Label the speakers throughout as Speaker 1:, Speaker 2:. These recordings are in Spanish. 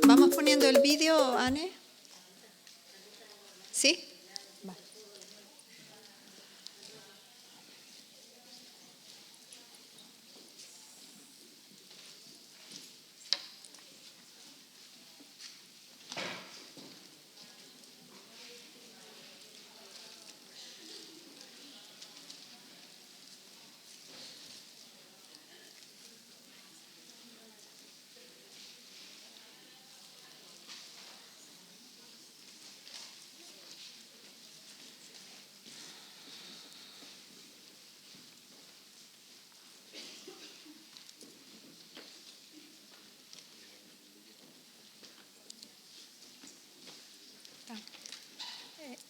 Speaker 1: ¿Vamos poniendo el vídeo, Anne? ¿Sí? Vale.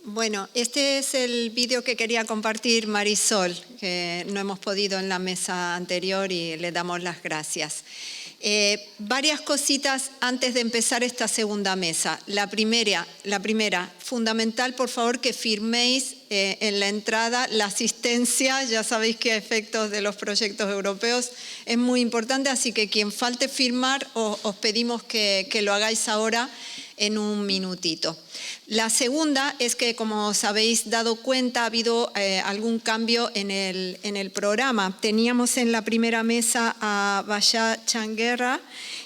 Speaker 1: Bueno, este es el vídeo que quería compartir Marisol, que no hemos podido en la mesa anterior y le damos las gracias. Varias cositas antes de empezar esta segunda mesa. La primera, fundamental, por favor, que firméis en la entrada la asistencia. Ya sabéis que a efectos de los proyectos europeos es muy importante, así que quien falte firmar, os pedimos que lo hagáis ahora en un minutito. La segunda es que, como os habéis dado cuenta, ha habido algún cambio en el programa. Teníamos en la primera mesa a Baya Changuerra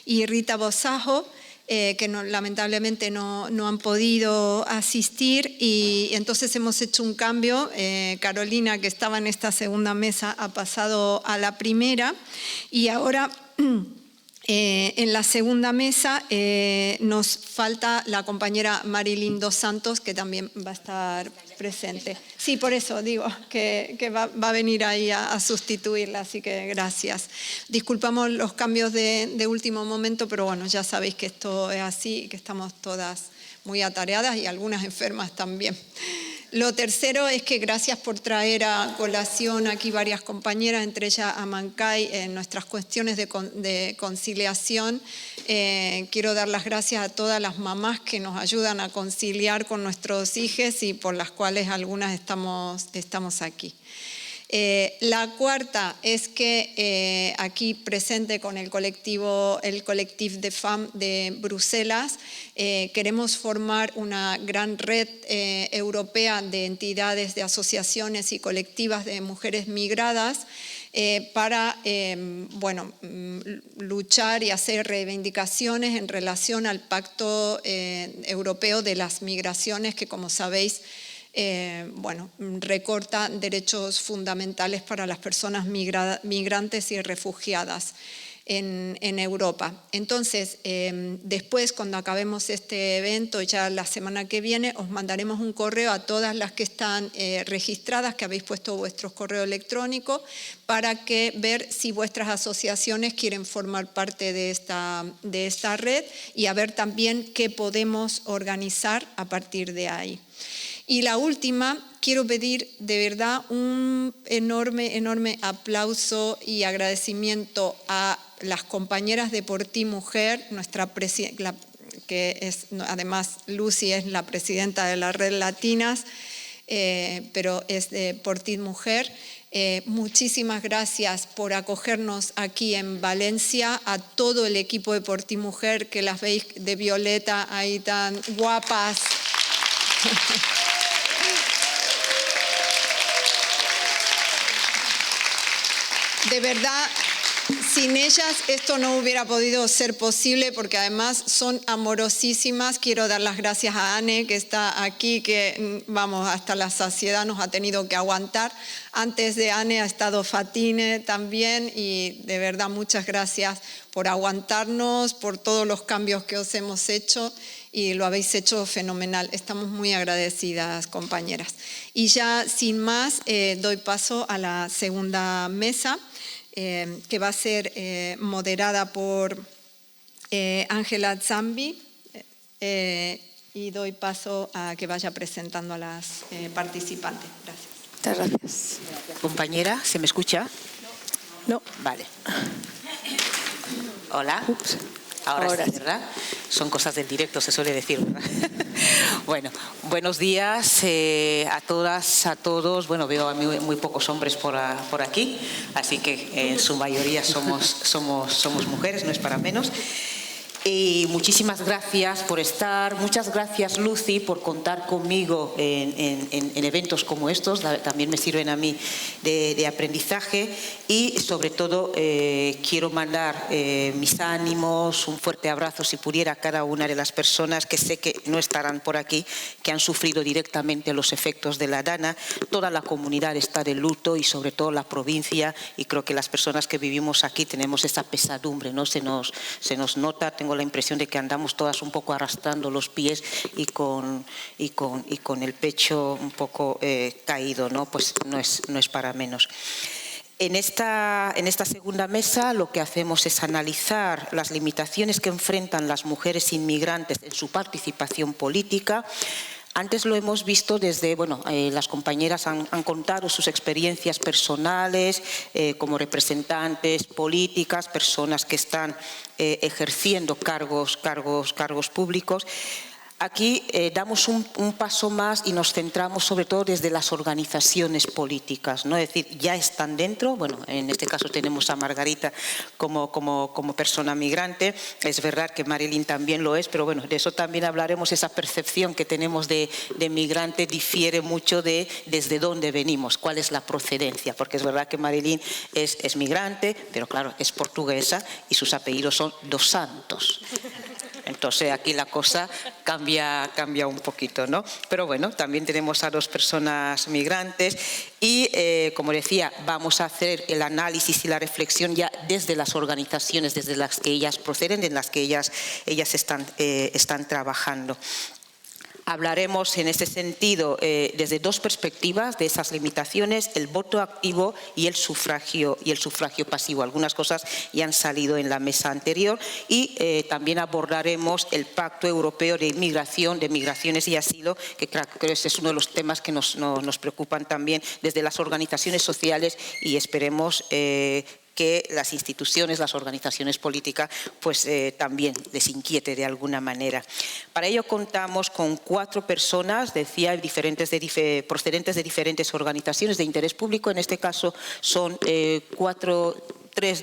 Speaker 1: y Rita Bosajo, que lamentablemente no han podido asistir, y entonces hemos hecho un cambio. Carolina, que estaba en esta segunda mesa, ha pasado a la primera, y ahora en la segunda mesa nos falta la compañera Marilyn Dos Santos, que también va a estar presente. Sí, por eso digo que va a venir ahí a sustituirla, así que gracias. Disculpamos los cambios de último momento, pero bueno, ya sabéis que esto es así y que estamos todas muy atareadas y algunas enfermas también. Lo tercero es que gracias por traer a colación aquí varias compañeras, entre ellas a Mancay, en nuestras cuestiones de conciliación. Quiero dar las gracias a todas las mamás que nos ayudan a conciliar con nuestros hijos y por las cuales algunas estamos aquí. La cuarta es que aquí presente con el colectivo de FAM de Bruselas, queremos formar una gran red europea de entidades, de asociaciones y colectivas de mujeres migradas para luchar y hacer reivindicaciones en relación al Pacto Europeo de las Migraciones, que, como sabéis, recorta derechos fundamentales para las personas migrantes y refugiadas en Europa. Entonces, después, cuando acabemos este evento, ya la semana que viene, os mandaremos un correo a todas las que están registradas, que habéis puesto vuestros correos electrónicos, para ver si vuestras asociaciones quieren formar parte de esta red y a ver también qué podemos organizar a partir de ahí. Y la última, quiero pedir de verdad un enorme aplauso y agradecimiento a las compañeras de Por Ti Mujer, que es, además Lucy es la presidenta de la Red Latinas, pero es de Por Ti Mujer. Muchísimas gracias por acogernos aquí en Valencia, a todo el equipo de Por Ti Mujer, que las veis de violeta ahí tan guapas. De verdad, sin ellas esto no hubiera podido ser posible, porque además son amorosísimas. Quiero dar las gracias a Anne, que está aquí, que hasta la saciedad nos ha tenido que aguantar. Antes de Anne ha estado Fatine también, y de verdad muchas gracias por aguantarnos, por todos los cambios que os hemos hecho, y lo habéis hecho fenomenal. Estamos muy agradecidas, compañeras. Y ya sin más, doy paso a la segunda mesa, que va a ser moderada por Ángela Zambi, y doy paso a que vaya presentando a las participantes. Gracias.
Speaker 2: Muchas gracias. Compañera, ¿se me escucha? No. Vale. Hola. Ahora sí, ¿verdad? Son cosas del directo, se suele decir, ¿verdad? Bueno, buenos días a todas, a todos. Bueno, veo a muy pocos hombres por aquí, así que en su mayoría somos mujeres, no es para menos. Y muchísimas gracias por estar. Muchas gracias, Lucy, por contar conmigo en eventos como estos. También me sirven a mí de aprendizaje. Y, sobre todo, quiero mandar mis ánimos, un fuerte abrazo, si pudiera, a cada una de las personas que sé que no estarán por aquí, que han sufrido directamente los efectos de la Dana. Toda la comunidad está de luto y, sobre todo, la provincia. Y creo que las personas que vivimos aquí tenemos esa pesadumbre, ¿no? Se nos nota. Tengo la impresión de que andamos todas un poco arrastrando los pies y con el pecho un poco caído, ¿no? Pues no es para menos. En esta segunda mesa lo que hacemos es analizar las limitaciones que enfrentan las mujeres inmigrantes en su participación política. Antes lo hemos visto desde, las compañeras han contado sus experiencias personales como representantes políticas, personas que están ejerciendo cargos públicos. Aquí damos un paso más y nos centramos sobre todo desde las organizaciones políticas, ¿no? Es decir, ya están dentro. Bueno, en este caso tenemos a Margarita como persona migrante. Es verdad que Marilyn también lo es, pero bueno, de eso también hablaremos. Esa percepción que tenemos de migrante difiere mucho de desde dónde venimos, cuál es la procedencia, porque es verdad que Marilyn es migrante, pero claro, es portuguesa y sus apellidos son dos Santos. Entonces aquí la cosa cambia un poquito, ¿no? Pero bueno, también tenemos a dos personas migrantes y, como decía, vamos a hacer el análisis y la reflexión ya desde las organizaciones, desde las que ellas proceden, en las que ellas están trabajando. Hablaremos en ese sentido desde dos perspectivas de esas limitaciones, el voto activo y el sufragio pasivo. Algunas cosas ya han salido en la mesa anterior y también abordaremos el Pacto Europeo de Inmigración, de Migraciones y Asilo, que creo que ese es uno de los temas que nos preocupan también desde las organizaciones sociales y esperemos que las instituciones, las organizaciones políticas, pues también les inquiete de alguna manera. Para ello contamos con 4 personas, decía, procedentes de diferentes organizaciones de interés público. En este caso son 3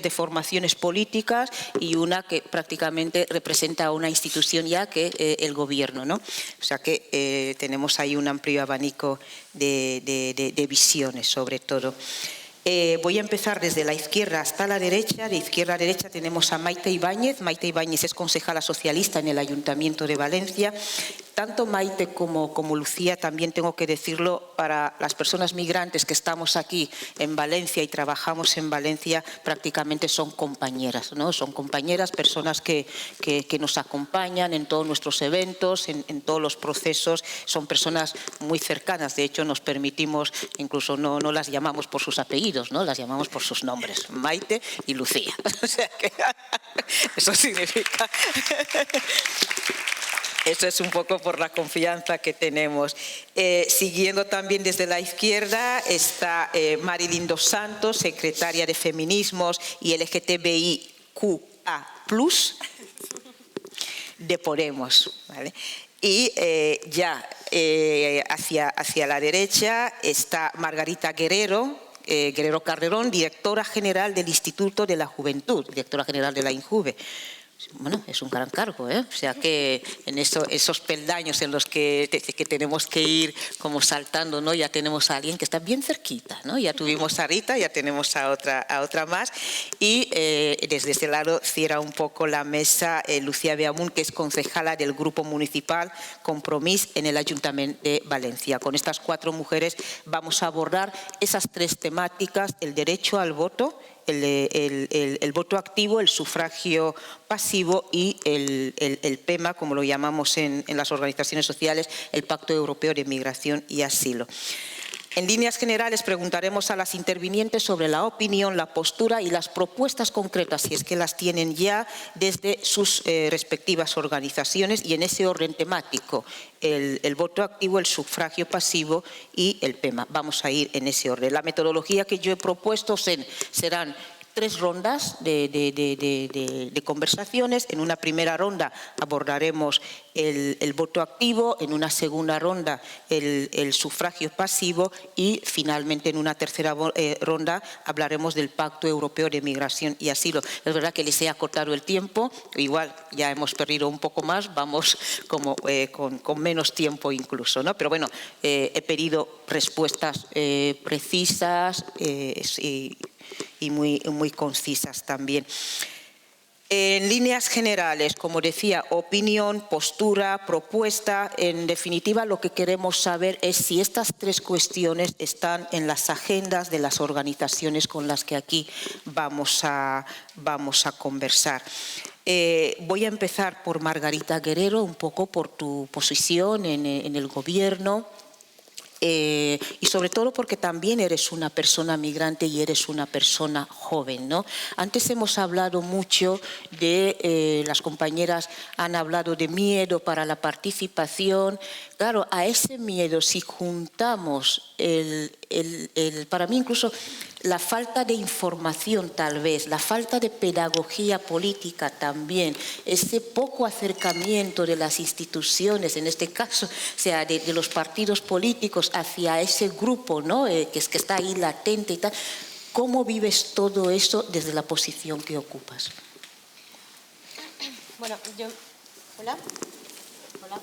Speaker 2: de formaciones políticas y una que prácticamente representa a una institución ya que el gobierno, ¿no? O sea que tenemos ahí un amplio abanico de visiones, sobre todo. Voy a empezar desde la izquierda hasta la derecha. De izquierda a derecha tenemos a Maite Ibáñez. Maite Ibáñez es concejala socialista en el Ayuntamiento de Valencia. Tanto Maite como Lucía, también tengo que decirlo, para las personas migrantes que estamos aquí en Valencia y trabajamos en Valencia, prácticamente son compañeras, ¿no? Son compañeras, personas que nos acompañan en todos nuestros eventos, en todos los procesos. Son personas muy cercanas. De hecho, nos permitimos, incluso no las llamamos por sus apellidos, ¿no? Las llamamos por sus nombres, Maite y Lucía. O sea que eso significa... Eso es un poco por la confianza que tenemos. Siguiendo también desde la izquierda está Marilyn dos Santos, secretaria de Feminismos y LGTBIQA+, de Podemos, ¿vale? Y hacia la derecha está Margarita Guerrero Carrerón, directora general del Instituto de la Juventud, directora general de la INJUVE. Bueno, es un gran cargo, ¿eh? O sea que en esos peldaños en los que tenemos que ir como saltando, ¿no? Ya tenemos a alguien que está bien cerquita, ¿no? Ya tuvimos a Rita, ya tenemos a otra más. Y desde ese lado cierra un poco la mesa Lucía Beamunt, que es concejala del Grupo Municipal Compromís en el Ayuntamiento de Valencia. Con estas 4 mujeres vamos a abordar esas 3 temáticas: el derecho al voto, el voto activo, el sufragio pasivo y el PEMA, como lo llamamos en las organizaciones sociales, el Pacto Europeo de Migración y Asilo. En líneas generales preguntaremos a las intervinientes sobre la opinión, la postura y las propuestas concretas, si es que las tienen ya, desde sus respectivas organizaciones y en ese orden temático: el voto activo, el sufragio pasivo y el PEMA. Vamos a ir en ese orden. La metodología que yo he propuesto serán 3 rondas de conversaciones. En una primera ronda abordaremos el voto activo, en una segunda ronda el sufragio pasivo y finalmente en una tercera ronda hablaremos del Pacto Europeo de Migración y Asilo. Es verdad que les he acortado el tiempo, igual ya hemos perdido un poco más, vamos como, con menos tiempo incluso, ¿no? Pero bueno, he pedido respuestas precisas y muy concisas también. En líneas generales, como decía, opinión, postura, propuesta, en definitiva lo que queremos saber es si estas 3 cuestiones están en las agendas de las organizaciones con las que aquí vamos a conversar. Voy a empezar por Margarita Guerrero, un poco por tu posición en el gobierno. Y sobre todo porque también eres una persona migrante y eres una persona joven, ¿no? Antes hemos hablado mucho de, las compañeras han hablado de miedo para la participación. Claro, a ese miedo si juntamos para mí incluso la falta de información tal vez, la falta de pedagogía política también, ese poco acercamiento de las instituciones, en este caso, o sea, de los partidos políticos hacia ese grupo, ¿no? que está ahí latente y tal. ¿Cómo vives todo eso desde la posición que ocupas?
Speaker 3: Bueno, yo... ¿Hola? ¿Hola?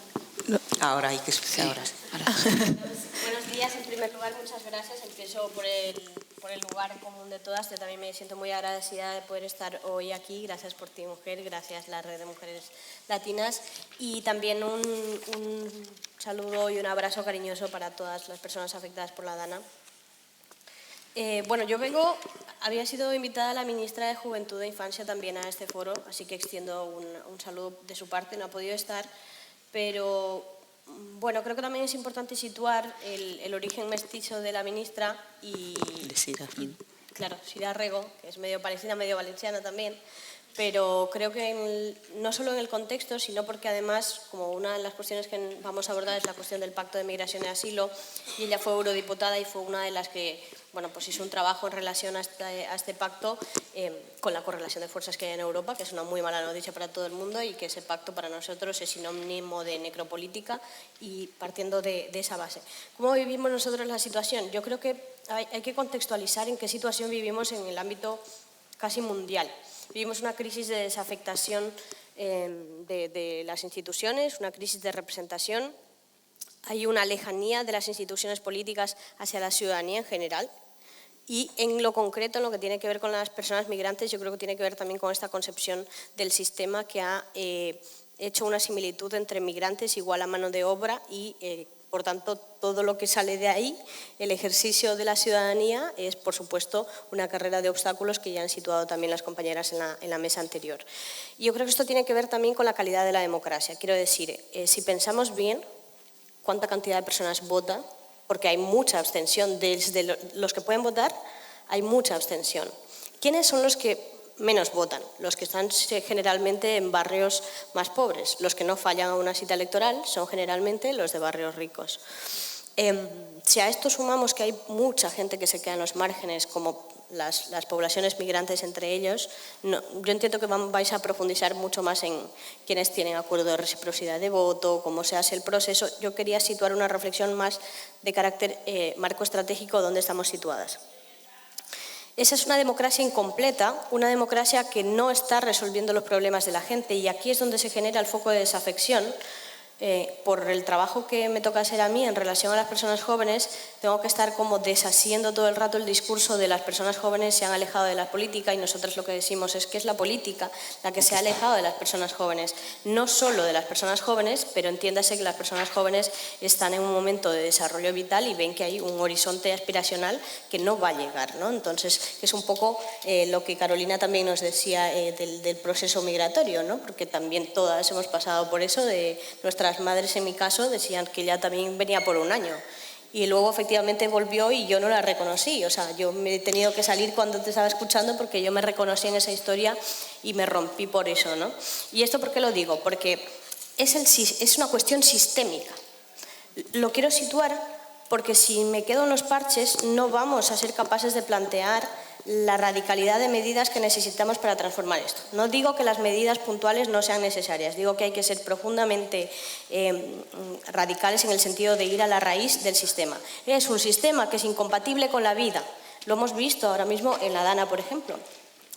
Speaker 2: No, ahora hay que...
Speaker 3: Sí.
Speaker 2: Ahora.
Speaker 3: Buenos días. En primer lugar, muchas gracias. Empiezo por el lugar común de todas. Yo también me siento muy agradecida de poder estar hoy aquí. Gracias por ti, mujer. Gracias, la Red de Mujeres Latinas. Y también un saludo y un abrazo cariñoso para todas las personas afectadas por la DANA. Bueno, yo había sido invitada a la ministra de Juventud e Infancia también a este foro, así que extiendo un saludo de su parte. No ha podido estar, pero bueno, creo que también es importante situar el origen mestizo de la ministra claro, Sira Rego, que es medio palestina, medio valenciana también, pero creo que no solo en el contexto, sino porque además, como una de las cuestiones que vamos a abordar es la cuestión del Pacto de Migración y Asilo, y ella fue eurodiputada y fue una de las que, bueno, pues hizo un trabajo en relación a este pacto con la correlación de fuerzas que hay en Europa, que es una muy mala noticia para todo el mundo y que ese pacto para nosotros es sinónimo de necropolítica y partiendo de esa base. ¿Cómo vivimos nosotros la situación? Yo creo que hay que contextualizar en qué situación vivimos en el ámbito casi mundial. Vivimos una crisis de desafectación de las instituciones, una crisis de representación. Hay una lejanía de las instituciones políticas hacia la ciudadanía en general. Y en lo concreto, en lo que tiene que ver con las personas migrantes, yo creo que tiene que ver también con esta concepción del sistema que ha hecho una similitud entre migrantes igual a mano de obra y por tanto, todo lo que sale de ahí, el ejercicio de la ciudadanía, es, por supuesto, una carrera de obstáculos que ya han situado también las compañeras en la mesa anterior. Y yo creo que esto tiene que ver también con la calidad de la democracia. Quiero decir, si pensamos bien cuánta cantidad de personas vota, porque hay mucha abstención, desde los que pueden votar, hay mucha abstención. ¿Quiénes son los que menos votan? Los que están generalmente en barrios más pobres. Los que no fallan a una cita electoral son generalmente los de barrios ricos. Si a esto sumamos que hay mucha gente que se queda en los márgenes, como las poblaciones migrantes entre ellos, yo entiendo que vais a profundizar mucho más en quienes tienen acuerdo de reciprocidad de voto, cómo se hace el proceso. Yo quería situar una reflexión más de carácter marco estratégico donde estamos situadas. Esa es una democracia incompleta, una democracia que no está resolviendo los problemas de la gente, y aquí es donde se genera el foco de desafección. Por el trabajo que me toca hacer a mí en relación a las personas jóvenes, tengo que estar como deshaciendo todo el rato el discurso de las personas jóvenes se han alejado de la política, y nosotros lo que decimos es que es la política la que se ha alejado de las personas jóvenes, no solo de las personas jóvenes, pero entiéndase que las personas jóvenes están en un momento de desarrollo vital y ven que hay un horizonte aspiracional que no va a llegar, ¿no? Entonces, es un poco lo que Carolina también nos decía del proceso migratorio, ¿no? Porque también todas hemos pasado por eso. De nuestras madres, en mi caso, decían que ella también venía por un año. Y luego efectivamente volvió y yo no la reconocí. O sea, yo me he tenido que salir cuando te estaba escuchando porque yo me reconocí en esa historia y me rompí por eso, ¿no? ¿Y esto por qué lo digo? Porque es una cuestión sistémica. Lo quiero situar porque si me quedo en los parches no vamos a ser capaces de plantear la radicalidad de medidas que necesitamos para transformar esto. No digo que las medidas puntuales no sean necesarias, digo que hay que ser profundamente radicales en el sentido de ir a la raíz del sistema. Es un sistema que es incompatible con la vida. Lo hemos visto ahora mismo en la Dana, por ejemplo.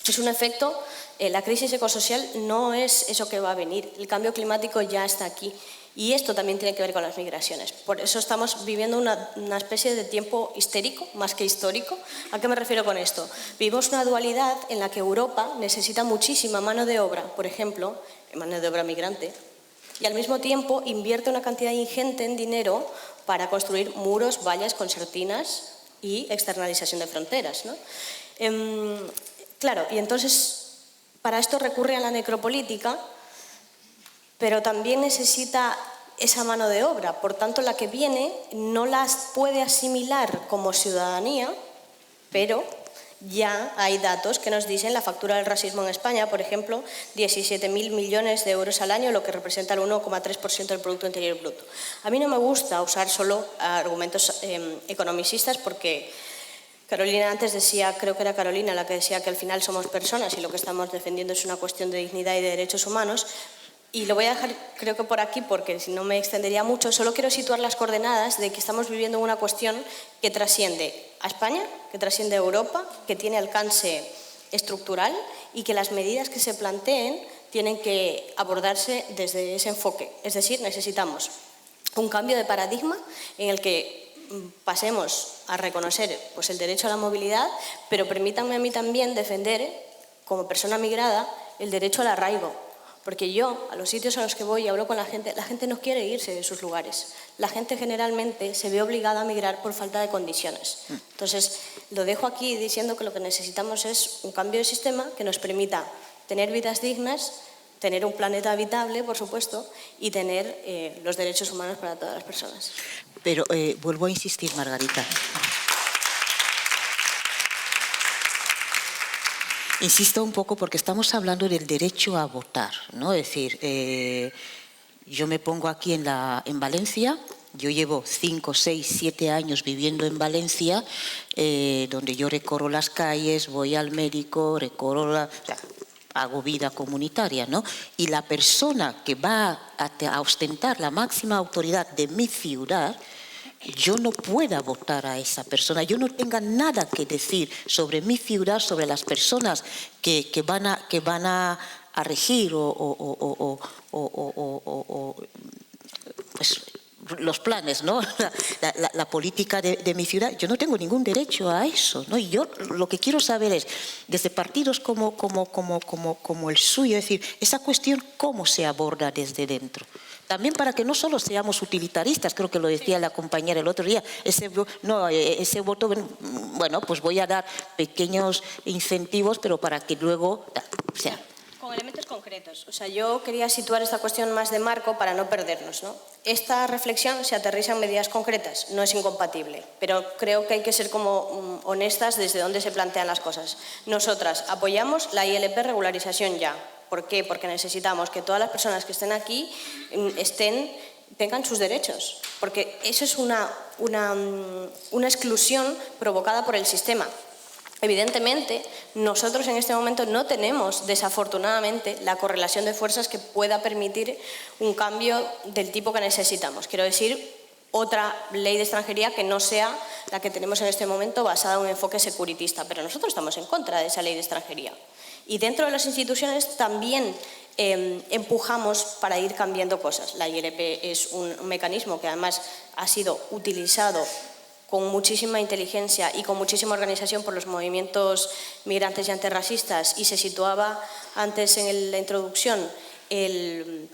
Speaker 3: Es un efecto, la crisis ecosocial no es eso que va a venir, el cambio climático ya está aquí. Y esto también tiene que ver con las migraciones. Por eso estamos viviendo una especie de tiempo histérico, más que histórico. ¿A qué me refiero con esto? Vivimos una dualidad en la que Europa necesita muchísima mano de obra, por ejemplo, mano de obra migrante, y al mismo tiempo invierte una cantidad ingente en dinero para construir muros, vallas, concertinas y externalización de fronteras, ¿no? Claro, y entonces para esto recurre a la necropolítica, pero también necesita esa mano de obra. Por tanto, la que viene no las puede asimilar como ciudadanía, pero ya hay datos que nos dicen la factura del racismo en España, por ejemplo, 17.000 millones de euros al año, lo que representa el 1,3% del Producto Interior Bruto. A mí no me gusta usar solo argumentos economicistas porque Carolina antes decía, creo que era Carolina la que decía que al final somos personas y lo que estamos defendiendo es una cuestión de dignidad y de derechos humanos. Y lo voy a dejar, creo que por aquí, porque si no me extendería mucho. Solo quiero situar las coordenadas de que estamos viviendo una cuestión que trasciende a España, que trasciende a Europa, que tiene alcance estructural y que las medidas que se planteen tienen que abordarse desde ese enfoque. Es decir, necesitamos un cambio de paradigma en el que pasemos a reconocer pues, el derecho a la movilidad, pero permítanme a mí también defender, como persona migrada, el derecho al arraigo. Porque yo, a los sitios a los que voy y hablo con la gente no quiere irse de sus lugares. La gente generalmente se ve obligada a migrar por falta de condiciones. Entonces, lo dejo aquí diciendo que lo que necesitamos es un cambio de sistema que nos permita tener vidas dignas, tener un planeta habitable, por supuesto, y tener los derechos humanos para todas las personas.
Speaker 2: Pero vuelvo a insistir, Margarita. Insisto un poco porque estamos hablando del derecho a votar, ¿no? Es decir, yo me pongo aquí en Valencia, yo llevo 5, 6, 7 años viviendo en Valencia, donde yo recorro las calles, voy al médico, hago vida comunitaria, ¿no? Y la persona que va a ostentar la máxima autoridad de mi ciudad, yo no pueda votar a esa persona, yo no tenga nada que decir sobre mi ciudad, sobre las personas que van a regir pues, los planes, ¿no? la política de mi ciudad. Yo no tengo ningún derecho a eso, ¿no? Y yo lo que quiero saber es, desde partidos como el suyo, es decir, esa cuestión, ¿cómo se aborda desde dentro? También para que no solo seamos utilitaristas, creo que lo decía la compañera el otro día, ese voto, bueno, pues voy a dar pequeños incentivos, pero para que luego, o sea...
Speaker 3: Con elementos concretos. O sea, yo quería situar esta cuestión más de marco para no perdernos, ¿no? Esta reflexión se aterriza en medidas concretas, no es incompatible, pero creo que hay que ser como honestas desde dónde se plantean las cosas. Nosotras apoyamos la ILP regularización ya. ¿Por qué? Porque necesitamos que todas las personas que estén aquí tengan sus derechos, porque eso es una exclusión provocada por el sistema. Evidentemente, nosotros en este momento no tenemos, desafortunadamente, la correlación de fuerzas que pueda permitir un cambio del tipo que necesitamos. Quiero decir, otra ley de extranjería que no sea la que tenemos en este momento basada en un enfoque securitista, pero nosotros estamos en contra de esa ley de extranjería. Y dentro de las instituciones también empujamos para ir cambiando cosas. La ILP es un mecanismo que además ha sido utilizado con muchísima inteligencia y con muchísima organización por los movimientos migrantes y antirracistas, y se situaba antes en la introducción el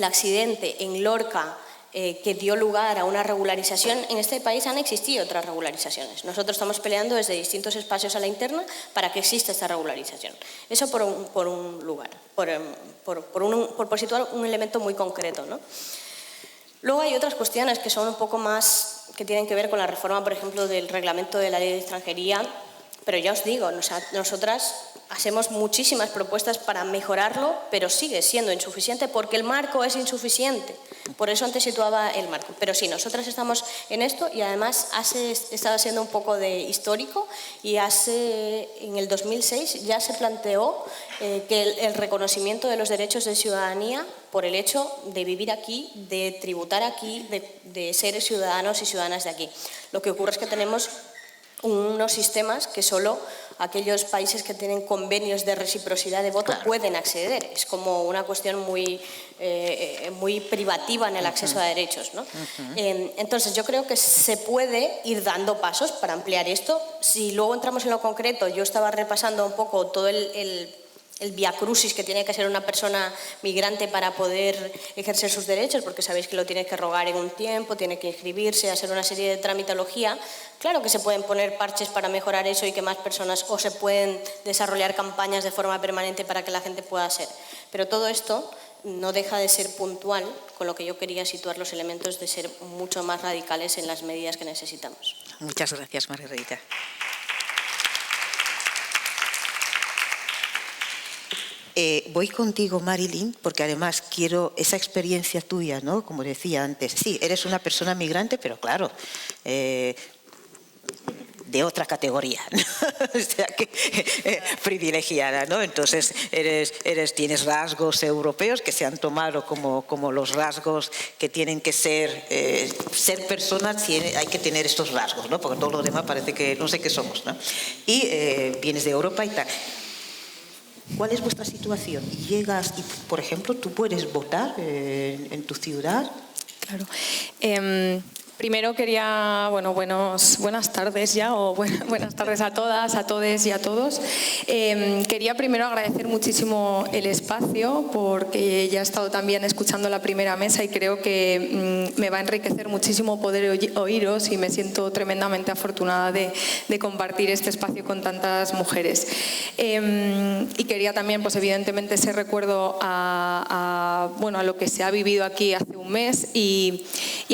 Speaker 3: accidente en Lorca que dio lugar a una regularización. En este país han existido otras regularizaciones. Nosotros estamos peleando desde distintos espacios a la interna para que exista esta regularización. Eso por un lugar, por situar un elemento muy concreto, ¿no? Luego hay otras cuestiones que son un poco más, que tienen que ver con la reforma, por ejemplo, del reglamento de la ley de extranjería, Pero ya os digo, nosotras hacemos muchísimas propuestas para mejorarlo, pero sigue siendo insuficiente porque el marco es insuficiente. Por eso antes situaba el marco. Pero sí, nosotras estamos en esto y además estaba siendo un poco de histórico y en el 2006 ya se planteó que el reconocimiento de los derechos de ciudadanía por el hecho de vivir aquí, de tributar aquí, de ser ciudadanos y ciudadanas de aquí. Lo que ocurre es que tenemos unos sistemas que solo aquellos países que tienen convenios de reciprocidad de voto pueden acceder. Es como una cuestión muy privativa en el acceso a derechos, ¿no? Entonces, yo creo que se puede ir dando pasos para ampliar esto. Si luego entramos en lo concreto, yo estaba repasando un poco todo el viacrucis que tiene que ser una persona migrante para poder ejercer sus derechos, porque sabéis que lo tiene que rogar en un tiempo, tiene que inscribirse, hacer una serie de tramitología. Claro que se pueden poner parches para mejorar eso y que más personas, o se pueden desarrollar campañas de forma permanente para que la gente pueda hacer. Pero todo esto no deja de ser puntual, con lo que yo quería situar los elementos de ser mucho más radicales en las medidas que necesitamos.
Speaker 2: Muchas gracias, Margarita. Voy contigo, Marilyn, porque además quiero esa experiencia tuya, ¿no? Como decía antes, sí, eres una persona migrante, pero claro, de otra categoría, ¿no? O sea, que privilegiada, ¿no? Entonces, tienes rasgos europeos que se han tomado como los rasgos que tienen que ser personas, hay que tener estos rasgos, ¿no? Porque todo lo demás parece que no sé qué somos, ¿no? Y vienes de Europa y tal. ¿Cuál es vuestra situación? Llegas y, por ejemplo, tú puedes votar en tu ciudad.
Speaker 4: Claro. Primero quería, buenas tardes ya, o buenas tardes a todas, a todes y a todos. Quería primero agradecer muchísimo el espacio, porque ya he estado también escuchando la primera mesa y creo que me va a enriquecer muchísimo poder oíros, y me siento tremendamente afortunada de compartir este espacio con tantas mujeres. Y quería también, pues evidentemente, ese recuerdo a lo que se ha vivido aquí hace un mes, y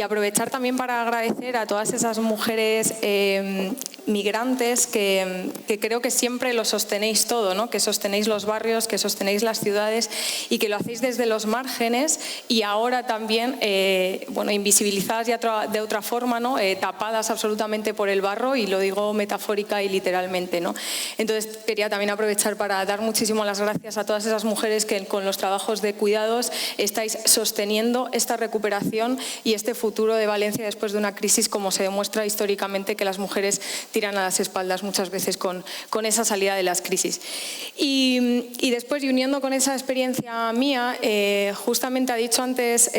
Speaker 4: aprovechar también para agradecer a todas esas mujeres migrantes que creo que siempre lo sostenéis todo, ¿no? Que sostenéis los barrios, que sostenéis las ciudades y que lo hacéis desde los márgenes, y ahora también invisibilizadas ya de otra forma, ¿no? Tapadas absolutamente por el barro, y lo digo metafórica y literalmente, ¿no? Entonces quería también aprovechar para dar muchísimas las gracias a todas esas mujeres que con los trabajos de cuidados estáis sosteniendo esta recuperación y este futuro de Valencia después de una crisis, como se demuestra históricamente que las mujeres tiran a las espaldas muchas veces con esa salida de las crisis. Y después, y uniendo con esa experiencia mía, justamente ha dicho antes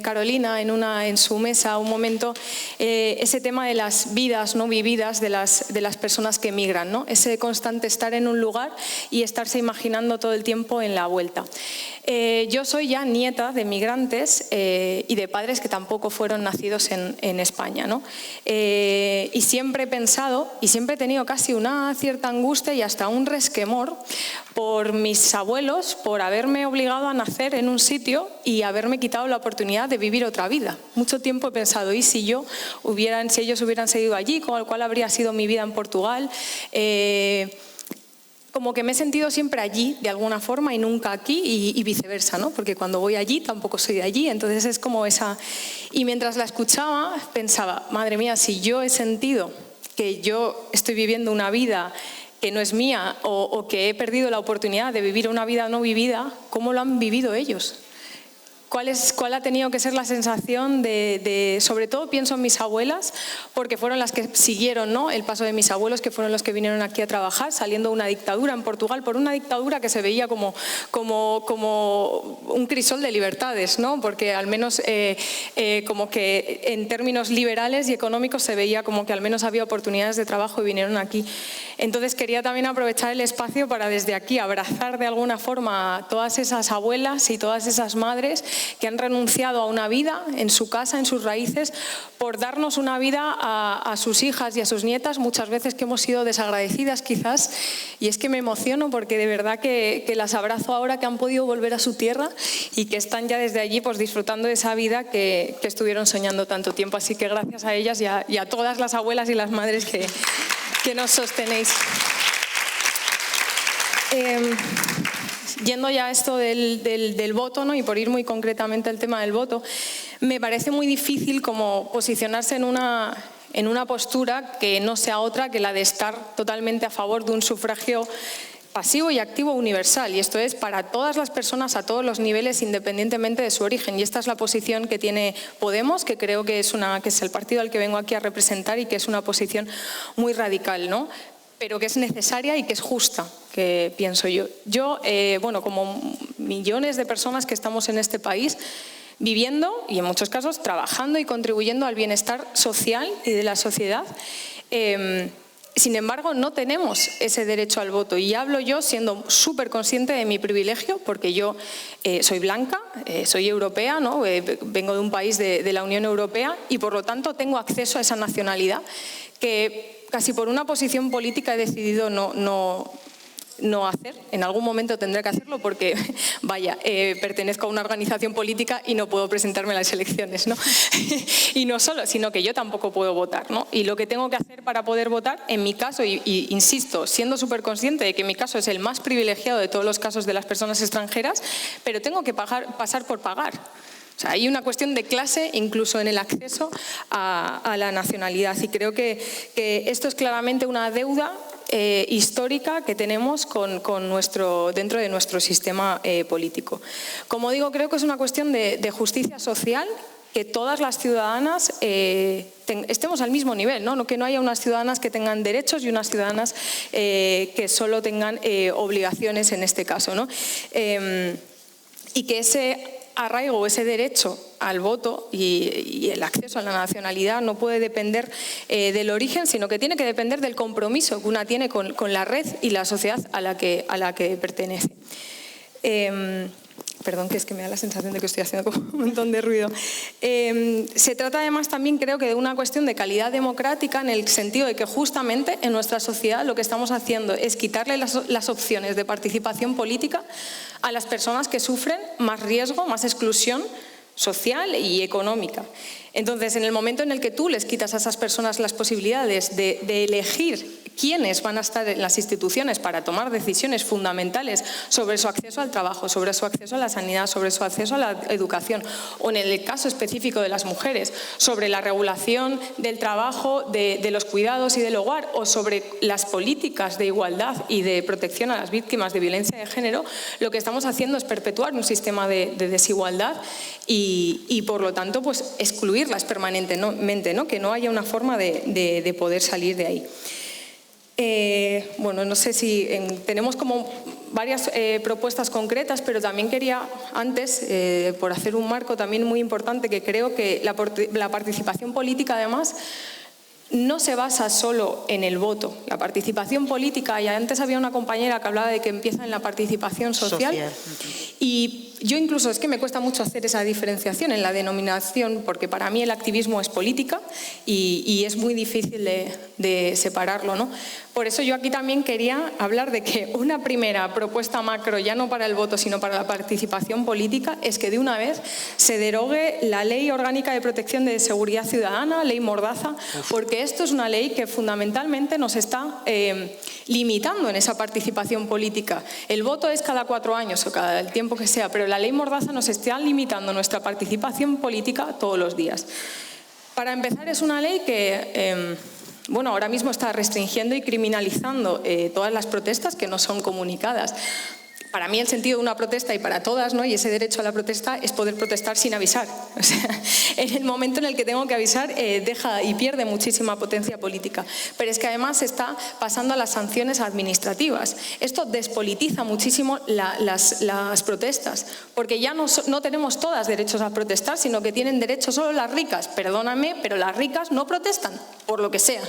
Speaker 4: Carolina en su mesa un momento ese tema de las vidas no vividas de las personas que emigran, ¿no? Ese constante estar en un lugar y estarse imaginando todo el tiempo en la vuelta. Yo soy ya nieta de migrantes y de padres que tampoco fueron nacidos en España, ¿no? Y siempre he pensado y siempre he tenido casi una cierta angustia y hasta un resquemor por mis abuelos, por haberme obligado a nacer en un sitio y haberme quitado la oportunidad de vivir otra vida. Mucho tiempo he pensado, ¿y si ellos hubieran seguido allí? ¿Cuál habría sido mi vida en Portugal? Como que me he sentido siempre allí, de alguna forma, y nunca aquí, y viceversa, ¿no? Porque cuando voy allí tampoco soy de allí, entonces es como esa... Y mientras la escuchaba, pensaba, madre mía, si yo he sentido que yo estoy viviendo una vida que no es mía, o que he perdido la oportunidad de vivir una vida no vivida, ¿cómo lo han vivido ellos? ¿Cuál ha tenido que ser la sensación sobre todo pienso en mis abuelas, porque fueron las que siguieron, ¿no?, el paso de mis abuelos, que fueron los que vinieron aquí a trabajar, saliendo de una dictadura en Portugal, por una dictadura que se veía como un crisol de libertades, ¿no? Porque al menos como que en términos liberales y económicos se veía como que al menos había oportunidades de trabajo, y vinieron aquí. Entonces quería también aprovechar el espacio para desde aquí abrazar de alguna forma a todas esas abuelas y todas esas madres que han renunciado a una vida en su casa, en sus raíces, por darnos una vida a sus hijas y a sus nietas, muchas veces que hemos sido desagradecidas quizás, y es que me emociono porque de verdad que las abrazo ahora que han podido volver a su tierra y que están ya desde allí pues disfrutando de esa vida que estuvieron soñando tanto tiempo. Así que gracias a ellas y a todas las abuelas y las madres que nos sostenéis. Yendo ya a esto del voto, ¿no? Y por ir muy concretamente al tema del voto, me parece muy difícil como posicionarse en una postura que no sea otra que la de estar totalmente a favor de un sufragio pasivo y activo universal, y esto es para todas las personas a todos los niveles independientemente de su origen, y esta es la posición que tiene Podemos, que creo que es el partido al que vengo aquí a representar y que es una posición muy radical, ¿no? Pero que es necesaria y que es justa, que pienso yo. Yo, como millones de personas que estamos en este país, viviendo y en muchos casos trabajando y contribuyendo al bienestar social y de la sociedad, sin embargo, no tenemos ese derecho al voto, y hablo yo siendo súper consciente de mi privilegio, porque yo soy blanca, soy europea, ¿no? Vengo de un país de la Unión Europea y por lo tanto tengo acceso a esa nacionalidad que casi por una posición política he decidido no hacer. En algún momento tendré que hacerlo porque, pertenezco a una organización política y no puedo presentarme a las elecciones, ¿no? Y no solo, sino que yo tampoco puedo votar, ¿no? Y lo que tengo que hacer para poder votar, en mi caso, y insisto, siendo súper consciente de que mi caso es el más privilegiado de todos los casos de las personas extranjeras, pero tengo que pasar por pagar. O sea, hay una cuestión de clase incluso en el acceso a la nacionalidad, y creo que esto es claramente una deuda histórica que tenemos dentro de nuestro sistema político. Como digo, creo que es una cuestión de justicia social, que todas las ciudadanas estemos al mismo nivel, ¿no? Que no haya unas ciudadanas que tengan derechos y unas ciudadanas que solo tengan obligaciones en este caso, ¿no? Y que ese arraigo, ese derecho al voto y el acceso a la nacionalidad no puede depender del origen, sino que tiene que depender del compromiso que una tiene con la red y la sociedad a la que pertenece. Perdón, que es que me da la sensación de que estoy haciendo como un montón de ruido. Se trata además también, creo que, de una cuestión de calidad democrática, en el sentido de que justamente en nuestra sociedad lo que estamos haciendo es quitarle las opciones de participación política a las personas que sufren más riesgo, más exclusión social y económica. Entonces, en el momento en el que tú les quitas a esas personas las posibilidades de elegir quiénes van a estar en las instituciones para tomar decisiones fundamentales sobre su acceso al trabajo, sobre su acceso a la sanidad, sobre su acceso a la educación, o en el caso específico de las mujeres, sobre la regulación del trabajo, de los cuidados y del hogar, o sobre las políticas de igualdad y de protección a las víctimas de violencia de género, lo que estamos haciendo es perpetuar un sistema de desigualdad y por lo tanto, pues excluirlas permanentemente, ¿no? Que no haya una forma de poder salir de ahí. No sé si tenemos como varias propuestas concretas, pero también quería antes, por hacer un marco también muy importante, que creo que la participación política además no se basa solo en el voto. La participación política, y antes había una compañera que hablaba de que empieza en la participación social. Y yo incluso es que me cuesta mucho hacer esa diferenciación en la denominación, porque para mí el activismo es política y es muy difícil de separarlo, ¿no? Por eso yo aquí también quería hablar de que una primera propuesta macro, ya no para el voto, sino para la participación política, es que de una vez se derogue la Ley Orgánica de Protección de Seguridad Ciudadana, Ley Mordaza, porque esto es una ley que fundamentalmente nos está limitando en esa participación política. El voto es cada 4 años o cada el tiempo que sea, pero la Ley Mordaza nos está limitando nuestra participación política todos los días. Para empezar, es una ley que ahora mismo está restringiendo y criminalizando todas las protestas que no son comunicadas. Para mí el sentido de una protesta, y para todas, ¿no? Y ese derecho a la protesta, es poder protestar sin avisar. O sea, en el momento en el que tengo que avisar, deja y pierde muchísima potencia política. Pero es que además se está pasando a las sanciones administrativas. Esto despolitiza muchísimo las protestas, porque ya no tenemos todas derechos a protestar, sino que tienen derecho solo las ricas. Perdóname, pero las ricas no protestan, por lo que sea.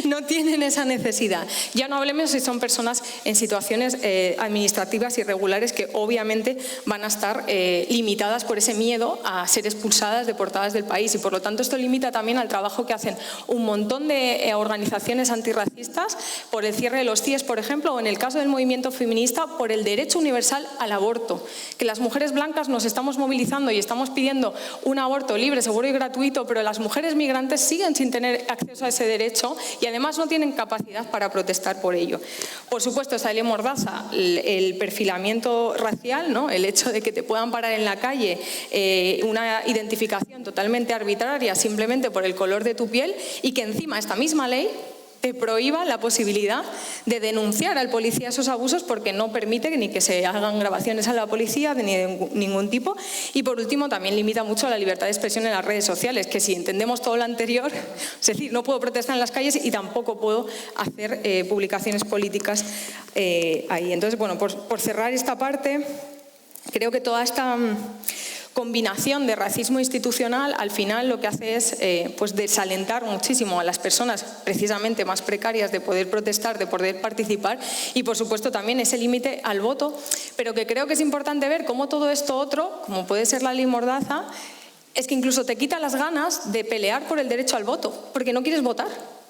Speaker 4: No tienen esa necesidad. Ya no hablemos si son personas en situaciones administrativas masivas, irregulares, que obviamente van a estar limitadas por ese miedo a ser expulsadas, deportadas del país. Y por lo tanto esto limita también al trabajo que hacen un montón de organizaciones antirracistas por el cierre de los CIES, por ejemplo, o en el caso del movimiento feminista, por el derecho universal al aborto. Que las mujeres blancas nos estamos movilizando y estamos pidiendo un aborto libre, seguro y gratuito, pero las mujeres migrantes siguen sin tener acceso a ese derecho y además no tienen capacidad para protestar por ello. Por supuesto, esa ley mordaza, el perfilamiento racial, ¿no? El hecho de que te puedan parar en la calle, una identificación totalmente arbitraria simplemente por el color de tu piel, y que encima esta misma ley te prohíba la posibilidad de denunciar al policía esos abusos, porque no permite ni que se hagan grabaciones a la policía ni de ningún tipo. Y por último también limita mucho la libertad de expresión en las redes sociales, que si entendemos todo lo anterior, es decir, no puedo protestar en las calles y tampoco puedo hacer publicaciones políticas ahí. Entonces, bueno, por cerrar esta parte, creo que toda esta combinación de racismo institucional al final lo que hace es pues desalentar muchísimo a las personas precisamente más precarias de poder protestar, de poder participar, y por supuesto también ese límite al voto, pero que creo que es importante ver cómo todo esto otro, como puede ser la ley mordaza, es que incluso te quita las ganas de pelear por el derecho al voto, porque no quieres votar,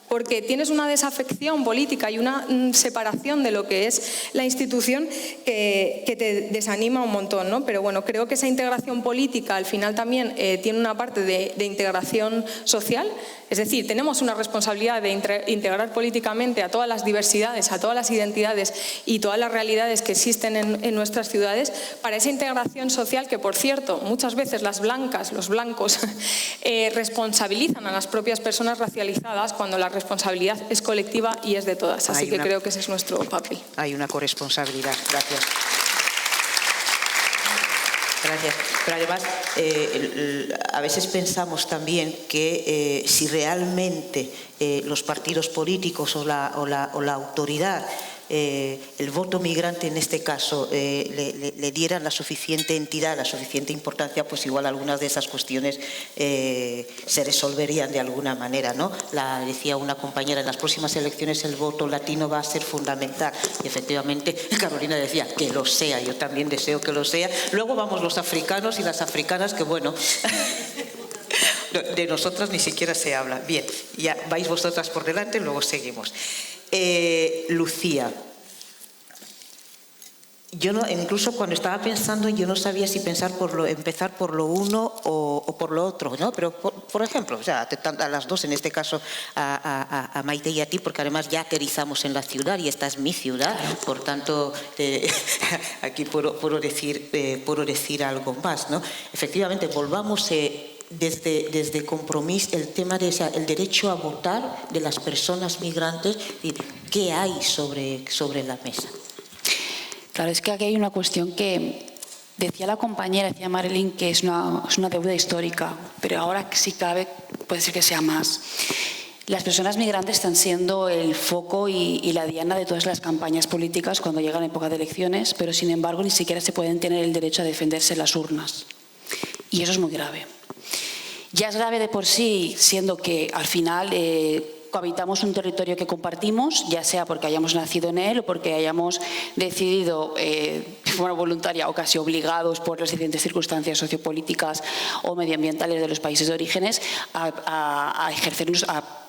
Speaker 4: porque tienes una desafección política y una separación de lo que es la institución que te desanima un montón, ¿no? Pero bueno, creo que esa integración política al final también tiene una parte de integración social. Es decir, tenemos una responsabilidad de integrar políticamente a todas las diversidades, a todas las identidades y todas las realidades que existen en nuestras ciudades, para esa integración social que, por cierto, muchas veces las blancas, los blancos, responsabilizan a las propias personas racializadas, cuando la responsabilidad es colectiva y es de todas. Así que creo que ese es nuestro papel.
Speaker 2: Hay una corresponsabilidad. Gracias. Gracias. Pero además, a veces pensamos también que si realmente los partidos políticos o la autoridad, el voto migrante en este caso, le dieran la suficiente entidad, la suficiente importancia, pues igual algunas de esas cuestiones se resolverían de alguna manera, ¿no? Decía una compañera, en las próximas elecciones el voto latino va a ser fundamental, y efectivamente Carolina decía que lo sea, yo también deseo que lo sea. Luego vamos los africanos y las africanas, que bueno, de nosotras ni siquiera se habla. Bien, ya vais vosotras por delante, luego seguimos. Lucía, yo no, incluso cuando estaba pensando, yo no sabía si empezar por lo uno o por lo otro, ¿no? Pero por ejemplo, o sea, a las dos, en este caso a Maite y a ti, porque además ya aterrizamos en la ciudad y esta es mi ciudad, por tanto aquí puedo decir algo más, ¿no? Efectivamente, volvamos desde Compromís el tema de el derecho a votar de las personas migrantes, ¿qué hay sobre la mesa?
Speaker 5: Claro, es que aquí hay una cuestión que decía la compañera, decía Marilyn, que es una deuda histórica, pero ahora sí cabe, puede ser que sea más. Las personas migrantes están siendo el foco y la diana de todas las campañas políticas cuando llegan a época de elecciones, pero sin embargo ni siquiera se pueden tener el derecho a defenderse en las urnas. Y eso es muy grave. Ya es grave de por sí, siendo que al final cohabitamos un territorio que compartimos, ya sea porque hayamos nacido en él o porque hayamos decidido de forma voluntaria o casi obligados por las diferentes circunstancias sociopolíticas o medioambientales de los países de orígenes a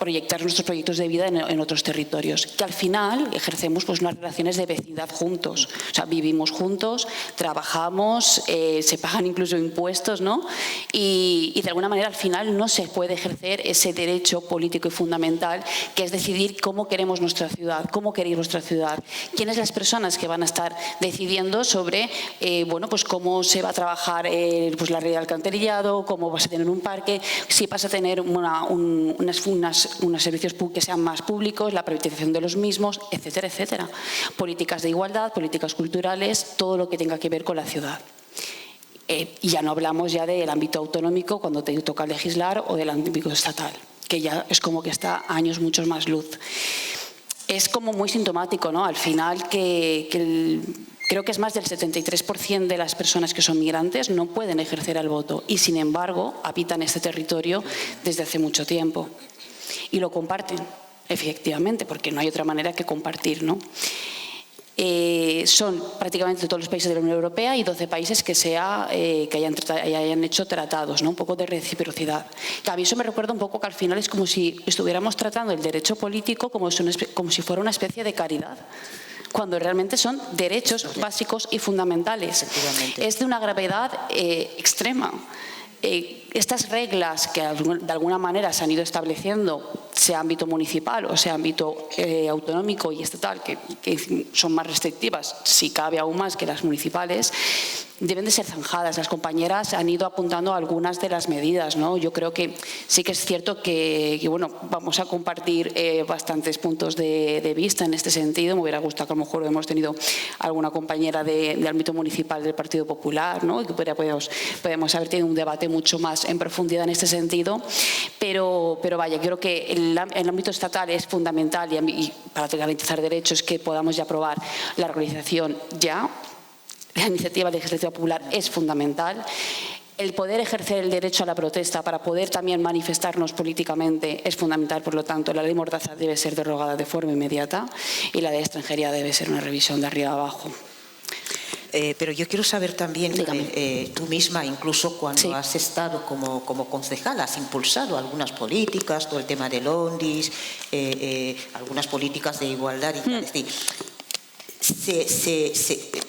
Speaker 5: proyectar nuestros proyectos de vida en otros territorios, que al final ejercemos pues unas relaciones de vecindad juntos, o sea, vivimos juntos, trabajamos, se pagan incluso impuestos, ¿no? Y de alguna manera al final no se puede ejercer ese derecho político y fundamental, que es decidir cómo queremos nuestra ciudad, cómo queréis nuestra ciudad, quiénes las personas que van a estar decidiendo sobre bueno, pues cómo se va a trabajar pues la red de alcantarillado, cómo vas a tener un parque, si vas a tener unos servicios que sean más públicos, la privatización de los mismos, etcétera, etcétera. Políticas de igualdad, políticas culturales, todo lo que tenga que ver con la ciudad. Y ya no hablamos ya del ámbito autonómico cuando te toca legislar o del ámbito estatal, que ya es como que está a años mucho más luz. Es como muy sintomático, ¿no? Al final creo que es más del 73% de las personas que son migrantes no pueden ejercer el voto y sin embargo habitan este territorio desde hace mucho tiempo y lo comparten, efectivamente, porque no hay otra manera que compartir, ¿no? son prácticamente todos los países de la Unión Europea y 12 países que hayan hecho tratados, ¿no? Un poco de reciprocidad. Que a mí eso me recuerda un poco que al final es como si estuviéramos tratando el derecho político como si fuera una especie de caridad, cuando realmente son derechos básicos y fundamentales. Es de una gravedad extrema. Estas reglas que de alguna manera se han ido estableciendo, sea ámbito municipal o sea ámbito autonómico y estatal, que son más restrictivas, si cabe aún más que las municipales, deben de ser zanjadas. Las compañeras han ido apuntando algunas de las medidas, ¿no? Yo creo que sí que es cierto que bueno, vamos a compartir bastantes puntos de vista en este sentido. Me hubiera gustado que a lo mejor hemos tenido alguna compañera de ámbito municipal del Partido Popular, ¿no? Y que podemos haber tenido un debate mucho más en profundidad en este sentido. Pero vaya, creo que el ámbito estatal es fundamental y para garantizar derechos que podamos ya aprobar la organización ya. La iniciativa legislativa popular es fundamental. El poder ejercer el derecho a la protesta para poder también manifestarnos políticamente es fundamental. Por lo tanto, la ley Mordaza debe ser derogada de forma inmediata y la de extranjería debe ser una revisión de arriba a abajo.
Speaker 6: Pero yo quiero saber también, tú misma, incluso cuando has estado como concejal, has impulsado algunas políticas, todo el tema del ONDIS, algunas políticas de igualdad y tal. Es decir,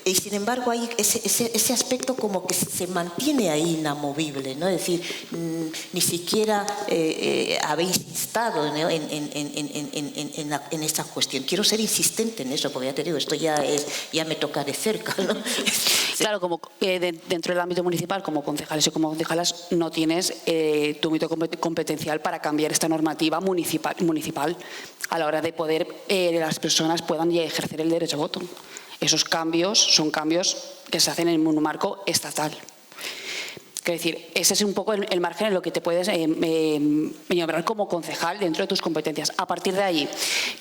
Speaker 6: y sin embargo hay ese aspecto como que se mantiene ahí inamovible, ¿no? Es decir, ni siquiera habéis instado, ¿no? en esta cuestión. Quiero ser insistente en eso, porque ya te digo, esto ya me toca de cerca, ¿no?
Speaker 5: Claro, como dentro del ámbito municipal, como concejales y como concejalas, no tienes tu ámbito competencial para cambiar esta normativa municipal a la hora de poder las personas puedan ejercer el derecho a voto. Esos cambios son cambios que se hacen en un marco estatal. Quiero decir, ese es un poco el margen en lo que te puedes maniobrar como concejal dentro de tus competencias. A partir de ahí,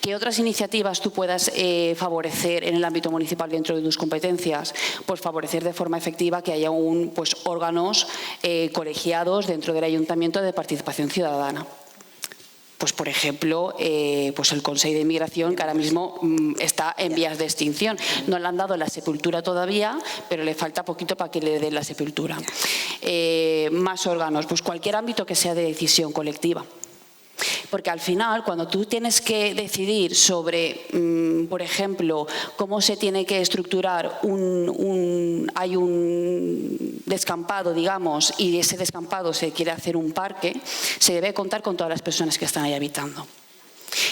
Speaker 5: ¿qué otras iniciativas tú puedas favorecer en el ámbito municipal dentro de tus competencias? Pues favorecer de forma efectiva que haya órganos colegiados dentro del ayuntamiento de participación ciudadana. Pues, por ejemplo, pues el Consejo de Inmigración, que ahora mismo está en vías de extinción. No le han dado la sepultura todavía, pero le falta poquito para que le den la sepultura. Más órganos, pues cualquier ámbito que sea de decisión colectiva. Porque al final, cuando tú tienes que decidir sobre, por ejemplo, cómo se tiene que estructurar hay un descampado, digamos, y de ese descampado se quiere hacer un parque, se debe contar con todas las personas que están ahí habitando.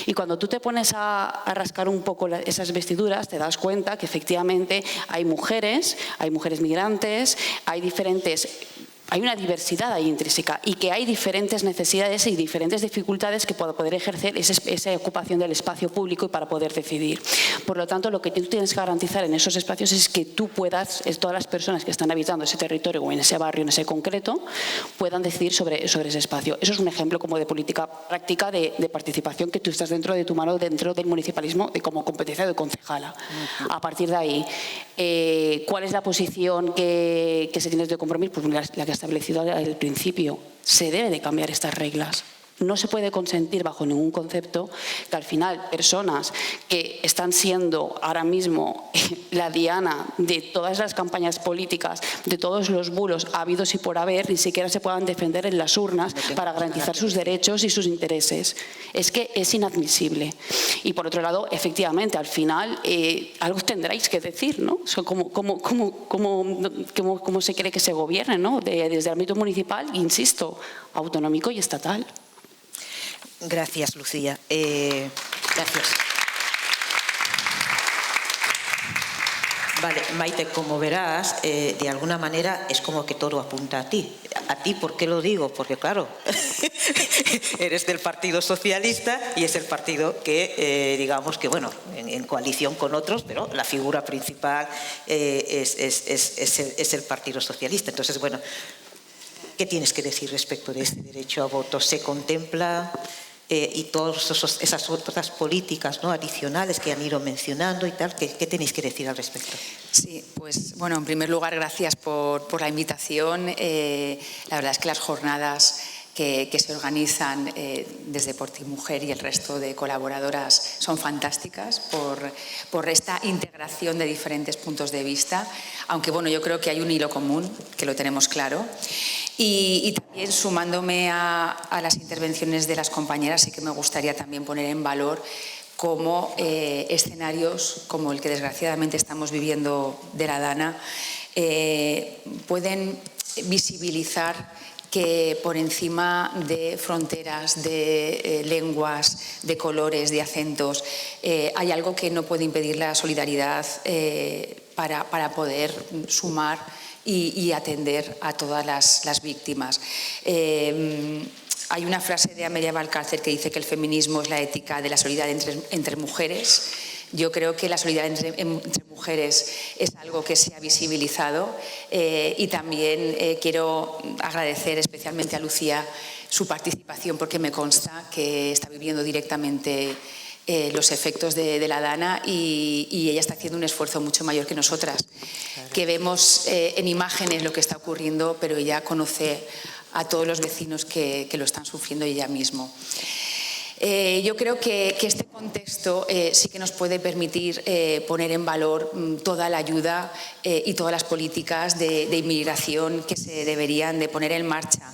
Speaker 5: Y cuando tú te pones a rascar un poco esas vestiduras, te das cuenta que efectivamente hay mujeres migrantes, hay una diversidad ahí intrínseca y que hay diferentes necesidades y diferentes dificultades que para poder ejercer esa ocupación del espacio público y para poder decidir. Por lo tanto, lo que tú tienes que garantizar en esos espacios es que tú puedas, todas las personas que están habitando ese territorio o en ese barrio, en ese concreto, puedan decidir sobre ese espacio. Eso es un ejemplo como de política práctica de participación que tú estás dentro de tu mano, dentro del municipalismo, como competencia de concejala. A partir de ahí, ¿cuál es la posición que se tiene de compromiso? Pues la que establecido al principio. Se debe de cambiar estas reglas. No se puede consentir bajo ningún concepto que al final personas que están siendo ahora mismo la diana de todas las campañas políticas, de todos los bulos habidos y por haber, ni siquiera se puedan defender en las urnas para garantizar sus derechos y sus intereses. Es que es inadmisible. Y por otro lado, efectivamente, al final algo tendréis que decir, ¿no? ¿Cómo se cree que se gobierne, ¿no? Desde el ámbito municipal, insisto, autonómico y estatal.
Speaker 6: Gracias, Lucía. Gracias. Vale, Maite, como verás, de alguna manera es como que todo apunta a ti. ¿A ti por qué lo digo? Porque claro, eres del Partido Socialista y es el partido que, digamos que, bueno, en coalición con otros, pero la figura principal es el Partido Socialista. Entonces, bueno, ¿qué tienes que decir respecto de este derecho a voto? ¿Se contempla y todas esas otras políticas, ¿no?, adicionales que han ido mencionando y tal? ¿Qué tenéis que decir al respecto?
Speaker 7: Sí, pues bueno, en primer lugar, gracias por la invitación. La verdad es que las jornadas
Speaker 5: que se organizan desde Por Ti Mujer y el resto de colaboradoras son fantásticas por esta integración de diferentes puntos de vista, aunque bueno, yo creo que hay un hilo común, que lo tenemos claro. Y también sumándome a las intervenciones de las compañeras, sí que me gustaría también poner en valor cómo escenarios como el que desgraciadamente estamos viviendo de la Dana pueden visibilizar que por encima de fronteras, de lenguas, de colores, de acentos, hay algo que no puede impedir la solidaridad para poder sumar y atender a todas las víctimas. Hay una frase de Amelia Valcárcel que dice que el feminismo es la ética de la solidaridad entre mujeres. Yo creo que la solidaridad entre mujeres es algo que se ha visibilizado y también quiero agradecer especialmente a Lucía su participación, porque me consta que está viviendo directamente los efectos de la Dana y ella está haciendo un esfuerzo mucho mayor que nosotras, que vemos en imágenes lo que está ocurriendo, pero ella conoce a todos los vecinos que lo están sufriendo ella mismo. Yo creo que este contexto sí que nos puede permitir poner en valor toda la ayuda y todas las políticas de inmigración que se deberían de poner en marcha.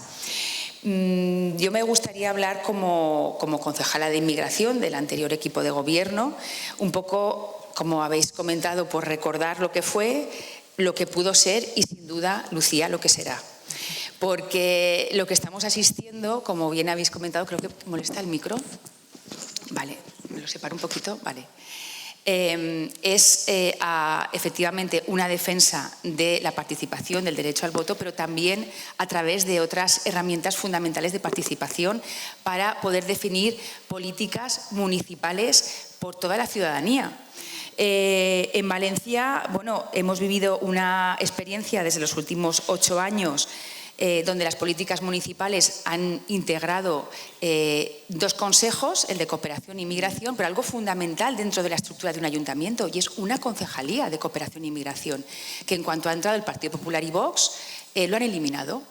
Speaker 5: Yo me gustaría hablar como concejala de inmigración del anterior equipo de gobierno, un poco, como habéis comentado, por recordar lo que fue, lo que pudo ser y sin duda, Lucía, lo que será. Porque lo que estamos asistiendo, como bien habéis comentado, creo que molesta el micro. Vale, me lo separo un poquito, vale. Es efectivamente una defensa de la participación, del derecho al voto, pero también a través de otras herramientas fundamentales de participación para poder definir políticas municipales por toda la ciudadanía. En Valencia, bueno, hemos vivido una experiencia desde los últimos 8 años donde las políticas municipales han integrado 2 consejos, el de cooperación e inmigración, pero algo fundamental dentro de la estructura de un ayuntamiento, y es una concejalía de cooperación e inmigración, que en cuanto ha entrado el Partido Popular y Vox, lo han eliminado.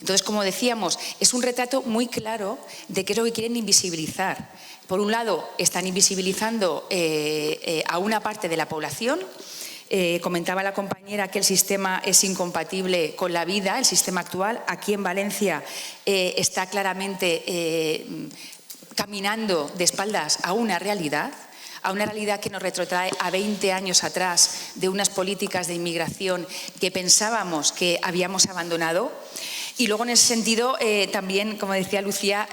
Speaker 5: Entonces, como decíamos, es un retrato muy claro de qué es lo que quieren invisibilizar. Por un lado, están invisibilizando a una parte de la población. Comentaba la compañera que el sistema es incompatible con la vida, el sistema actual. Aquí en Valencia está claramente caminando de espaldas a una realidad que nos retrotrae a 20 años atrás de unas políticas de inmigración que pensábamos que habíamos abandonado. Y luego, en ese sentido, también, como decía Lucía,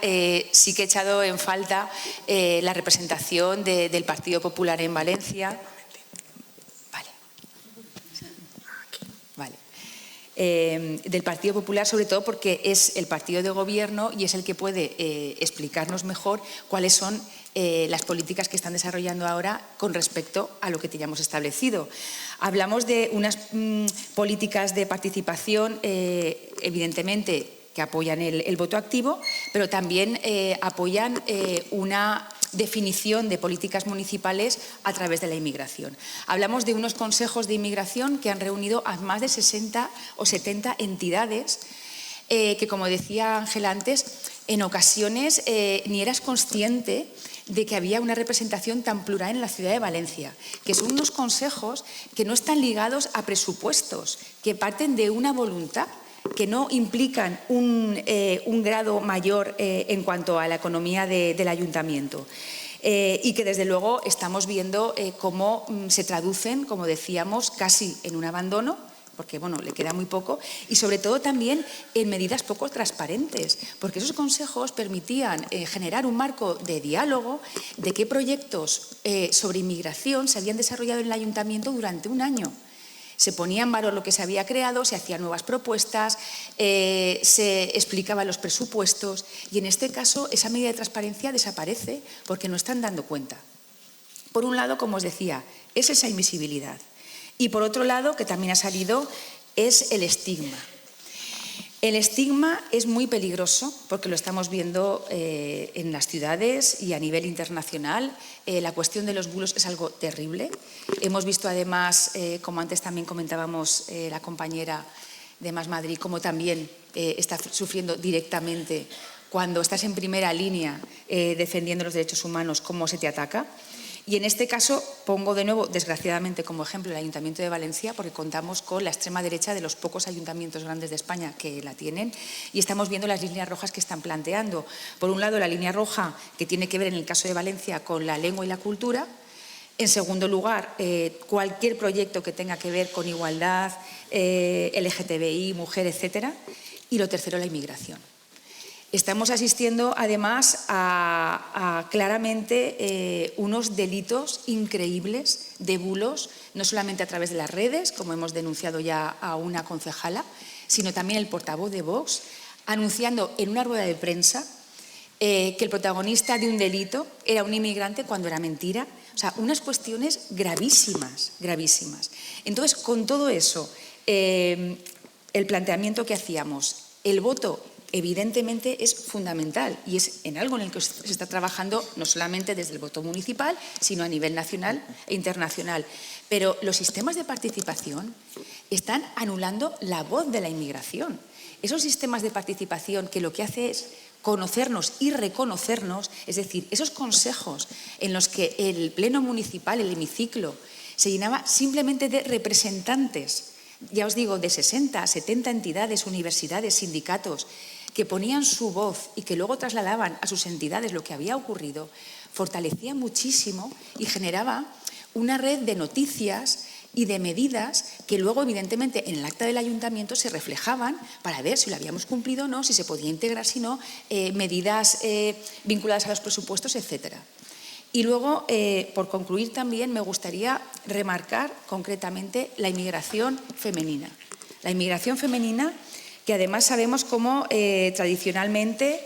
Speaker 5: sí que he echado en falta la representación del Partido Popular en Valencia. Del Partido Popular, sobre todo porque es el partido de gobierno y es el que puede explicarnos mejor cuáles son las políticas que están desarrollando ahora con respecto a lo que teníamos establecido. Hablamos de unas políticas de participación, evidentemente, que apoyan el voto activo, pero también apoyan una definición de políticas municipales a través de la inmigración. Hablamos de unos consejos de inmigración que han reunido a más de 60 o 70 entidades que, como decía Ángela antes, en ocasiones ni eras consciente de que había una representación tan plural en la ciudad de Valencia, que son unos consejos que no están ligados a presupuestos, que parten de una voluntad, que no implican un grado mayor en cuanto a la economía del ayuntamiento. Y que desde luego estamos viendo cómo se traducen, como decíamos, casi en un abandono, porque bueno, le queda muy poco, y sobre todo también en medidas poco transparentes, porque esos consejos permitían generar un marco de diálogo de qué proyectos sobre inmigración se habían desarrollado en el ayuntamiento durante un año. Se ponía en valor lo que se había creado, se hacían nuevas propuestas, se explicaban los presupuestos y en este caso esa medida de transparencia desaparece porque no están dando cuenta. Por un lado, como os decía, es esa invisibilidad y por otro lado, que también ha salido, es el estigma. El estigma es muy peligroso porque lo estamos viendo en las ciudades y a nivel internacional. La cuestión de los bulos es algo terrible. Hemos visto además, como antes también comentábamos la compañera de Más Madrid, cómo también está sufriendo directamente
Speaker 7: cuando estás en primera línea defendiendo los derechos humanos, cómo se te ataca. Y en este caso pongo de nuevo, desgraciadamente, como ejemplo el Ayuntamiento de Valencia, porque contamos con la extrema derecha de los pocos ayuntamientos grandes de España que la tienen, y estamos viendo las líneas rojas que están planteando. Por un lado, la línea roja que tiene que ver en el caso de Valencia con la lengua y la cultura. En segundo lugar, cualquier proyecto que tenga que ver con igualdad, LGTBI, mujer, etcétera. Y lo tercero, la inmigración. Estamos asistiendo, además, a claramente unos delitos increíbles de bulos, no solamente a través de las redes, como hemos denunciado ya a una concejala, sino también el portavoz de Vox, anunciando en una rueda de prensa que el protagonista de un delito era un inmigrante cuando era mentira. O sea, unas cuestiones gravísimas, gravísimas. Entonces, con todo eso, el planteamiento que hacíamos, el voto evidentemente es fundamental y es en algo en el que se está trabajando no solamente desde el voto municipal, sino a nivel nacional e internacional. Pero los sistemas de participación están anulando la voz de la inmigración. Esos sistemas de participación que lo que hace es conocernos y reconocernos, es decir, esos consejos en los que el pleno municipal, el hemiciclo, se llenaba simplemente de representantes, ya os digo, de 60, 70 entidades, universidades, sindicatos, que ponían su voz y que luego trasladaban a sus entidades lo que había ocurrido, fortalecía muchísimo y generaba una red de noticias y de medidas que luego, evidentemente, en el acta del ayuntamiento se reflejaban para ver si lo habíamos cumplido o no, si se podía integrar, si no, medidas vinculadas a los presupuestos, etcétera. Y luego, por concluir también, me gustaría remarcar concretamente la inmigración femenina. La inmigración femenina, que además sabemos cómo tradicionalmente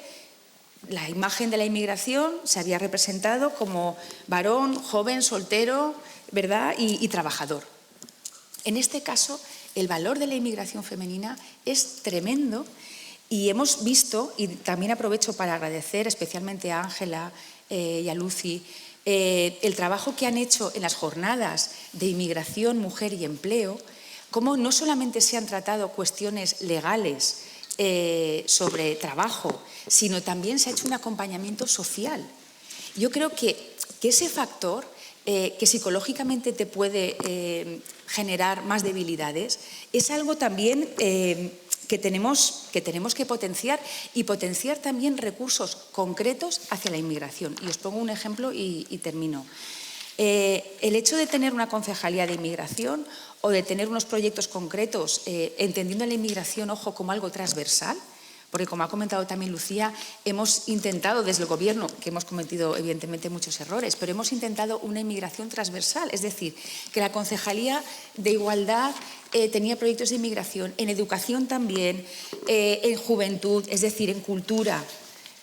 Speaker 7: la imagen de la inmigración se había representado como varón, joven, soltero, ¿verdad? Y trabajador. En este caso, el valor de la inmigración femenina es tremendo y hemos visto, y también aprovecho para agradecer especialmente a Ángela y a Lucy, el trabajo que han hecho en las jornadas de inmigración, mujer y empleo, cómo no solamente se han tratado cuestiones legales sobre trabajo, sino también se ha hecho un acompañamiento social. Yo creo que ese factor que psicológicamente te puede generar más debilidades, es algo también que tenemos que potenciar y potenciar también recursos concretos hacia la inmigración. Y os pongo un ejemplo y termino. El hecho de tener una concejalía de inmigración o de tener unos proyectos concretos, entendiendo la inmigración, ojo, como algo transversal, porque como ha comentado también Lucía, hemos intentado desde el Gobierno, que hemos cometido evidentemente muchos errores, pero hemos intentado una inmigración transversal, es decir, que la Concejalía de Igualdad tenía proyectos de inmigración, en educación también, en juventud, es decir, en cultura,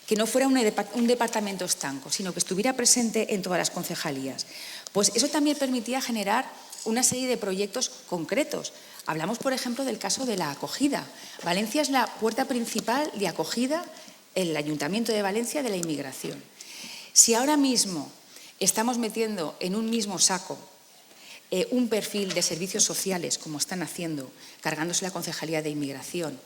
Speaker 7: que no fuera un departamento estanco, sino que estuviera presente en todas las concejalías. Pues eso también permitía generar una serie de proyectos concretos. Hablamos, por ejemplo, del caso de la acogida. Valencia es la puerta principal de acogida, el Ayuntamiento de Valencia, de la inmigración. Si ahora mismo estamos metiendo en un mismo saco un perfil de servicios sociales, como están haciendo, cargándose la Concejalía de Inmigración,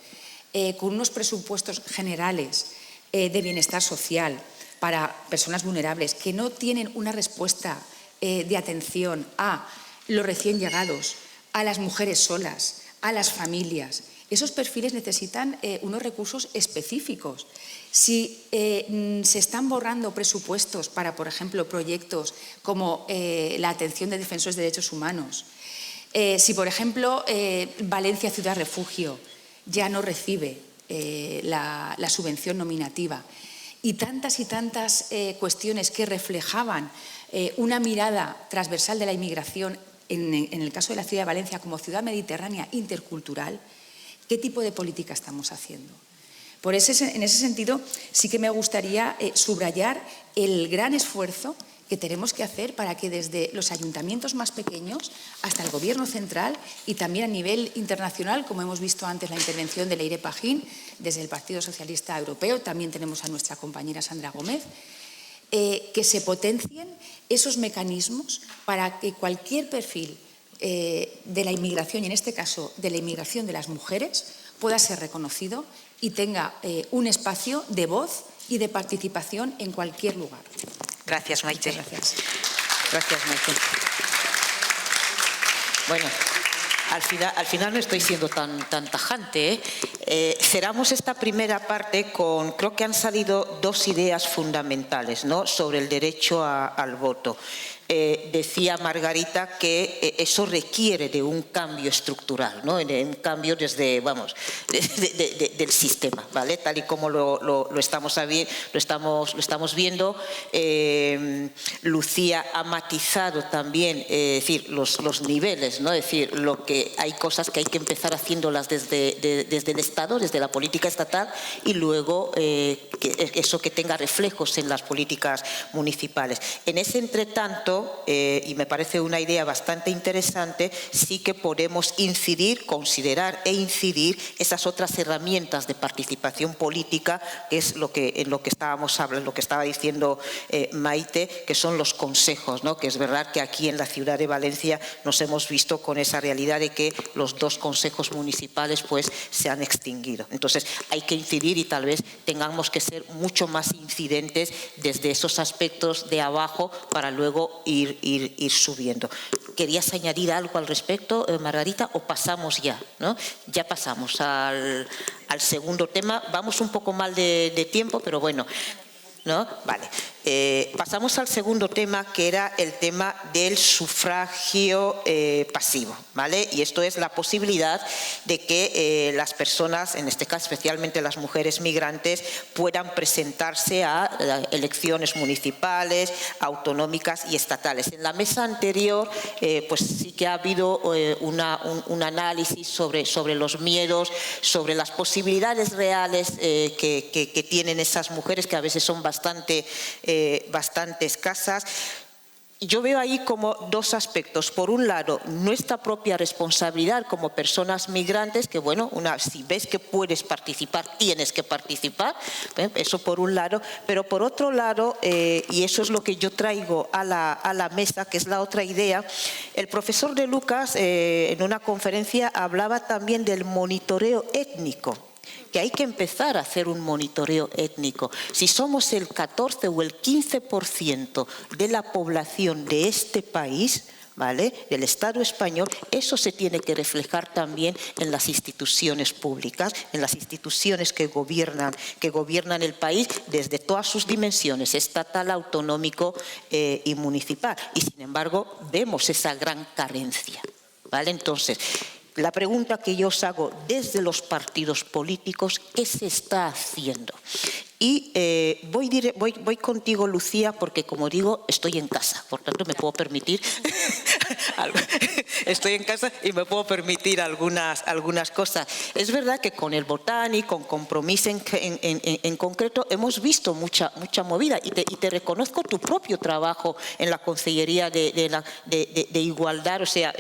Speaker 7: con unos presupuestos generales de bienestar social para personas vulnerables que no tienen una respuesta de atención a los recién llegados, a las mujeres solas, a las familias. Esos perfiles necesitan unos recursos específicos. Si se están borrando presupuestos para, por ejemplo, proyectos como la atención de defensores de derechos humanos, si, por ejemplo, Valencia Ciudad Refugio ya no recibe la subvención nominativa y tantas cuestiones que reflejaban una mirada transversal de la inmigración en el caso de la ciudad de Valencia como ciudad mediterránea intercultural, ¿qué tipo de política estamos haciendo? En ese sentido, sí que me gustaría subrayar el gran esfuerzo que tenemos que hacer para que desde los ayuntamientos más pequeños hasta el Gobierno central y también a nivel internacional, como hemos visto antes la intervención de Leire Pajín, desde el Partido Socialista Europeo, también tenemos a nuestra compañera Sandra Gómez, que se potencien esos mecanismos para que cualquier perfil de la inmigración, y en este caso de la inmigración de las mujeres, pueda ser reconocido y tenga un espacio de voz y de participación en cualquier lugar.
Speaker 2: Gracias, Maite.
Speaker 7: Muchas gracias.
Speaker 2: Gracias, Maite.
Speaker 6: Bueno, al final no estoy siendo tan tajante, ¿eh? Cerramos esta primera parte con, creo que han salido dos ideas fundamentales, ¿no?, sobre el derecho al voto. Decía Margarita que eso requiere de un cambio estructural, ¿no?, un cambio desde, vamos, del sistema, ¿vale? Tal y como lo estamos viendo. Lucía ha matizado también, es decir, los niveles, ¿no? Es decir, hay cosas que hay que empezar haciéndolas desde el Estado, desde la política estatal, y luego eso que tenga reflejos en las políticas municipales. En ese entretanto, y me parece una idea bastante interesante, sí que podemos considerar e incidir esas otras herramientas de participación política, que es en lo que estábamos hablando, lo que estaba diciendo Maite, que son los consejos, ¿no? Que es verdad que aquí en la ciudad de Valencia nos hemos visto con esa realidad de que los 2 consejos municipales pues se han extinguido. Entonces hay que incidir y tal vez tengamos que ser mucho más incidentes desde esos aspectos de abajo para luego ir subiendo. ¿Querías añadir algo al respecto, Margarita, o pasamos ya, ¿no? Ya pasamos al segundo tema. Vamos un poco mal de tiempo, pero bueno, ¿no? Vale. Pasamos al segundo tema, que era el tema del sufragio pasivo, ¿vale? Y esto es la posibilidad de que las personas, en este caso especialmente las mujeres migrantes, puedan presentarse a elecciones municipales, autonómicas y estatales. En la mesa anterior, pues sí que ha habido un análisis sobre los miedos, sobre las posibilidades reales que tienen esas mujeres, que a veces son bastante escasas. Yo veo ahí como 2 aspectos. Por un lado, nuestra propia responsabilidad como personas migrantes, que bueno, si ves que puedes participar, tienes que participar, eso por un lado, pero por otro lado, y eso es lo que yo traigo a la mesa, que es la otra idea, el profesor De Lucas en una conferencia hablaba también del monitoreo étnico, que hay que empezar a hacer un monitoreo étnico. Si somos el 14 o el 15% de la población de este país, ¿vale?, del Estado español, eso se tiene que reflejar también en las instituciones públicas, en las instituciones que gobiernan el país desde todas sus dimensiones, estatal, autonómico y municipal. Y sin embargo, vemos esa gran carencia, ¿vale? Entonces, la pregunta que yo os hago desde los partidos políticos, ¿qué se está haciendo? Y voy contigo, Lucía, porque como digo, estoy en casa, por tanto me puedo permitir estoy en casa y me puedo permitir algunas cosas. Es verdad que con el Botani, con Compromís en concreto, hemos visto mucha movida, y te reconozco tu propio trabajo en la Consellería de Igualdad, o sea,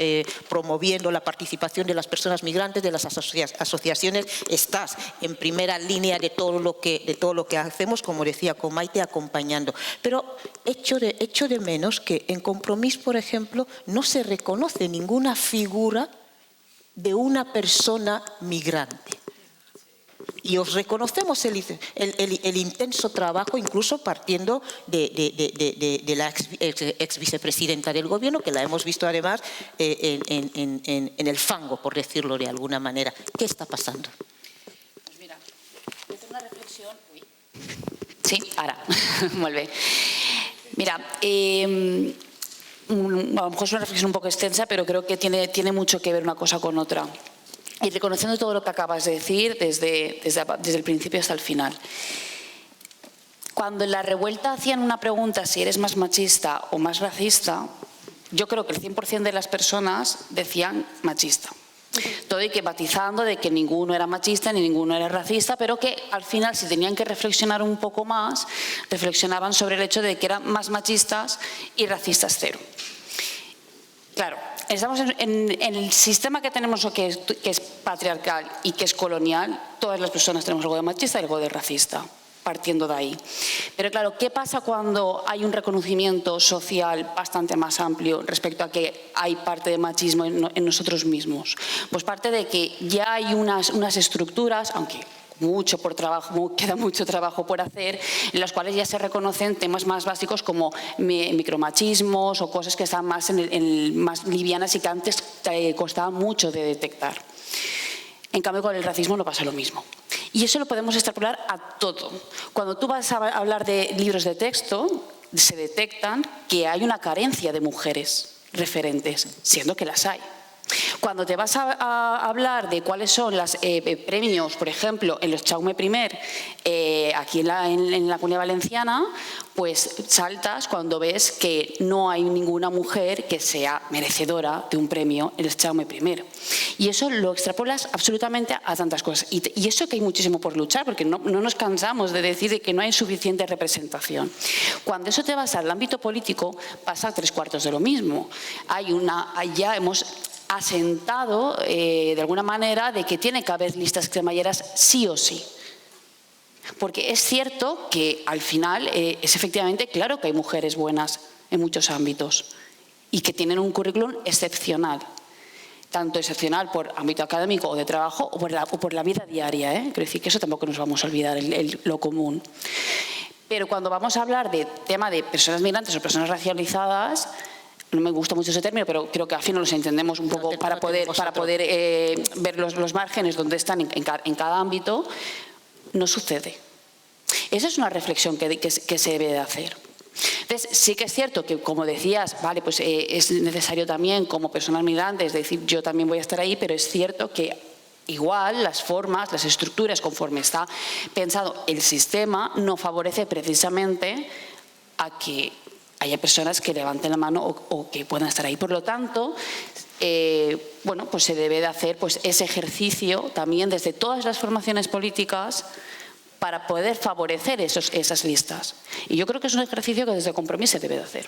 Speaker 6: promoviendo la participación de las personas migrantes, de las asociaciones. Estás en primera línea de todo lo que hacemos, como decía, con Maite, acompañando. Pero echo de menos que en Compromís, por ejemplo, no se reconoce ninguna figura de una persona migrante. Y os reconocemos el intenso trabajo, incluso partiendo de la ex vicepresidenta del gobierno, que la hemos visto además en el fango, por decirlo de alguna manera. ¿Qué está pasando?
Speaker 5: Pues mira, voy a hacer una reflexión. Sí, ahora, vuelve. Mira, a lo mejor es una reflexión un poco extensa, pero creo que tiene mucho que ver una cosa con otra. Y reconociendo todo lo que acabas de decir desde el principio hasta el final. Cuando en la revuelta hacían una pregunta si eres más machista o más racista, yo creo que el 100% de las personas decían machista. Todo y que matizando de que ninguno era machista ni ninguno era racista, pero que al final, si tenían que reflexionar un poco más, reflexionaban sobre el hecho de que eran más machistas y racistas cero. Claro, estamos en el sistema que tenemos, que es patriarcal y que es colonial. Todas las personas tenemos algo de machista y algo de racista, partiendo de ahí. Pero claro, ¿qué pasa cuando hay un reconocimiento social bastante más amplio respecto a que hay parte de machismo en nosotros mismos? Pues parte de que ya hay unas estructuras, aunque queda mucho trabajo por hacer, en los cuales ya se reconocen temas más básicos como micromachismos o cosas que están más más livianas y que antes costaba mucho de detectar. En cambio, con el racismo no pasa lo mismo. Y eso lo podemos extrapolar a todo. Cuando tú vas a hablar de libros de texto, se detectan que hay una carencia de mujeres referentes, siendo que las hay. Cuando te vas a hablar de cuáles son los premios, por ejemplo, en los Jaume I, aquí en la Comunidad Valenciana, pues saltas cuando ves que no hay ninguna mujer que sea merecedora de un premio en los Jaume I. Y eso lo extrapolas absolutamente a tantas cosas. Y eso que hay muchísimo por luchar, porque no nos cansamos de decir que no hay suficiente representación. Cuando eso te vas al ámbito político, pasa 3/4 de lo mismo. Ya hemos asentado de alguna manera de que tiene que haber listas cremalleras sí o sí. Porque es cierto que al final es efectivamente claro que hay mujeres buenas en muchos ámbitos y que tienen un currículum excepcional. Tanto excepcional por ámbito académico o de trabajo o por la vida diaria. Quiero decir que eso tampoco nos vamos a olvidar, lo común. Pero cuando vamos a hablar de tema de personas migrantes o personas racializadas, no me gusta mucho ese término, pero creo que al fin nos entendemos un poco para poder ver los márgenes donde están en cada ámbito, no sucede. Esa es una reflexión que se debe de hacer. Entonces, sí que es cierto que, como decías, vale, pues es necesario también como personas migrantes decir yo también voy a estar ahí, pero es cierto que igual las formas, las estructuras conforme está pensado el sistema no favorece precisamente a que haya personas que levanten la mano o que puedan estar ahí. Por lo tanto, bueno, pues se debe de hacer pues, ese ejercicio también desde todas las formaciones políticas para poder favorecer esas listas. Y yo creo que es un ejercicio que desde Compromís se debe de hacer.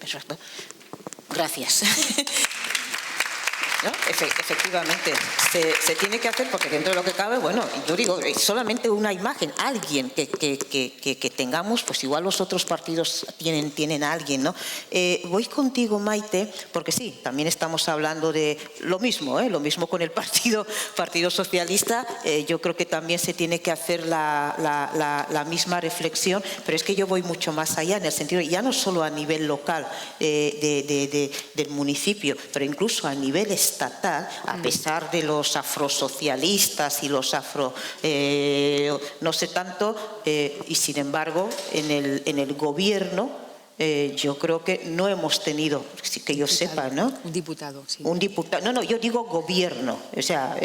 Speaker 6: Perfecto. Gracias. ¿No? Efectivamente, se tiene que hacer porque dentro de lo que cabe, bueno, yo digo, solamente una imagen, alguien que tengamos, pues igual los otros partidos tienen a alguien, ¿no? Voy contigo, Maite, porque sí, también estamos hablando de lo mismo con el Partido Socialista, yo creo que también se tiene que hacer la misma reflexión, pero es que yo voy mucho más allá, en el sentido, ya no solo a nivel local del municipio, pero incluso a nivel estatal, a pesar de los afrosocialistas y los no sé tanto, y sin embargo en el gobierno yo creo que no hemos tenido, que yo sepa, ¿no?
Speaker 7: Un diputado, sí.
Speaker 6: Un diputado, no, yo digo gobierno, o sea…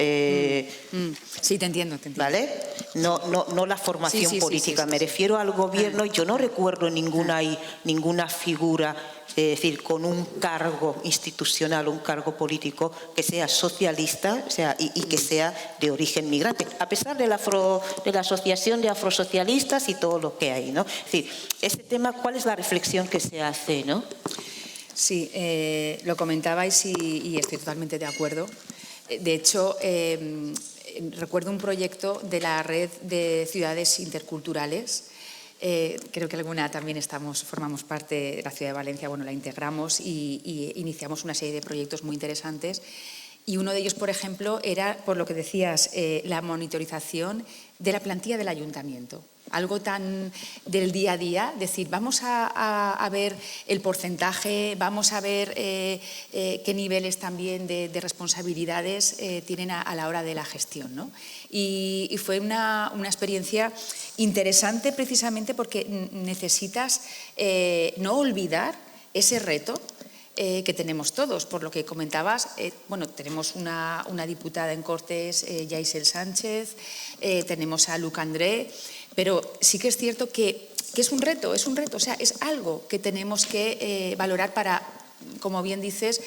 Speaker 7: Sí, te entiendo.
Speaker 6: ¿Vale? No la formación política, me refiero al gobierno, yo no recuerdo ninguna figura, es decir, con un cargo institucional, un cargo político que sea socialista, o sea, y que sea de origen migrante, a pesar de la asociación de afrosocialistas y todo lo que hay, ¿no? Es decir, este tema, ¿cuál es la reflexión que se hace, no?
Speaker 7: Sí, lo comentabais y estoy totalmente de acuerdo. De hecho, recuerdo un proyecto de la Red de Ciudades Interculturales. Creo que alguna también formamos parte de la ciudad de Valencia, bueno, la integramos y iniciamos una serie de proyectos muy interesantes. Y uno de ellos, por ejemplo, era, por lo que decías, la monitorización de la plantilla del ayuntamiento. Algo tan del día a día, decir, vamos a ver el porcentaje, vamos a ver qué niveles también de responsabilidades tienen a la hora de la gestión, ¿no? Y fue una experiencia interesante precisamente porque necesitas no olvidar ese reto que tenemos todos. Por lo que comentabas, bueno, tenemos una diputada en Cortes, Yaisel Sánchez, tenemos a Luc André, pero sí que es cierto que es un reto, o sea, es algo que tenemos que valorar para, como bien dices,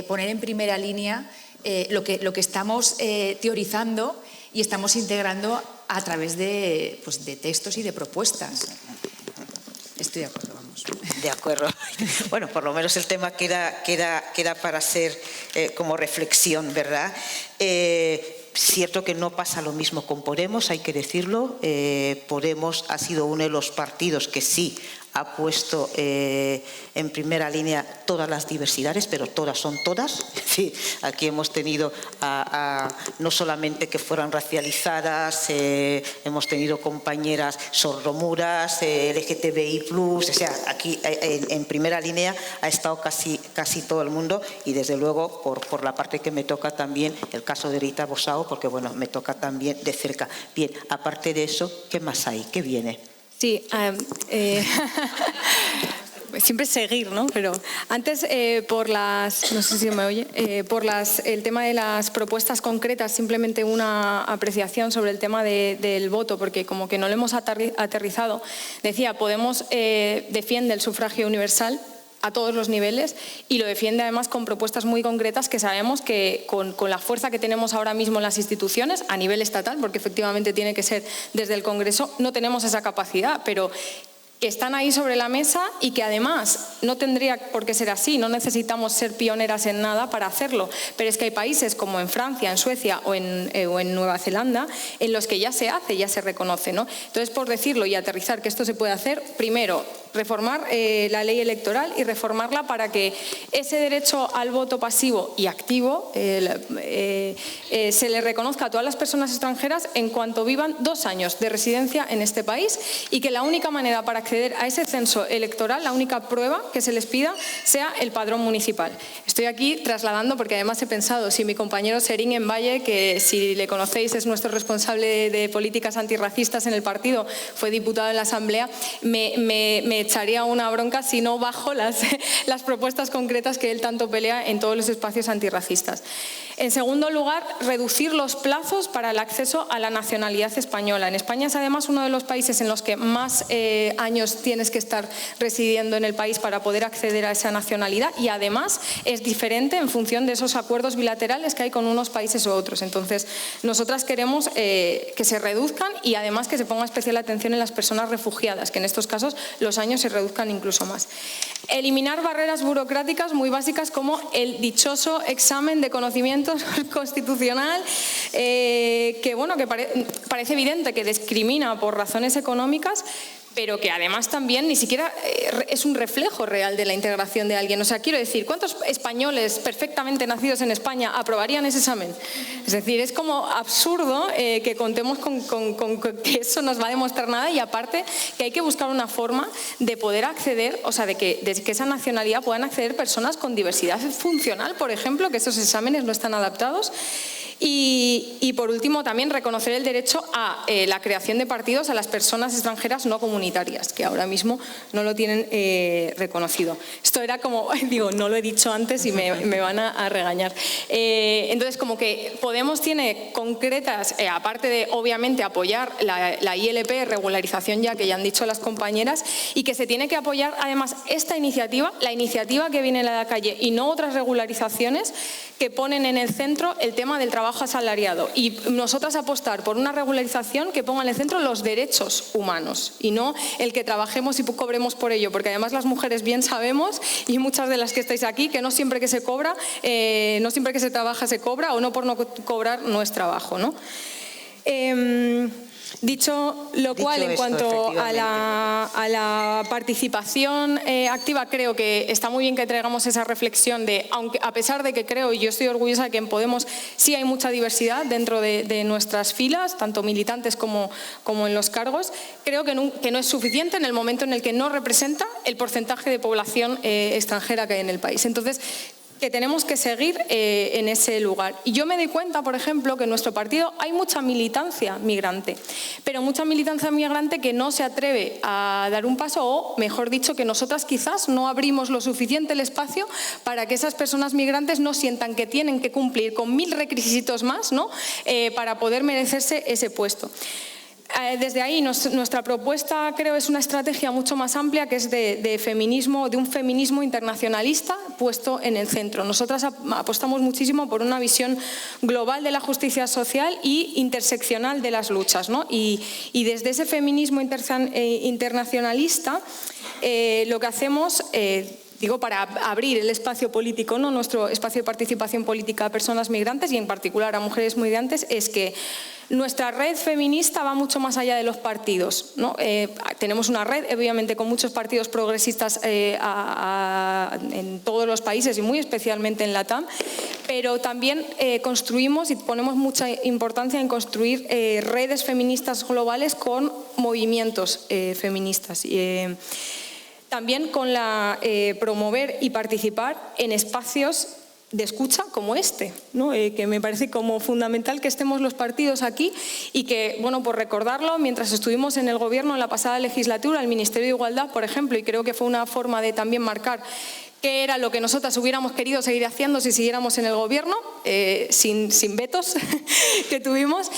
Speaker 7: poner en primera línea lo que estamos teorizando y estamos integrando a través de textos y de propuestas. Estoy de acuerdo, vamos.
Speaker 6: De acuerdo. Bueno, por lo menos el tema queda para hacer como reflexión, ¿verdad? Cierto que no pasa lo mismo con Podemos, hay que decirlo. Podemos ha sido uno de los partidos que sí ha puesto en primera línea todas las diversidades, pero todas son todas. Es decir, aquí hemos tenido no solamente que fueran racializadas, hemos tenido compañeras sordomudas, LGTBI+, o sea, aquí en primera línea ha estado casi todo el mundo, y desde luego por la parte que me toca también el caso de Rita Bosao, porque bueno, me toca también de cerca. Bien, aparte de eso, ¿qué más hay? ¿Qué viene?
Speaker 4: Sí, siempre seguir, ¿no? Pero antes, no sé si me oye, el tema de las propuestas concretas, simplemente una apreciación sobre el tema del voto, porque como que no lo hemos aterrizado. Decía, Podemos defiende el sufragio universal a todos los niveles, y lo defiende además con propuestas muy concretas que sabemos que con la fuerza que tenemos ahora mismo en las instituciones, a nivel estatal, porque efectivamente tiene que ser desde el Congreso, no tenemos esa capacidad, pero que están ahí sobre la mesa y que además no tendría por qué ser así, no necesitamos ser pioneras en nada para hacerlo, pero es que hay países como en Francia, en Suecia o en Nueva Zelanda en los que ya se hace, ya se reconoce, ¿no? Entonces, por decirlo y aterrizar que esto se puede hacer, primero, reformar la ley electoral y reformarla para que ese derecho al voto pasivo y activo se le reconozca a todas las personas extranjeras en cuanto vivan 2 años de residencia en este país, y que la única manera para acceder a ese censo electoral, la única prueba que se les pida, sea el padrón municipal. Estoy aquí trasladando porque además he pensado, si mi compañero Serín en Valle, que si le conocéis es nuestro responsable de políticas antirracistas en el partido, fue diputado en la Asamblea, me echaría una bronca si no bajo las propuestas concretas que él tanto pelea en todos los espacios antirracistas. En segundo lugar, reducir los plazos para el acceso a la nacionalidad española. En España es además uno de los países en los que más años tienes que estar residiendo en el país para poder acceder a esa nacionalidad, y además es diferente en función de esos acuerdos bilaterales que hay con unos países u otros. Entonces, nosotras queremos que se reduzcan, y además que se ponga especial atención en las personas refugiadas, que en estos casos los años se reduzcan incluso más. Eliminar barreras burocráticas muy básicas como el dichoso examen de conocimientos constitucional, que parece evidente que discrimina por razones económicas, pero que además también ni siquiera es un reflejo real de la integración de alguien. O sea, quiero decir, ¿cuántos españoles perfectamente nacidos en España aprobarían ese examen? Es decir, es como absurdo que contemos con que eso nos va a demostrar nada, y aparte que hay que buscar una forma de poder acceder, o sea, de que esa nacionalidad puedan acceder personas con diversidad funcional, por ejemplo, que esos exámenes no están adaptados. Y por último, también reconocer el derecho a la creación de partidos a las personas extranjeras no comunitarias, que ahora mismo no lo tienen reconocido. Esto era como, digo, no lo he dicho antes y me van a regañar. Entonces, como que Podemos tiene concretas, aparte de obviamente apoyar la ILP, regularización ya, que ya han dicho las compañeras, y que se tiene que apoyar además esta iniciativa, la iniciativa que viene de la calle, y no otras regularizaciones que ponen en el centro el tema del trabajo asalariado, y nosotras apostar por una regularización que ponga en el centro los derechos humanos y no el que trabajemos y cobremos por ello, porque además las mujeres bien sabemos, y muchas de las que estáis aquí, que no siempre que se cobra, no siempre que se trabaja se cobra, o no por no cobrar no es trabajo, ¿no? Dicho lo cual, en cuanto a la participación activa, creo que está muy bien que traigamos esa reflexión de, aunque a pesar de que creo, y yo estoy orgullosa de que en Podemos sí hay mucha diversidad dentro de nuestras filas, tanto militantes como en los cargos, creo que no es suficiente en el momento en el que no representa el porcentaje de población extranjera que hay en el país. Entonces, que tenemos que seguir en ese lugar. Y yo me doy cuenta, por ejemplo, que en nuestro partido hay mucha militancia migrante, pero mucha militancia migrante que no se atreve a dar un paso, o, mejor dicho, que nosotras quizás no abrimos lo suficiente el espacio para que esas personas migrantes no sientan que tienen que cumplir con 1000 requisitos más, ¿no? Para poder merecerse ese puesto. Desde ahí nuestra propuesta, creo, es una estrategia mucho más amplia, que es de un feminismo internacionalista puesto en el centro. Nosotras apostamos muchísimo por una visión global de la justicia social y interseccional de las luchas, ¿no? Y desde ese feminismo internacionalista lo que hacemos digo, para abrir el espacio político, ¿no? Nuestro espacio de participación política a personas migrantes y en particular a mujeres migrantes, es que nuestra red feminista va mucho más allá de los partidos, ¿no? Tenemos una red, obviamente, con muchos partidos progresistas en todos los países y muy especialmente en LATAM, pero también construimos y ponemos mucha importancia en construir redes feministas globales con movimientos feministas. También con promover y participar en espacios de escucha como este, ¿no? Que me parece como fundamental que estemos los partidos aquí y que, bueno, por recordarlo, mientras estuvimos en el Gobierno en la pasada legislatura, el Ministerio de Igualdad, por ejemplo, y creo que fue una forma de también marcar qué era lo que nosotras hubiéramos querido seguir haciendo si siguiéramos en el Gobierno, sin vetos que tuvimos,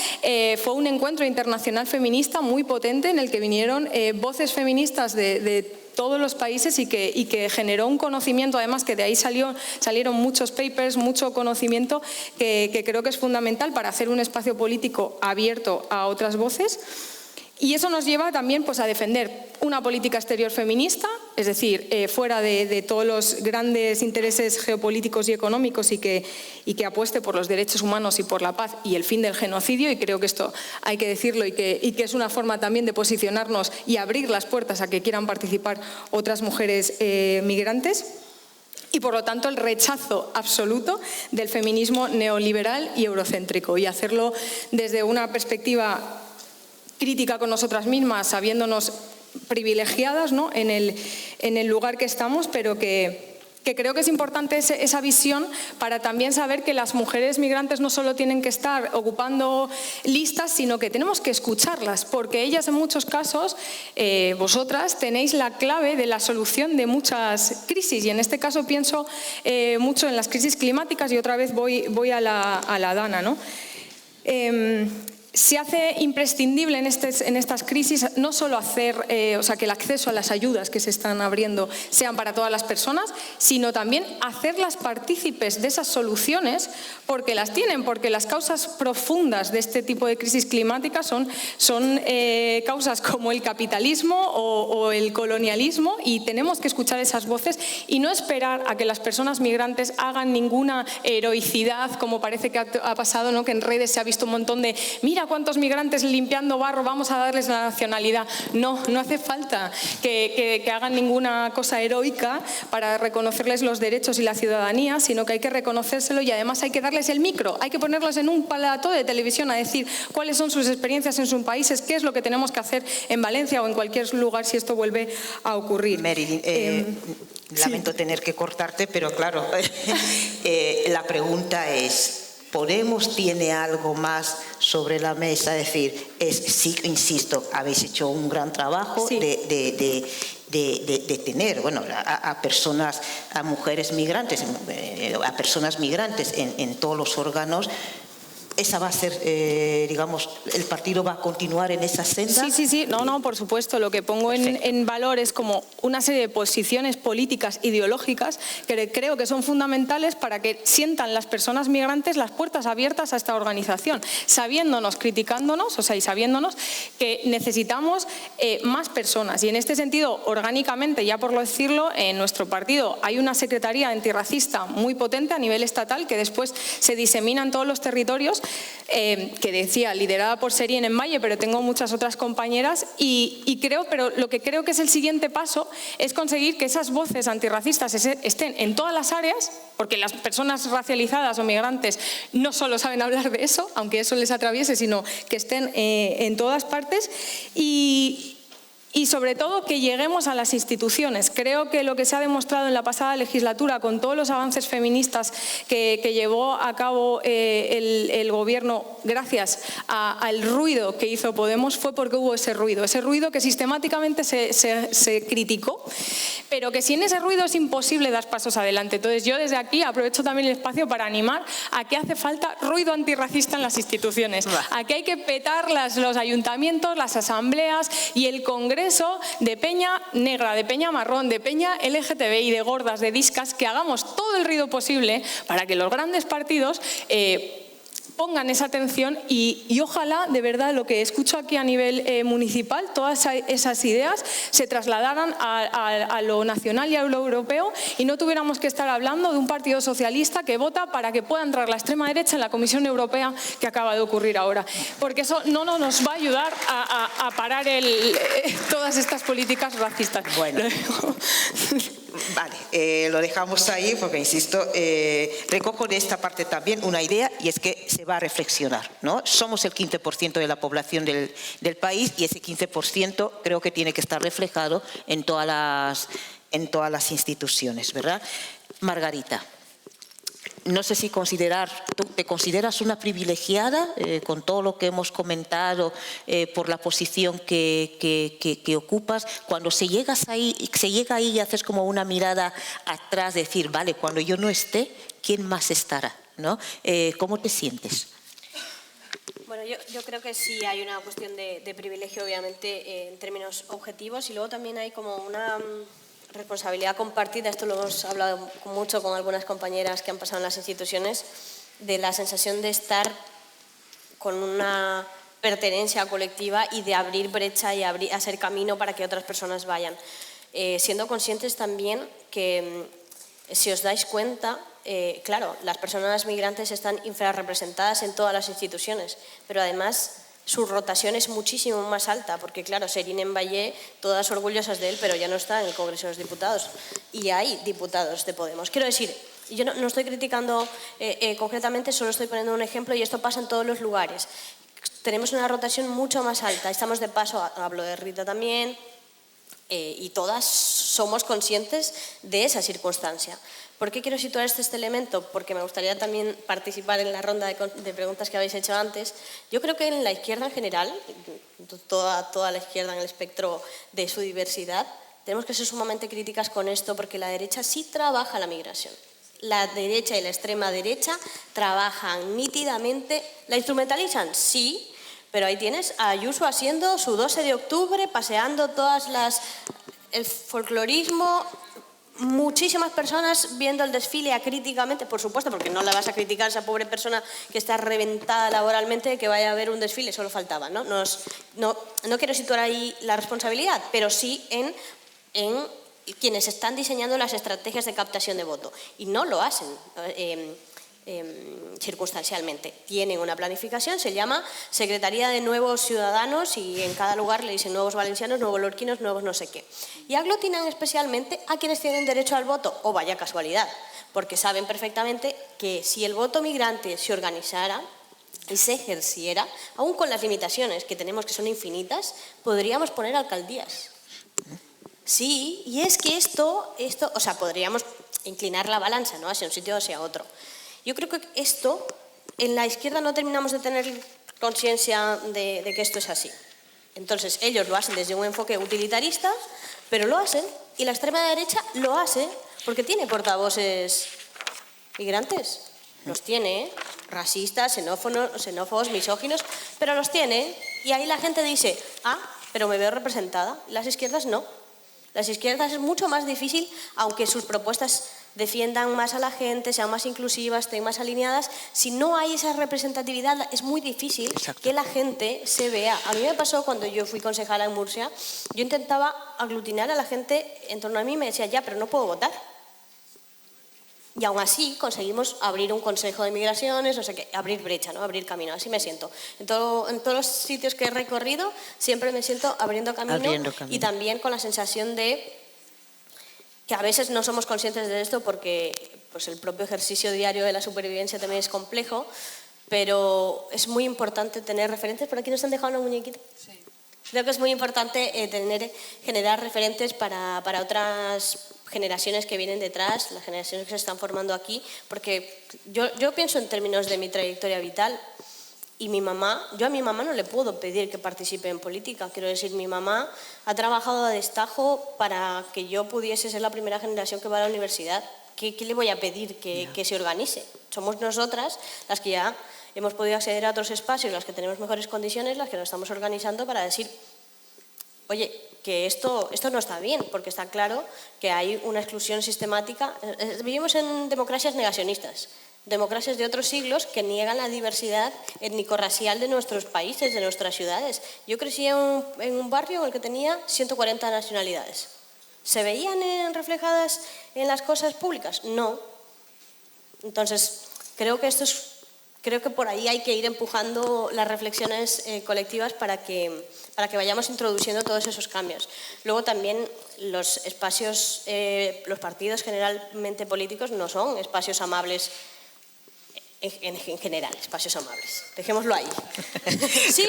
Speaker 4: fue un encuentro internacional feminista muy potente en el que vinieron voces feministas de todos los países y que generó un conocimiento, además que de ahí salieron muchos papers, mucho conocimiento que creo que es fundamental para hacer un espacio político abierto a otras voces. Y eso nos lleva también, pues, a defender una política exterior feminista, es decir, fuera de todos los grandes intereses geopolíticos y económicos y que apueste por los derechos humanos y por la paz y el fin del genocidio, y creo que esto hay que decirlo y que es una forma también de posicionarnos y abrir las puertas a que quieran participar otras mujeres migrantes. Y, por lo tanto, el rechazo absoluto del feminismo neoliberal y eurocéntrico, y hacerlo desde una perspectiva crítica con nosotras mismas, sabiéndonos privilegiadas, ¿no? en el lugar que estamos, pero que creo que es importante esa visión para también saber que las mujeres migrantes no solo tienen que estar ocupando listas, sino que tenemos que escucharlas, porque ellas en muchos casos, vosotras, tenéis la clave de la solución de muchas crisis, y en este caso pienso mucho en las crisis climáticas, y otra vez voy a la Dana, ¿no? Se hace imprescindible en estas crisis no solo hacer, que el acceso a las ayudas que se están abriendo sean para todas las personas, sino también hacerlas partícipes de esas soluciones, porque las tienen, porque las causas profundas de este tipo de crisis climáticas son causas como el capitalismo o el colonialismo, y tenemos que escuchar esas voces y no esperar a que las personas migrantes hagan ninguna heroicidad, como parece que ha pasado, ¿no? Que en redes se ha visto un montón de mira cuántos migrantes limpiando barro, vamos a darles la nacionalidad. No hace falta que hagan ninguna cosa heroica para reconocerles los derechos y la ciudadanía, sino que hay que reconocérselo, y además hay que darles el micro, hay que ponerlos en un plató de televisión a decir cuáles son sus experiencias en sus países, qué es lo que tenemos que hacer en Valencia o en cualquier lugar si esto vuelve a ocurrir.
Speaker 6: Marilyn, lamento tener que cortarte, pero claro, la pregunta es, ¿Podemos tiene algo más sobre la mesa? Es decir, sí, insisto, habéis hecho un gran trabajo, sí, de tener, bueno, a personas, a mujeres migrantes, a personas migrantes en todos los órganos. ¿Esa va a ser, digamos, el partido va a continuar en esa senda?
Speaker 4: Sí, no, por supuesto. Lo que pongo en valor es como una serie de posiciones políticas, ideológicas, que creo que son fundamentales para que sientan las personas migrantes las puertas abiertas a esta organización, sabiéndonos, criticándonos, y sabiéndonos que necesitamos más personas. Y en este sentido, orgánicamente, ya por decirlo, en nuestro partido hay una secretaría antirracista muy potente a nivel estatal que después se disemina en todos los territorios, que decía, liderada por Serien en Valle, pero tengo muchas otras compañeras, pero lo que creo que es el siguiente paso es conseguir que esas voces antirracistas estén en todas las áreas, porque las personas racializadas o migrantes no solo saben hablar de eso, aunque eso les atraviese, sino que estén en todas partes, y sobre todo que lleguemos a las instituciones. Creo que lo que se ha demostrado en la pasada legislatura con todos los avances feministas que llevó a cabo el Gobierno gracias al ruido que hizo Podemos fue porque hubo ese ruido que sistemáticamente se criticó, pero que sin ese ruido es imposible dar pasos adelante. Entonces yo desde aquí aprovecho también el espacio para animar a que hace falta ruido antirracista en las instituciones, a que hay que petar los ayuntamientos, las asambleas y el Congreso de peña negra, de peña marrón, de peña LGTBI, de gordas, de discas, que hagamos todo el ruido posible para que los grandes partidos pongan esa atención y ojalá, de verdad, lo que escucho aquí a nivel municipal, todas esas ideas se trasladaran a lo nacional y a lo europeo y no tuviéramos que estar hablando de un partido socialista que vota para que pueda entrar la extrema derecha en la Comisión Europea que acaba de ocurrir ahora. Porque eso no nos va a ayudar a parar todas estas políticas racistas.
Speaker 6: Bueno. Vale, lo dejamos ahí porque, insisto, recojo de esta parte también una idea y es que se va a reflexionar, ¿no? Somos el 15% de la población del país y ese 15% creo que tiene que estar reflejado en todas las instituciones, ¿verdad? Margarita. No sé si tú te consideras una privilegiada con todo lo que hemos comentado por la posición que ocupas. Cuando se llega ahí y haces como una mirada atrás, decir, vale, cuando yo no esté, ¿quién más estará? ¿No? ¿Cómo te sientes?
Speaker 3: Bueno, yo creo que sí hay una cuestión de privilegio, obviamente, en términos objetivos, y luego también hay como una responsabilidad compartida. Esto lo hemos hablado mucho con algunas compañeras que han pasado en las instituciones, de la sensación de estar con una pertenencia colectiva y de abrir brecha y hacer camino para que otras personas vayan. Siendo conscientes también que, si os dais cuenta, claro, las personas migrantes están infrarrepresentadas en todas las instituciones, pero además su rotación es muchísimo más alta, porque claro, Serine Mbaye, todas orgullosas de él, pero ya no está en el Congreso de los Diputados. Y hay diputados de Podemos. Quiero decir, yo no estoy criticando concretamente, solo estoy poniendo un ejemplo y esto pasa en todos los lugares. Tenemos una rotación mucho más alta. Estamos de paso, hablo de Rita también, y todas somos conscientes de esa circunstancia. ¿Por qué quiero situar este elemento? Porque me gustaría también participar en la ronda de preguntas que habéis hecho antes. Yo creo que en la izquierda en general, toda la izquierda en el espectro de su diversidad, tenemos que ser sumamente críticas con esto, porque la derecha sí trabaja la migración. La derecha y la extrema derecha trabajan nítidamente. ¿La instrumentalizan? Sí, pero ahí tienes a Ayuso haciendo su 12 de octubre, paseando el folclorismo. Muchísimas personas viendo el desfile acríticamente, por supuesto, porque no la vas a criticar a esa pobre persona que está reventada laboralmente que vaya a ver un desfile, solo faltaba, ¿no? No quiero situar ahí la responsabilidad, pero sí en quienes están diseñando las estrategias de captación de voto, y no lo hacen circunstancialmente. Tienen una planificación, se llama Secretaría de Nuevos Ciudadanos, y en cada lugar le dicen nuevos valencianos, nuevos lorquinos, nuevos no sé qué. Y aglutinan especialmente a quienes tienen derecho al voto. O vaya casualidad, porque saben perfectamente que si el voto migrante se organizara y se ejerciera, aún con las limitaciones que tenemos, que son infinitas, podríamos poner alcaldías. Sí, y es que esto, o sea, podríamos inclinar la balanza, ¿no?, hacia un sitio o hacia otro. Yo creo que esto, en la izquierda no terminamos de tener conciencia de que esto es así. Entonces, ellos lo hacen desde un enfoque utilitarista, pero lo hacen, y la extrema derecha lo hace porque tiene portavoces migrantes. Los tiene, racistas, xenófobos, misóginos, pero los tiene, y ahí la gente dice, pero me veo representada. Las izquierdas no. Las izquierdas es mucho más difícil, aunque sus propuestas defiendan más a la gente, sean más inclusivas, estén más alineadas. Si no hay esa representatividad, es muy difícil que la gente se vea. A mí me pasó cuando yo fui concejala en Murcia, yo intentaba aglutinar a la gente en torno a mí y me decía, ya, pero no puedo votar. Y aún así conseguimos abrir un consejo de migraciones, o sea, abrir brecha, ¿no?, abrir camino. Así me siento. En todos los sitios que he recorrido siempre me siento abriendo camino. Y también con la sensación de que a veces no somos conscientes de esto, porque pues, el propio ejercicio diario de la supervivencia también es complejo, pero es muy importante tener referentes. ¿Por aquí nos han dejado una muñequita? Sí. Creo que es muy importante generar referentes para otras generaciones que vienen detrás, las generaciones que se están formando aquí, porque yo pienso en términos de mi trayectoria vital, y yo a mi mamá no le puedo pedir que participe en política. Quiero decir, mi mamá ha trabajado a destajo para que yo pudiese ser la primera generación que va a la universidad. ¿Qué le voy a pedir que se organice? Somos nosotras las que ya hemos podido acceder a otros espacios, las que tenemos mejores condiciones, las que nos estamos organizando para decir, oye, que esto no está bien, porque está claro que hay una exclusión sistemática. Vivimos en democracias negacionistas. democracias de otros siglos que niegan la diversidad étnico-racial de nuestros países, de nuestras ciudades. Yo crecí en un barrio en el que tenía 140 nacionalidades. ¿Se veían reflejadas en las cosas públicas? No. Entonces, creo que por ahí hay que ir empujando las reflexiones colectivas para que vayamos introduciendo todos esos cambios. Luego también los espacios, los partidos generalmente políticos no son espacios amables en general, espacios amables. Dejémoslo ahí. Sí,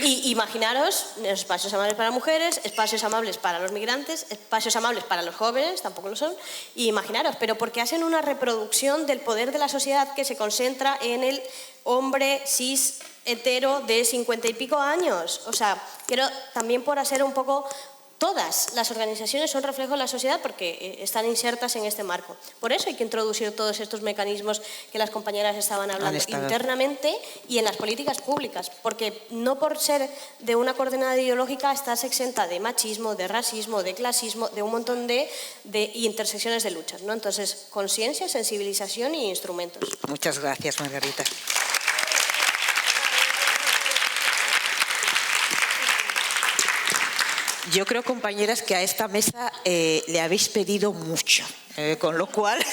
Speaker 3: y imaginaros espacios amables para mujeres, espacios amables para los migrantes, espacios amables para los jóvenes, tampoco lo son, y imaginaros, pero porque hacen una reproducción del poder de la sociedad que se concentra en el hombre cis hetero de 50 y pico años. O sea, quiero también por hacer un poco... Todas las organizaciones son reflejo de la sociedad porque están insertas en este marco. Por eso hay que introducir todos estos mecanismos que las compañeras estaban hablando internamente y en las políticas públicas, porque no por ser de una coordenada ideológica estás exenta de machismo, de racismo, de clasismo, de un montón de intersecciones de luchas, ¿no? Entonces, conciencia, sensibilización y instrumentos.
Speaker 2: Muchas gracias, Margarita. Yo creo, compañeras, que a esta mesa le habéis pedido mucho, con lo cual,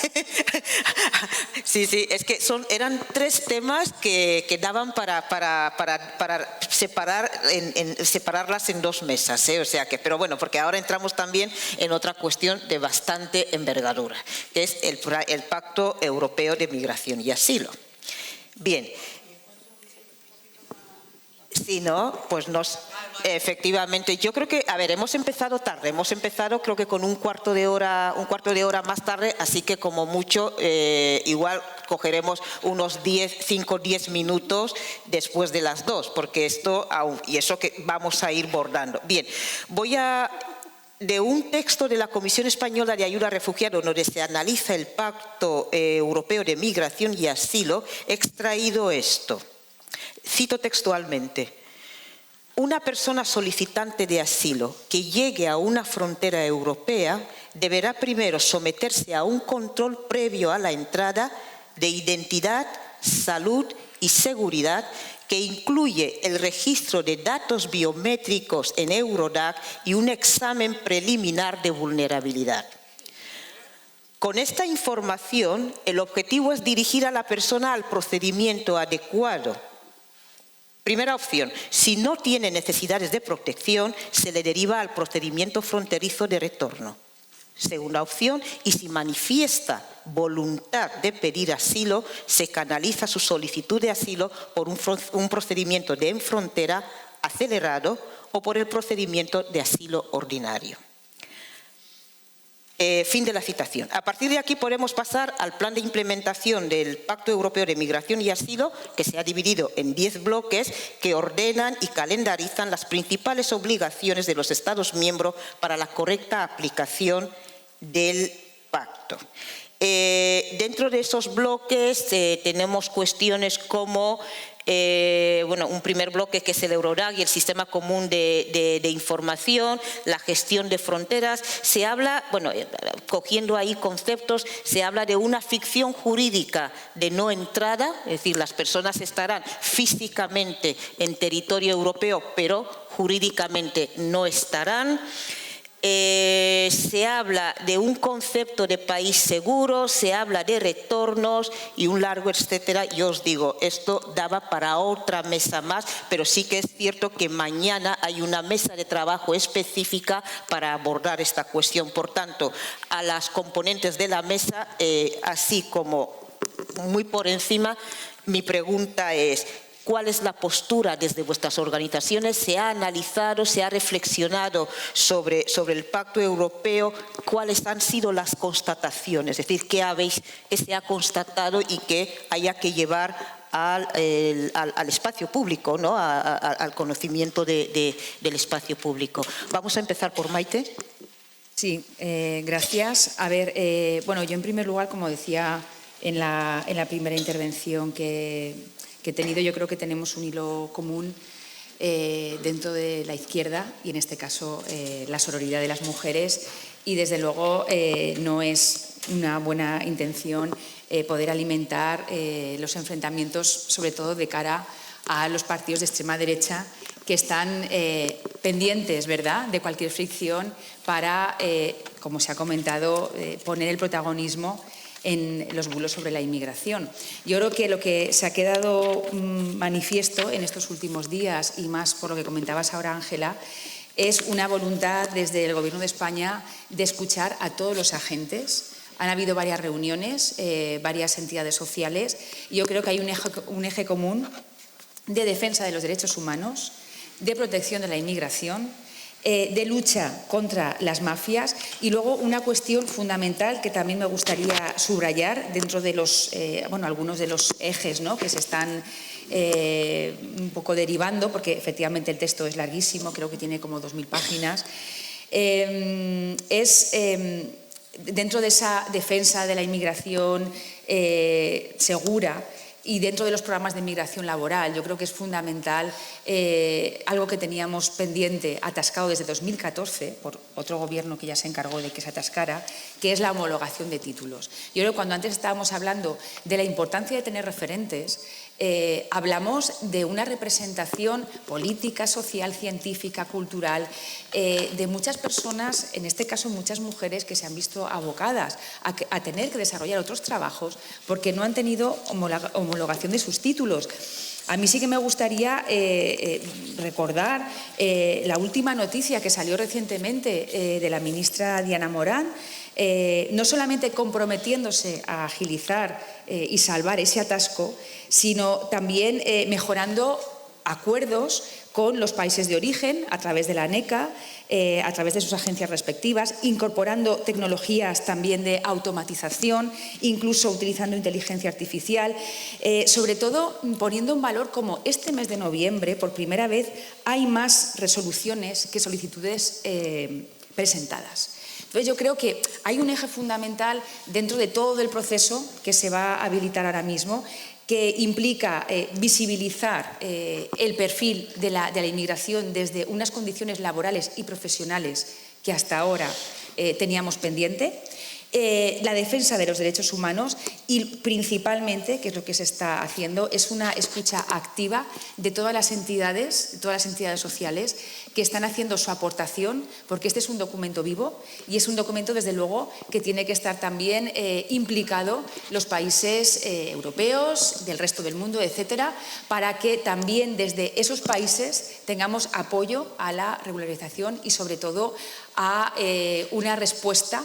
Speaker 2: sí, es que eran 3 temas que daban para separarlas en 2 mesas, o sea que, pero bueno, porque ahora entramos también en otra cuestión de bastante envergadura, que es el Pacto Europeo de Migración y Asilo. Bien. Si no, pues efectivamente, yo creo que, a ver, hemos empezado tarde, creo que con un cuarto de hora más tarde, así que como mucho, igual cogeremos unos 5 o 10 minutos después de las 2, porque y eso que vamos a ir bordando. Bien, de un texto de la Comisión Española de Ayuda a Refugiados, donde se analiza el Pacto Europeo de Migración y Asilo, he extraído esto. Cito textualmente: una persona solicitante de asilo que llegue a una frontera europea deberá primero someterse a un control previo a la entrada de identidad, salud y seguridad que incluye el registro de datos biométricos en Eurodac y un examen preliminar de vulnerabilidad. Con esta información, el objetivo es dirigir a la persona al procedimiento adecuado. Primera opción, si no tiene necesidades de protección, se le deriva al procedimiento fronterizo de retorno. Segunda opción, y si manifiesta voluntad de pedir asilo, se canaliza su solicitud de asilo por un procedimiento de en frontera acelerado o por el procedimiento de asilo ordinario. Fin de la citación. A partir de aquí podemos pasar al plan de implementación del Pacto Europeo de Migración y Asilo, que se ha dividido en 10 bloques que ordenan y calendarizan las principales obligaciones de los Estados miembros para la correcta aplicación del pacto. Dentro de esos bloques tenemos cuestiones como un primer bloque que es el Eurodac y el Sistema Común de Información, la gestión de fronteras. Se habla, cogiendo ahí conceptos, se habla de una ficción jurídica de no entrada, es decir, las personas estarán físicamente en territorio europeo, pero jurídicamente no estarán. Se habla de un concepto de país seguro, se habla de retornos y un largo etcétera. Yo os digo, esto daba para otra mesa más, pero sí que es cierto que mañana hay una mesa de trabajo específica para abordar esta cuestión. Por tanto, a las componentes de la mesa, así como muy por encima, mi pregunta es: ¿cuál es la postura desde vuestras organizaciones? ¿Se ha analizado, se ha reflexionado sobre el Pacto Europeo? ¿Cuáles han sido las constataciones? Es decir, ¿qué se ha constatado y qué haya que llevar al espacio público, ¿no? Al conocimiento del espacio público? Vamos a empezar por Maite.
Speaker 7: Sí, gracias. A ver, yo en primer lugar, como decía en la primera intervención que he tenido, yo creo que tenemos un hilo común dentro de la izquierda y en este caso la sororidad de las mujeres, y desde luego no es una buena intención poder alimentar los enfrentamientos, sobre todo de cara a los partidos de extrema derecha que están pendientes, ¿verdad?, de cualquier fricción para, como se ha comentado, poner el protagonismo en los bulos sobre la inmigración. Yo creo que lo que se ha quedado manifiesto en estos últimos días, y más por lo que comentabas ahora, Ángela, es una voluntad desde el Gobierno de España de escuchar a todos los agentes. Han habido varias reuniones, varias entidades sociales, y yo creo que hay un eje común de defensa de los derechos humanos, de protección de la inmigración, de lucha contra las mafias, y luego una cuestión fundamental que también me gustaría subrayar dentro de los, algunos de los ejes, ¿no?, que se están un poco derivando, porque efectivamente el texto es larguísimo, creo que tiene como 2000 páginas, dentro de esa defensa de la inmigración segura. Y dentro de los programas de inmigración laboral, yo creo que es fundamental algo que teníamos pendiente, atascado desde 2014, por otro gobierno que ya se encargó de que se atascara, que es la homologación de títulos. Yo creo que cuando antes estábamos hablando de la importancia de tener referentes, hablamos de una representación política, social, científica, cultural, de muchas personas, en este caso muchas mujeres, que se han visto abocadas a tener que desarrollar otros trabajos porque no han tenido homologación de sus títulos. A mí sí que me gustaría recordar la última noticia que salió recientemente de la ministra Diana Morán, no solamente comprometiéndose a agilizar y salvar ese atasco, sino también mejorando acuerdos con los países de origen a través de la ANECA, a través de sus agencias respectivas, incorporando tecnologías también de automatización, incluso utilizando inteligencia artificial, sobre todo poniendo en valor como este mes de noviembre, por primera vez, hay más resoluciones que solicitudes presentadas. Entonces, yo creo que hay un eje fundamental dentro de todo el proceso que se va a habilitar ahora mismo, que implica visibilizar el perfil de la inmigración desde unas condiciones laborales y profesionales que hasta ahora teníamos pendiente, la defensa de los derechos humanos y principalmente, que es lo que se está haciendo, es una escucha activa de todas las entidades sociales que están haciendo su aportación, porque este es un documento vivo y es un documento, desde luego, que tiene que estar también implicado los países europeos, del resto del mundo, etcétera, para que también desde esos países tengamos apoyo a la regularización y, sobre todo, a una respuesta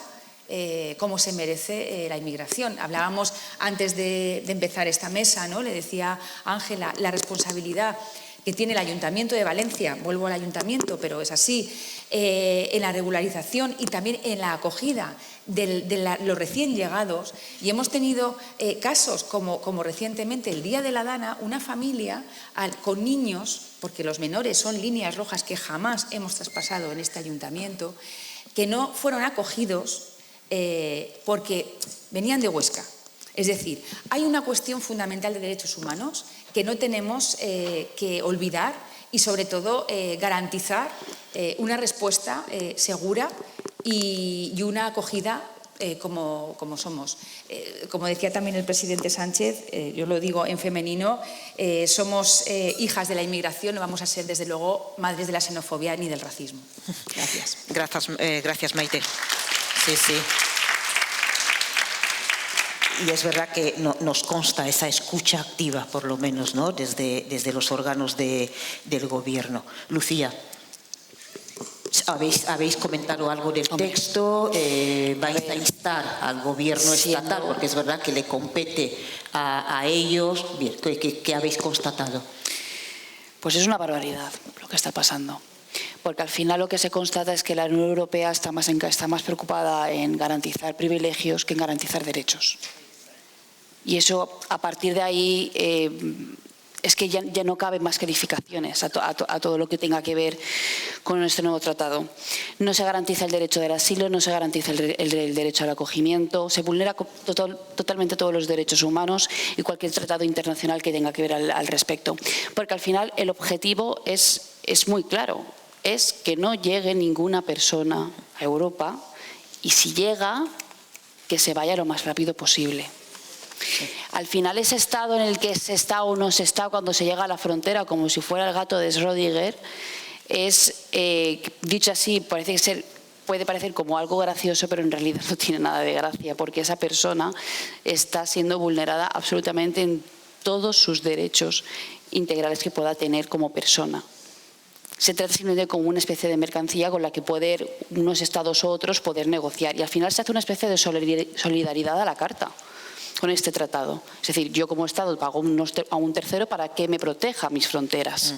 Speaker 7: como se merece la inmigración. Hablábamos antes de empezar esta mesa, ¿no? Le decía Ángela, la responsabilidad que tiene el Ayuntamiento de Valencia, vuelvo al Ayuntamiento, pero es así, en la regularización y también en la acogida de los recién llegados. Y hemos tenido casos como recientemente el Día de la Dana, una familia con niños, porque los menores son líneas rojas que jamás hemos traspasado en este Ayuntamiento, que no fueron acogidos porque venían de Huesca. Es decir, hay una cuestión fundamental de derechos humanos que no tenemos que olvidar y, sobre todo, garantizar una respuesta segura y una acogida como somos. Como decía también el presidente Sánchez, yo lo digo en femenino, somos hijas de la inmigración, no vamos a ser, desde luego, madres de la xenofobia ni del racismo. Gracias.
Speaker 6: Gracias, Maite. Sí, sí. Y es verdad que nos consta esa escucha activa, por lo menos, ¿no?, desde los órganos del Gobierno. Lucía, ¿habéis comentado algo del texto? ¿Vais a instar al Gobierno estatal? Porque es verdad que le compete a ellos. Bien, ¿qué habéis constatado?
Speaker 5: Pues es una barbaridad lo que está pasando. Porque al final lo que se constata es que la Unión Europea está más preocupada en garantizar privilegios que en garantizar derechos. Y eso, a partir de ahí, es que ya no caben más calificaciones a todo lo que tenga que ver con este nuevo tratado. No se garantiza el derecho del asilo, no se garantiza el derecho al acogimiento, se vulnera totalmente todos los derechos humanos y cualquier tratado internacional que tenga que ver al respecto. Porque al final el objetivo es muy claro, es que no llegue ninguna persona a Europa y, si llega, que se vaya lo más rápido posible. Al final, ese estado en el que se está o no se está cuando se llega a la frontera, como si fuera el gato de Schrödinger, es, dicho así, puede parecer como algo gracioso, pero en realidad no tiene nada de gracia, porque esa persona está siendo vulnerada absolutamente en todos sus derechos integrales que pueda tener como persona. Se trata simplemente como una especie de mercancía con la que unos estados u otros poder negociar. Y al final se hace una especie de solidaridad a la carta con este tratado. Es decir, yo como Estado pago a un tercero para que me proteja mis fronteras.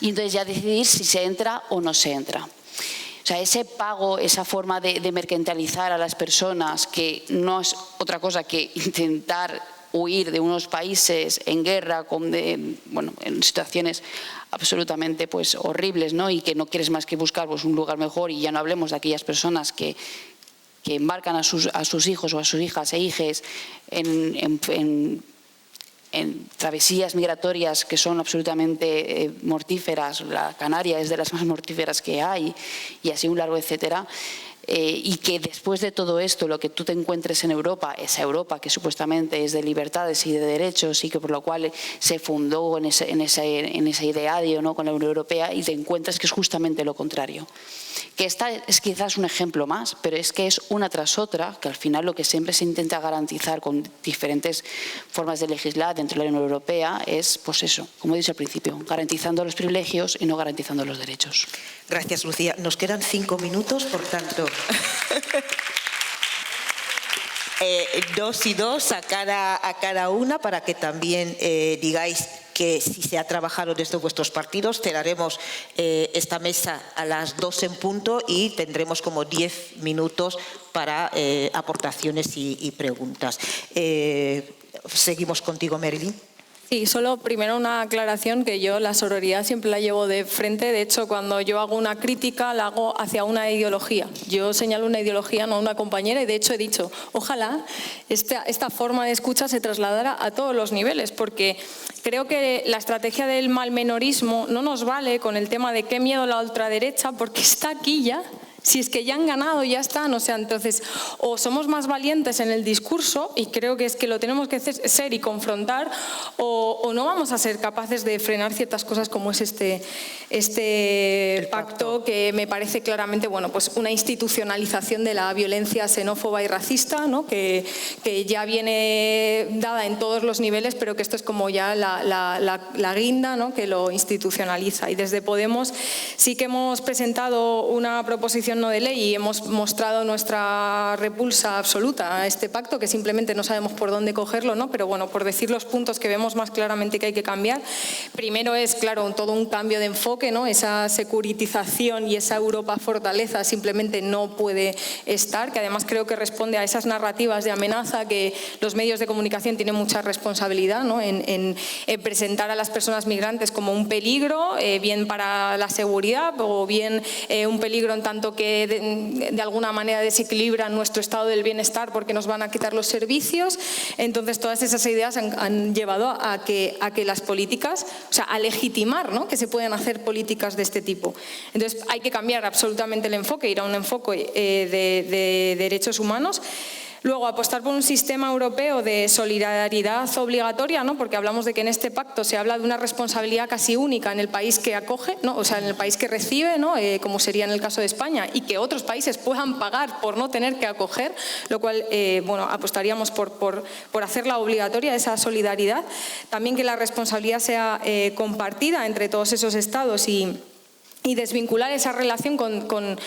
Speaker 5: Y entonces ya decidir si se entra o no se entra. O sea, ese pago, esa forma de mercantilizar a las personas, que no es otra cosa que intentar huir de unos países en guerra, en situaciones absolutamente horribles, ¿no? Y que no quieres más que buscar un lugar mejor, y ya no hablemos de aquellas personas que embarcan a sus hijos o a sus hijas e hijes en travesías migratorias que son absolutamente mortíferas. La Canaria es de las más mortíferas que hay, y así un largo etcétera. Y que después de todo esto lo que tú te encuentres en Europa, esa Europa que supuestamente es de libertades y de derechos y que por lo cual se fundó en ese ideario, ¿no?, con la Unión Europea, y te encuentras que es justamente lo contrario. Que esta es quizás un ejemplo más, pero es que es una tras otra, que al final lo que siempre se intenta garantizar con diferentes formas de legislar dentro de la Unión Europea es, pues eso, como he dicho al principio, garantizando los privilegios y no garantizando los derechos.
Speaker 6: Gracias, Lucía. Nos quedan 5 minutos, por tanto, 2 y 2 a cada una, para que también digáis que si se ha trabajado desde vuestros partidos. Cerraremos esta mesa a las 2 en punto y tendremos como 10 minutos para aportaciones y preguntas. Seguimos contigo, Marilyn.
Speaker 4: Sí, solo primero una aclaración, que yo la sororidad siempre la llevo de frente. De hecho, cuando yo hago una crítica, la hago hacia una ideología. Yo señalo una ideología, no a una compañera, y de hecho he dicho, ojalá esta forma de escucha se trasladara a todos los niveles, porque creo que la estrategia del malmenorismo no nos vale con el tema de qué miedo la ultraderecha, porque está aquí ya. Si es que ya han ganado, ya están, o sea, entonces o somos más valientes en el discurso, y creo que es que lo tenemos que ser y confrontar, o no vamos a ser capaces de frenar ciertas cosas como es este pacto, que me parece claramente, bueno, pues una institucionalización de la violencia xenófoba y racista, ¿no?, que ya viene dada en todos los niveles, pero que esto es como ya la guinda, ¿no?, que lo institucionaliza. Y desde Podemos sí que hemos presentado una proposición no de ley y hemos mostrado nuestra repulsa absoluta a este pacto, que simplemente no sabemos por dónde cogerlo, ¿no? Pero bueno, por decir los puntos que vemos más claramente que hay que cambiar. Primero es, claro, todo un cambio de enfoque, ¿no? Esa securitización y esa Europa fortaleza simplemente no puede estar, que además creo que responde a esas narrativas de amenaza que los medios de comunicación tienen mucha responsabilidad, ¿no?, en presentar a las personas migrantes como un peligro, bien para la seguridad o bien un peligro en tanto que de alguna manera desequilibran nuestro estado del bienestar porque nos van a quitar los servicios. Entonces todas esas ideas han llevado a que las políticas, o sea, a legitimar, ¿no?, que se pueden hacer políticas de este tipo. Entonces hay que cambiar absolutamente el enfoque, ir a un enfoque de derechos humanos. Luego, apostar por un sistema europeo de solidaridad obligatoria, ¿no?, porque hablamos de que en este pacto se habla de una responsabilidad casi única en el país que acoge, ¿no?, o sea, en el país que recibe, ¿no?, como sería en el caso de España, y que otros países puedan pagar por no tener que acoger, lo cual, bueno, apostaríamos por hacerla obligatoria, esa solidaridad. También que la responsabilidad sea compartida entre todos esos estados y desvincular esa relación con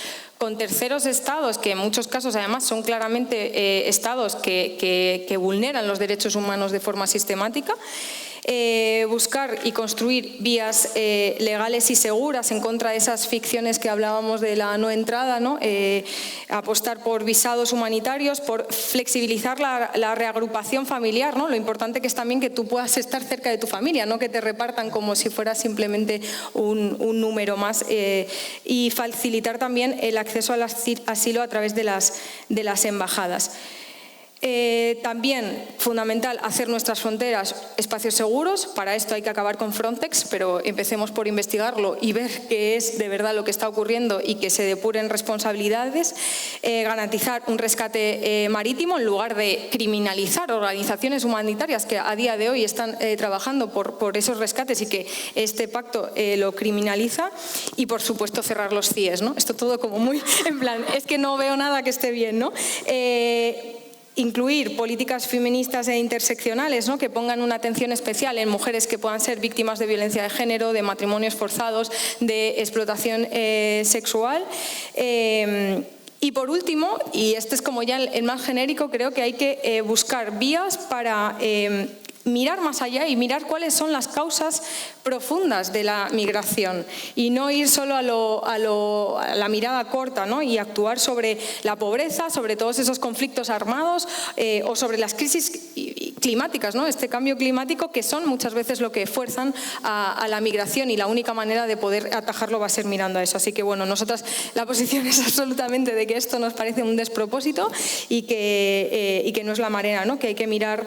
Speaker 4: terceros estados, que en muchos casos además son claramente estados que vulneran los derechos humanos de forma sistemática. Buscar y construir vías legales y seguras en contra de esas ficciones que hablábamos de la no entrada, ¿no? Apostar por visados humanitarios, por flexibilizar la reagrupación familiar, ¿no? Lo importante que es también que tú puedas estar cerca de tu familia, no que te repartan como si fuera simplemente un número más, y facilitar también el acceso al asilo a través de las embajadas. También, fundamental, hacer nuestras fronteras espacios seguros. Para esto hay que acabar con Frontex, pero empecemos por investigarlo y ver qué es de verdad lo que está ocurriendo y que se depuren responsabilidades. Garantizar un rescate marítimo en lugar de criminalizar organizaciones humanitarias que a día de hoy están trabajando por esos rescates y que este pacto lo criminaliza. Y, por supuesto, cerrar los CIES, ¿no? Esto todo como muy en plan, es que no veo nada que esté bien, ¿no? Incluir políticas feministas e interseccionales, ¿no? Que pongan una atención especial en mujeres que puedan ser víctimas de violencia de género, de matrimonios forzados, de explotación sexual. Y por último, y este es como ya el más genérico, creo que hay que buscar vías para mirar más allá y mirar cuáles son las causas profundas de la migración y no ir solo a la mirada corta, ¿no? Y actuar sobre la pobreza, sobre todos esos conflictos armados o sobre las crisis climáticas, ¿no? Este cambio climático, que son muchas veces lo que fuerzan a la migración, y la única manera de poder atajarlo va a ser mirando a eso. Así que, bueno, nosotras la posición es absolutamente de que esto nos parece un despropósito y que no es la manera, ¿no? Que hay que mirar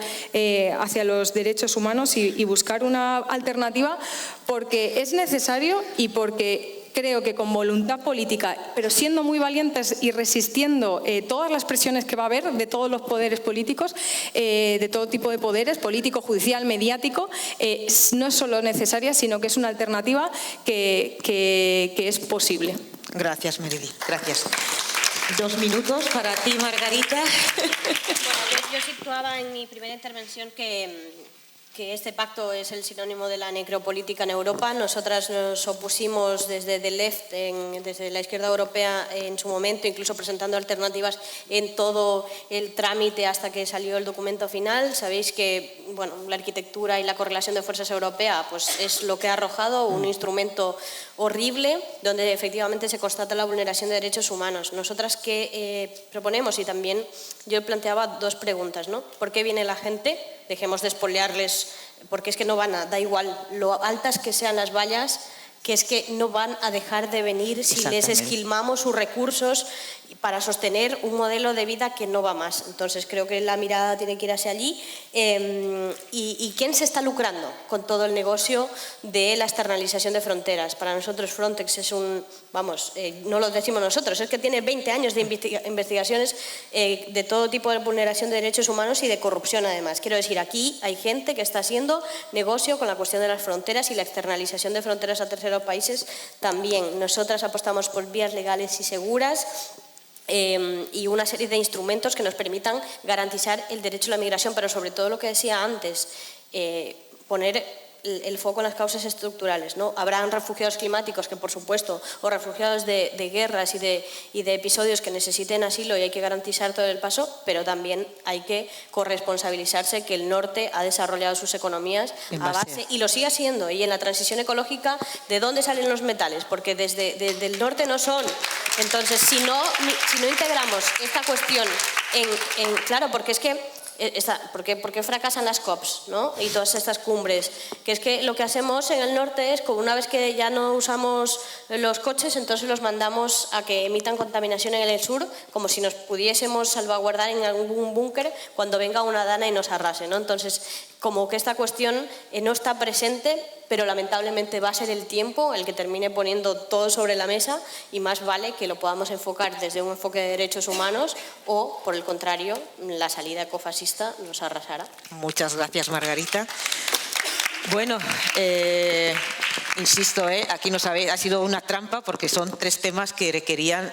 Speaker 4: hacia los derechos humanos y buscar una alternativa, porque es necesario y porque creo que con voluntad política, pero siendo muy valientes y resistiendo todas las presiones que va a haber de todos los poderes políticos, de todo tipo de poderes, político, judicial, mediático, no es solo necesaria, sino que es una alternativa que es posible.
Speaker 6: Gracias, Merili. Gracias. 2 minutos para ti, Margarita.
Speaker 3: Bueno, yo situaba en mi primera intervención que este pacto es el sinónimo de la necropolítica en Europa. Nosotras nos opusimos desde The Left, desde la izquierda europea en su momento, incluso presentando alternativas en todo el trámite hasta que salió el documento final. Sabéis que, bueno, la arquitectura y la correlación de fuerzas europea pues es lo que ha arrojado, un instrumento horrible donde efectivamente se constata la vulneración de derechos humanos. Nosotras, ¿qué proponemos? Y también yo planteaba 2 preguntas, ¿no? ¿Por qué viene la gente? Dejemos de espolearles, porque es que no van a, da igual lo altas que sean las vallas, que es que no van a dejar de venir si les esquilmamos sus recursos para sostener un modelo de vida que no va más. Entonces creo que la mirada tiene que ir hacia allí. ¿Y quién se está lucrando con todo el negocio de la externalización de fronteras? Para nosotros Frontex es un, vamos, no lo decimos nosotros, es que tiene 20 años de investigaciones de todo tipo de vulneración de derechos humanos y de corrupción además. Quiero decir, aquí hay gente que está haciendo negocio con la cuestión de las fronteras y la externalización de fronteras a terceros países también. Nosotras apostamos por vías legales y seguras y una serie de instrumentos que nos permitan garantizar el derecho a la migración, pero sobre todo lo que decía antes, poner el foco en las causas estructurales, ¿no? Habrán refugiados climáticos que, por supuesto, o refugiados de guerras y de episodios que necesiten asilo y hay que garantizar todo el paso, pero también hay que corresponsabilizarse que el norte ha desarrollado sus economías a base, y lo sigue haciendo, y en la transición ecológica, ¿de dónde salen los metales? Porque desde el norte no son. Entonces, si no integramos esta cuestión claro, porque es que ¿Por qué fracasan las COPs, ¿no? Y todas estas cumbres? Que es que lo que hacemos en el norte es, como una vez que ya no usamos los coches, entonces los mandamos a que emitan contaminación en el sur, como si nos pudiésemos salvaguardar en algún búnker cuando venga una dana y nos arrase, ¿no? Entonces, como que esta cuestión no está presente, pero lamentablemente va a ser el tiempo el que termine poniendo todo sobre la mesa, y más vale que lo podamos enfocar desde un enfoque de derechos humanos o, por el contrario, la salida ecofascista nos arrasará.
Speaker 6: Muchas gracias, Margarita. Bueno, insisto, aquí ha sido una trampa porque son 3 temas que requerían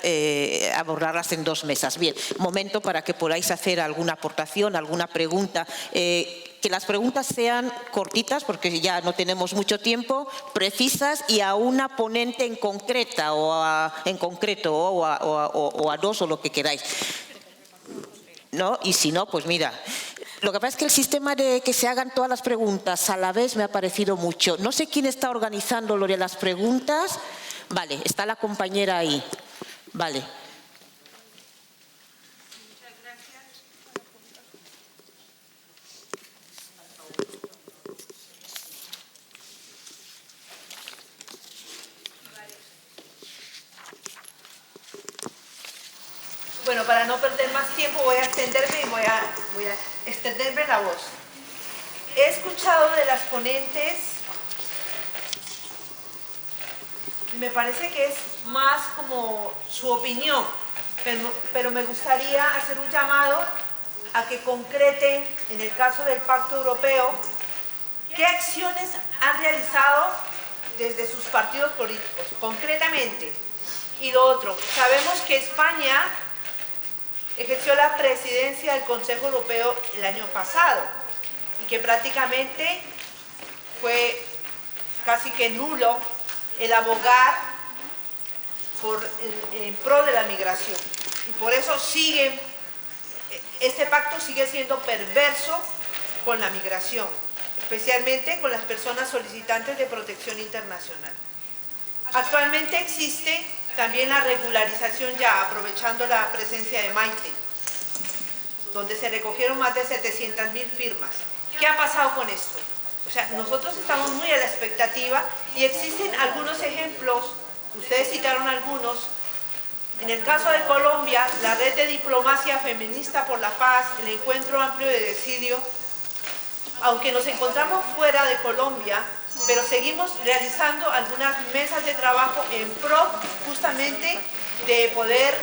Speaker 6: abordarlas en 2 mesas. Bien, momento para que podáis hacer alguna aportación, alguna pregunta. Que las preguntas sean cortitas, porque ya no tenemos mucho tiempo, precisas y a una ponente en concreto o a 2 o lo que queráis. ¿No? Y si no, pues mira. Lo que pasa es que el sistema de que se hagan todas las preguntas a la vez me ha parecido mucho. No sé quién está organizando lo de las preguntas. Vale, está la compañera ahí. Vale.
Speaker 8: Bueno, Bueno, para no perder más tiempo voy a extenderme y voy a extenderme la voz. He escuchado de las ponentes y me parece que es más como su opinión, pero me gustaría hacer un llamado a que concreten, en el caso del Pacto Europeo, qué acciones han realizado desde sus partidos políticos, concretamente. Y lo otro, sabemos que España ejerció la presidencia del Consejo Europeo el año pasado y que prácticamente fue casi que nulo el abogar en pro de la migración. Y por eso este pacto sigue siendo perverso con la migración, especialmente con las personas solicitantes de protección internacional. Actualmente existe también la regularización ya, aprovechando la presencia de Maite, donde se recogieron más de 700.000 firmas. ¿Qué ha pasado con esto? O sea, nosotros estamos muy a la expectativa y existen algunos ejemplos, ustedes citaron algunos. En el caso de Colombia, la Red de Diplomacia Feminista por la Paz, el Encuentro Amplio de Exilio, aunque nos encontramos fuera de Colombia, pero seguimos realizando algunas mesas de trabajo en pro justamente de poder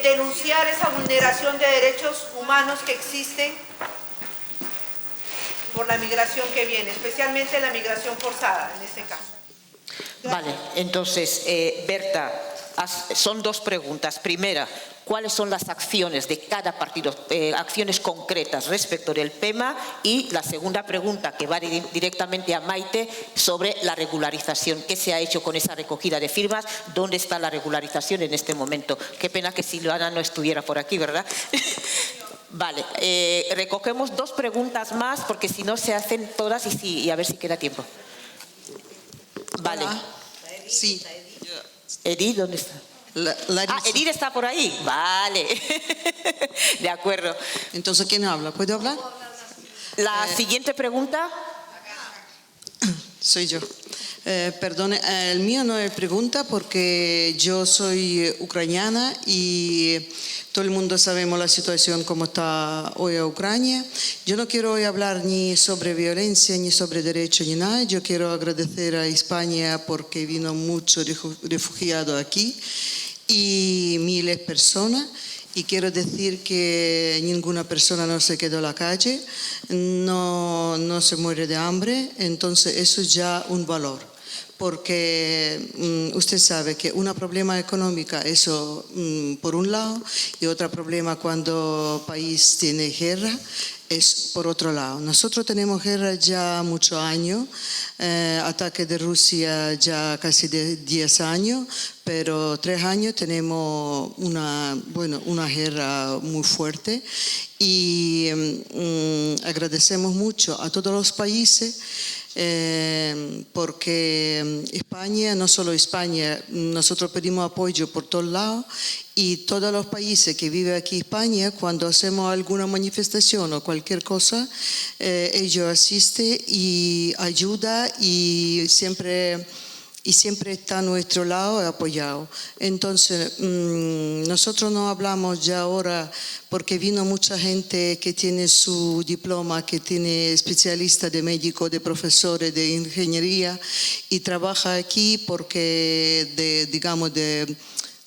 Speaker 8: denunciar esa vulneración de derechos humanos que existen por la migración que viene, especialmente la migración forzada en este caso.
Speaker 6: Vale, entonces, Berta, son dos preguntas. Primera, ¿cuáles son las acciones de cada partido, acciones concretas respecto del PEMA? Y la segunda pregunta, que va directamente a Maite, sobre la regularización. ¿Qué se ha hecho con esa recogida de firmas? ¿Dónde está la regularización en este momento? Qué pena que Silvana no estuviera por aquí, ¿verdad? Vale, recogemos dos preguntas más, porque si no se hacen todas y a ver si queda tiempo. Vale.
Speaker 9: Hola. Sí.
Speaker 6: Edith, ¿dónde está? Edith está por ahí. Vale. De acuerdo.
Speaker 9: Entonces, ¿quién habla? ¿Puedo hablar?
Speaker 6: La siguiente pregunta.
Speaker 9: Soy yo. Perdone, el mío no es pregunta porque yo soy ucraniana y todo el mundo sabemos la situación como está hoy en Ucrania. Yo no quiero hoy hablar ni sobre violencia, ni sobre derechos, ni nada. Yo quiero agradecer a España porque vino muchos refugiados aquí y miles de personas. Y quiero decir que ninguna persona no se quedó en la calle, no se muere de hambre, entonces eso es ya un valor. Porque usted sabe que un problema económico, eso por un lado, y otro problema cuando el país tiene guerra, es por otro lado. Nosotros tenemos guerra ya muchos años, ataque de Rusia ya casi de 10 años, pero 3 años tenemos una guerra muy fuerte y agradecemos mucho a todos los países porque España, no solo España, nosotros pedimos apoyo por todos lados y todos los países que viven aquí en España, cuando hacemos alguna manifestación o cualquier cosa, ellos asisten y ayudan y siempre está a nuestro lado apoyado. Entonces, nosotros no hablamos ya ahora porque vino mucha gente que tiene su diploma, que tiene especialista de médico, de profesores, de ingeniería y trabaja aquí porque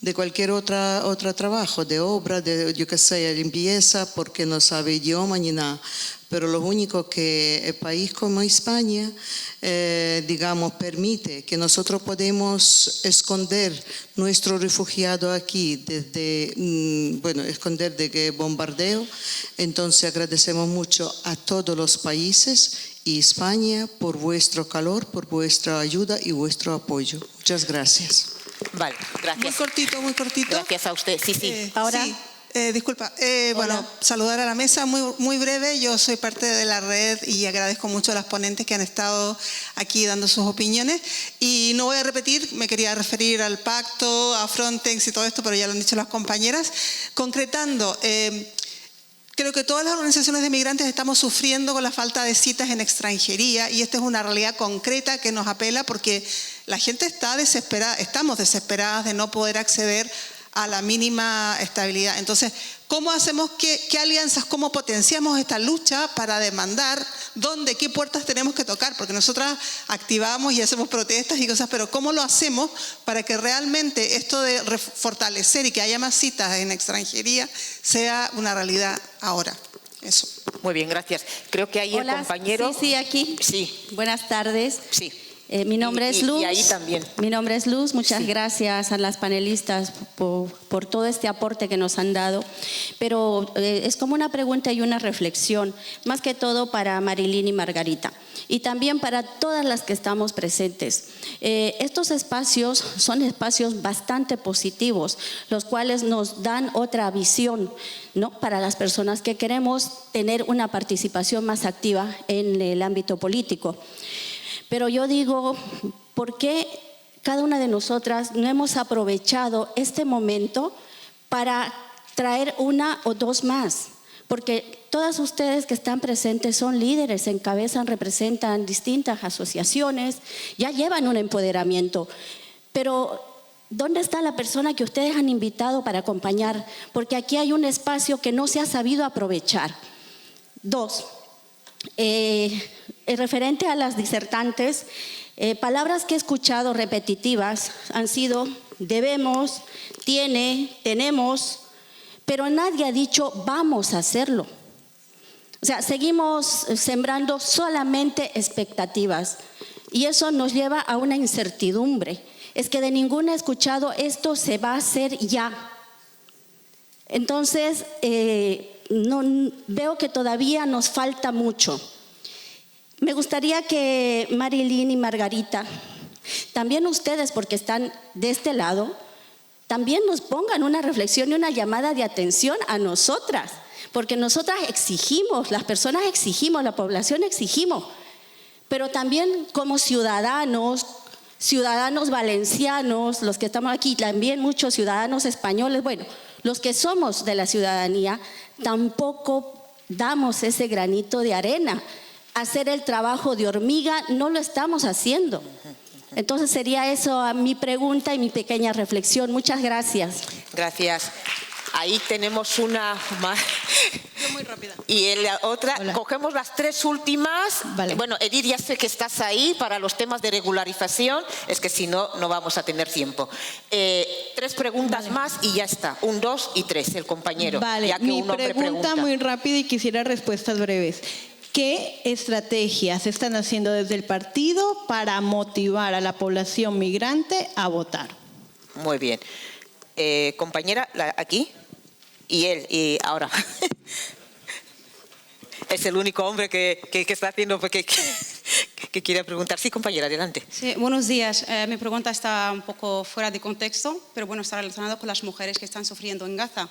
Speaker 9: de cualquier otro trabajo, de obra, de yo que sé, limpieza, porque no sabe idioma ni nada. Pero lo único que el país como España, permite que nosotros podemos esconder nuestros refugiados aquí, esconder de que bombardeo. Entonces agradecemos mucho a todos los países y España por vuestro calor, por vuestra ayuda y vuestro apoyo. Muchas gracias.
Speaker 6: Vale, gracias.
Speaker 10: Muy cortito.
Speaker 6: Gracias a usted. Sí.
Speaker 10: Ahora. Sí. Disculpa, saludar a la mesa, muy breve. Yo soy parte de la red y agradezco mucho a las ponentes que han estado aquí dando sus opiniones. Y no voy a repetir, me quería referir al pacto, a Frontex y todo esto, pero ya lo han dicho las compañeras. Concretando, creo que todas las organizaciones de migrantes estamos sufriendo con la falta de citas en extranjería y esta es una realidad concreta que nos apela porque la gente está desesperada, estamos desesperadas de no poder acceder a la mínima estabilidad. Entonces, ¿cómo hacemos, qué alianzas, cómo potenciamos esta lucha para demandar dónde, qué puertas tenemos que tocar? Porque nosotras activamos y hacemos protestas y cosas, pero ¿cómo lo hacemos para que realmente esto de fortalecer y que haya más citas en extranjería sea una realidad ahora? Eso.
Speaker 6: Muy bien, gracias. Creo que ahí
Speaker 11: Hola,
Speaker 6: el compañero...
Speaker 11: Sí, aquí.
Speaker 6: Sí.
Speaker 11: Buenas tardes.
Speaker 6: Sí.
Speaker 11: Mi nombre es Luz.
Speaker 6: Y ahí también.
Speaker 11: Mi nombre es Luz. Muchas
Speaker 6: Sí.
Speaker 11: gracias a las panelistas por todo este aporte que nos han dado. Pero es como una pregunta y una reflexión, más que todo para Marilyn y Margarita. Y también para todas las que estamos presentes. Estos espacios son espacios bastante positivos, los cuales nos dan otra visión, ¿no?, para las personas que queremos tener una participación más activa en el ámbito político. Pero yo digo, ¿por qué cada una de nosotras no hemos aprovechado este momento para traer una o dos más? Porque todas ustedes que están presentes son líderes, encabezan, representan distintas asociaciones, ya llevan un empoderamiento. Pero ¿dónde está la persona que ustedes han invitado para acompañar? Porque aquí hay un espacio que no se ha sabido aprovechar. Dos, referente a las disertantes, palabras que he escuchado repetitivas han sido debemos, tiene, tenemos, pero nadie ha dicho vamos a hacerlo. O sea, seguimos sembrando solamente expectativas y eso nos lleva a una incertidumbre. Es que de ninguna he escuchado esto se va a hacer ya. Entonces, veo que todavía nos falta mucho. Me gustaría que Marilyn y Margarita, también ustedes, porque están de este lado, también nos pongan una reflexión y una llamada de atención a nosotras, porque nosotras exigimos, las personas exigimos, la población exigimos, pero también como ciudadanos valencianos, los que estamos aquí, también muchos ciudadanos españoles, bueno, los que somos de la ciudadanía, tampoco damos ese granito de arena. Hacer el trabajo de hormiga no lo estamos haciendo. Entonces sería eso mi pregunta y mi pequeña reflexión. Muchas gracias.
Speaker 6: Gracias. Ahí tenemos una más.
Speaker 12: Yo muy rápida.
Speaker 6: Y la otra,
Speaker 12: Hola.
Speaker 6: cogemos las tres últimas.
Speaker 12: Vale.
Speaker 6: Bueno, Edith, ya sé que estás ahí para los temas de regularización, es que si no, no vamos a tener tiempo. Tres preguntas más y ya está. 1, 2 y 3, el compañero.
Speaker 12: Vale,
Speaker 6: ya que
Speaker 12: mi
Speaker 6: un hombre
Speaker 12: pregunta muy rápida y quisiera respuestas breves. ¿Qué estrategias están haciendo desde el partido para motivar a la población migrante a votar?
Speaker 6: Muy bien. Compañera, aquí. Y él, y ahora. Es el único hombre que está haciendo porque que quiere preguntar. Sí, compañera, adelante.
Speaker 13: Sí, buenos días. Mi pregunta está un poco fuera de contexto, pero bueno, está relacionado con las mujeres que están sufriendo en Gaza.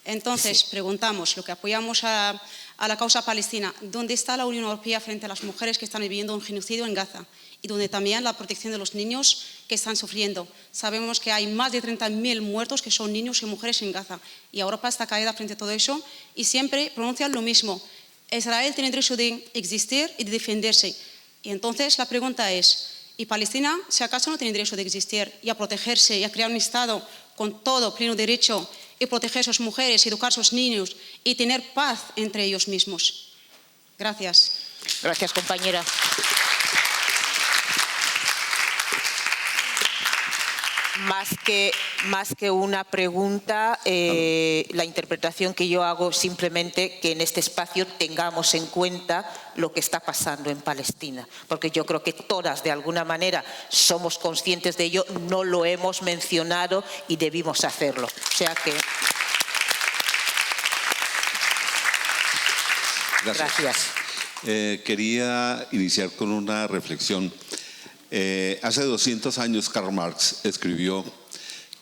Speaker 13: Entonces, sí, preguntamos, lo que apoyamos a la causa palestina, ¿dónde está la Unión Europea frente a las mujeres que están viviendo un genocidio en Gaza? Y donde también la protección de los niños que están sufriendo. Sabemos que hay más de 30.000 muertos que son niños y mujeres en Gaza. Y Europa está caída frente a todo eso y siempre pronuncian lo mismo. Israel tiene derecho de existir y de defenderse. Y entonces la pregunta es, ¿y Palestina, si acaso no tiene derecho de existir y a protegerse y a crear un Estado con todo pleno derecho y proteger a sus mujeres, educar a sus niños y tener paz entre ellos mismos? Gracias.
Speaker 6: Gracias, compañera. Más que una pregunta, la interpretación que yo hago simplemente que en este espacio tengamos en cuenta lo que está pasando en Palestina, porque yo creo que todas de alguna manera somos conscientes de ello, no lo hemos mencionado y debimos hacerlo. O sea que... Gracias.
Speaker 14: Quería iniciar con una reflexión. Hace 200 años Karl Marx escribió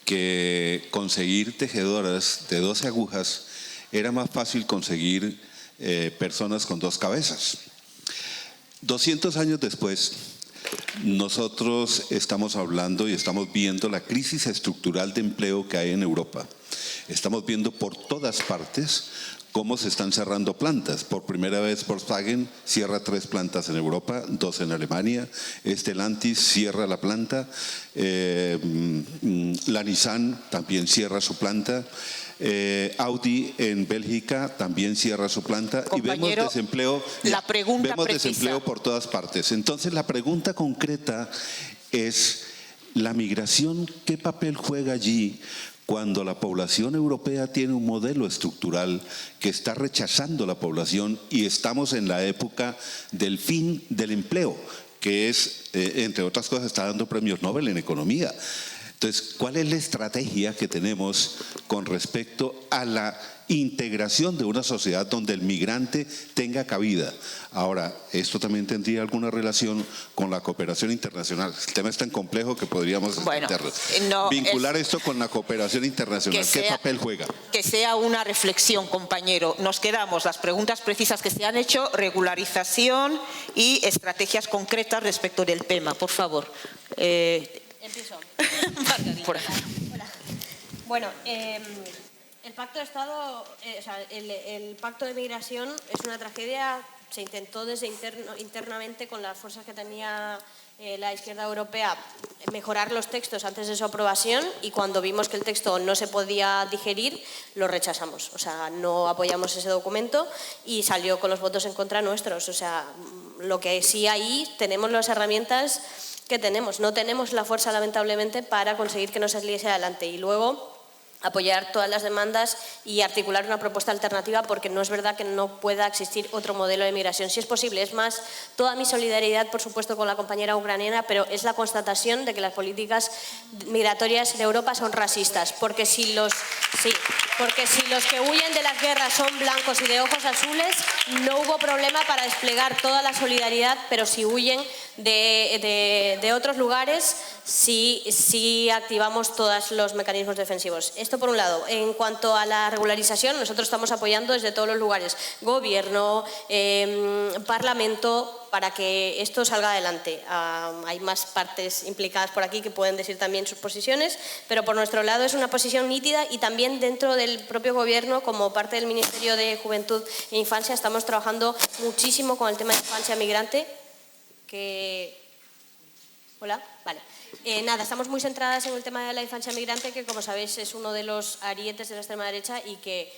Speaker 14: que conseguir tejedoras de 12 agujas era más fácil conseguir personas con 2 cabezas. 200 años después, nosotros estamos hablando y estamos viendo la crisis estructural de empleo que hay en Europa. Estamos viendo por todas partes cómo se están cerrando plantas. Por primera vez Volkswagen cierra 3 plantas en Europa, 2 en Alemania. Stellantis cierra la planta. La Nissan también cierra su planta. Audi en Bélgica también cierra su planta.
Speaker 2: Compañero,
Speaker 14: y vemos desempleo,
Speaker 2: vemos
Speaker 14: desempleo por todas partes. Entonces la pregunta concreta es: ¿la migración qué papel juega allí cuando la población europea tiene un modelo estructural que está rechazando la población y estamos en la época del fin del empleo, que es, entre otras cosas, está dando premios Nobel en economía? Entonces, ¿cuál es la estrategia que tenemos con respecto a la integración de una sociedad donde el migrante tenga cabida? Ahora, esto también tendría alguna relación con la cooperación internacional. El tema es tan complejo que podríamos vincular esto con la cooperación internacional. ¿Qué papel juega?
Speaker 2: Que sea una reflexión, compañero. Nos quedamos las preguntas precisas que se han hecho, regularización y estrategias concretas respecto del tema. Por favor.
Speaker 3: Empiezo. Hola. Bueno, el Pacto de Estado, el Pacto de Migración es una tragedia. Se intentó desde internamente con las fuerzas que tenía la izquierda europea mejorar los textos antes de su aprobación, y cuando vimos que el texto no se podía digerir, lo rechazamos. O sea, no apoyamos ese documento y salió con los votos en contra nuestros. O sea, lo que sí ahí tenemos las herramientas que tenemos. No tenemos la fuerza, lamentablemente, para conseguir que no se saliese adelante. Y luego apoyar todas las demandas y articular una propuesta alternativa, porque no es verdad que no pueda existir otro modelo de migración. Si es posible, es más, toda mi solidaridad, por supuesto, con la compañera ucraniana, pero es la constatación de que las políticas migratorias de Europa son racistas, porque si los que huyen de las guerras son blancos y de ojos azules, no hubo problema para desplegar toda la solidaridad, pero si huyen de otros lugares, sí activamos todos los mecanismos defensivos. Esto por un lado. En cuanto a la regularización, nosotros estamos apoyando desde todos los lugares, gobierno, parlamento, para que esto salga adelante. Hay más partes implicadas por aquí que pueden decir también sus posiciones, pero por nuestro lado es una posición nítida, y también dentro del propio gobierno, como parte del Ministerio de Juventud e Infancia, estamos trabajando muchísimo con el tema de infancia migrante. Hola, vale. Estamos muy centradas en el tema de la infancia migrante, que como sabéis es uno de los arietes de la extrema derecha y que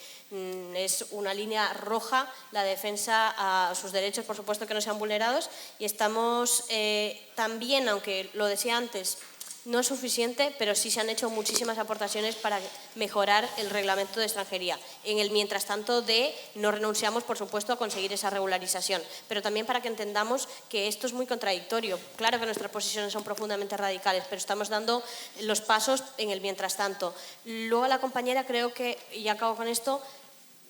Speaker 3: es una línea roja la defensa a sus derechos, por supuesto, que no sean vulnerados, y estamos también, aunque lo decía antes, no es suficiente, pero sí se han hecho muchísimas aportaciones para mejorar el reglamento de extranjería. En el mientras tanto no renunciamos, por supuesto, a conseguir esa regularización, pero también para que entendamos que esto es muy contradictorio. Claro que nuestras posiciones son profundamente radicales, pero estamos dando los pasos en el mientras tanto. Luego la compañera, creo que, y acabo con esto,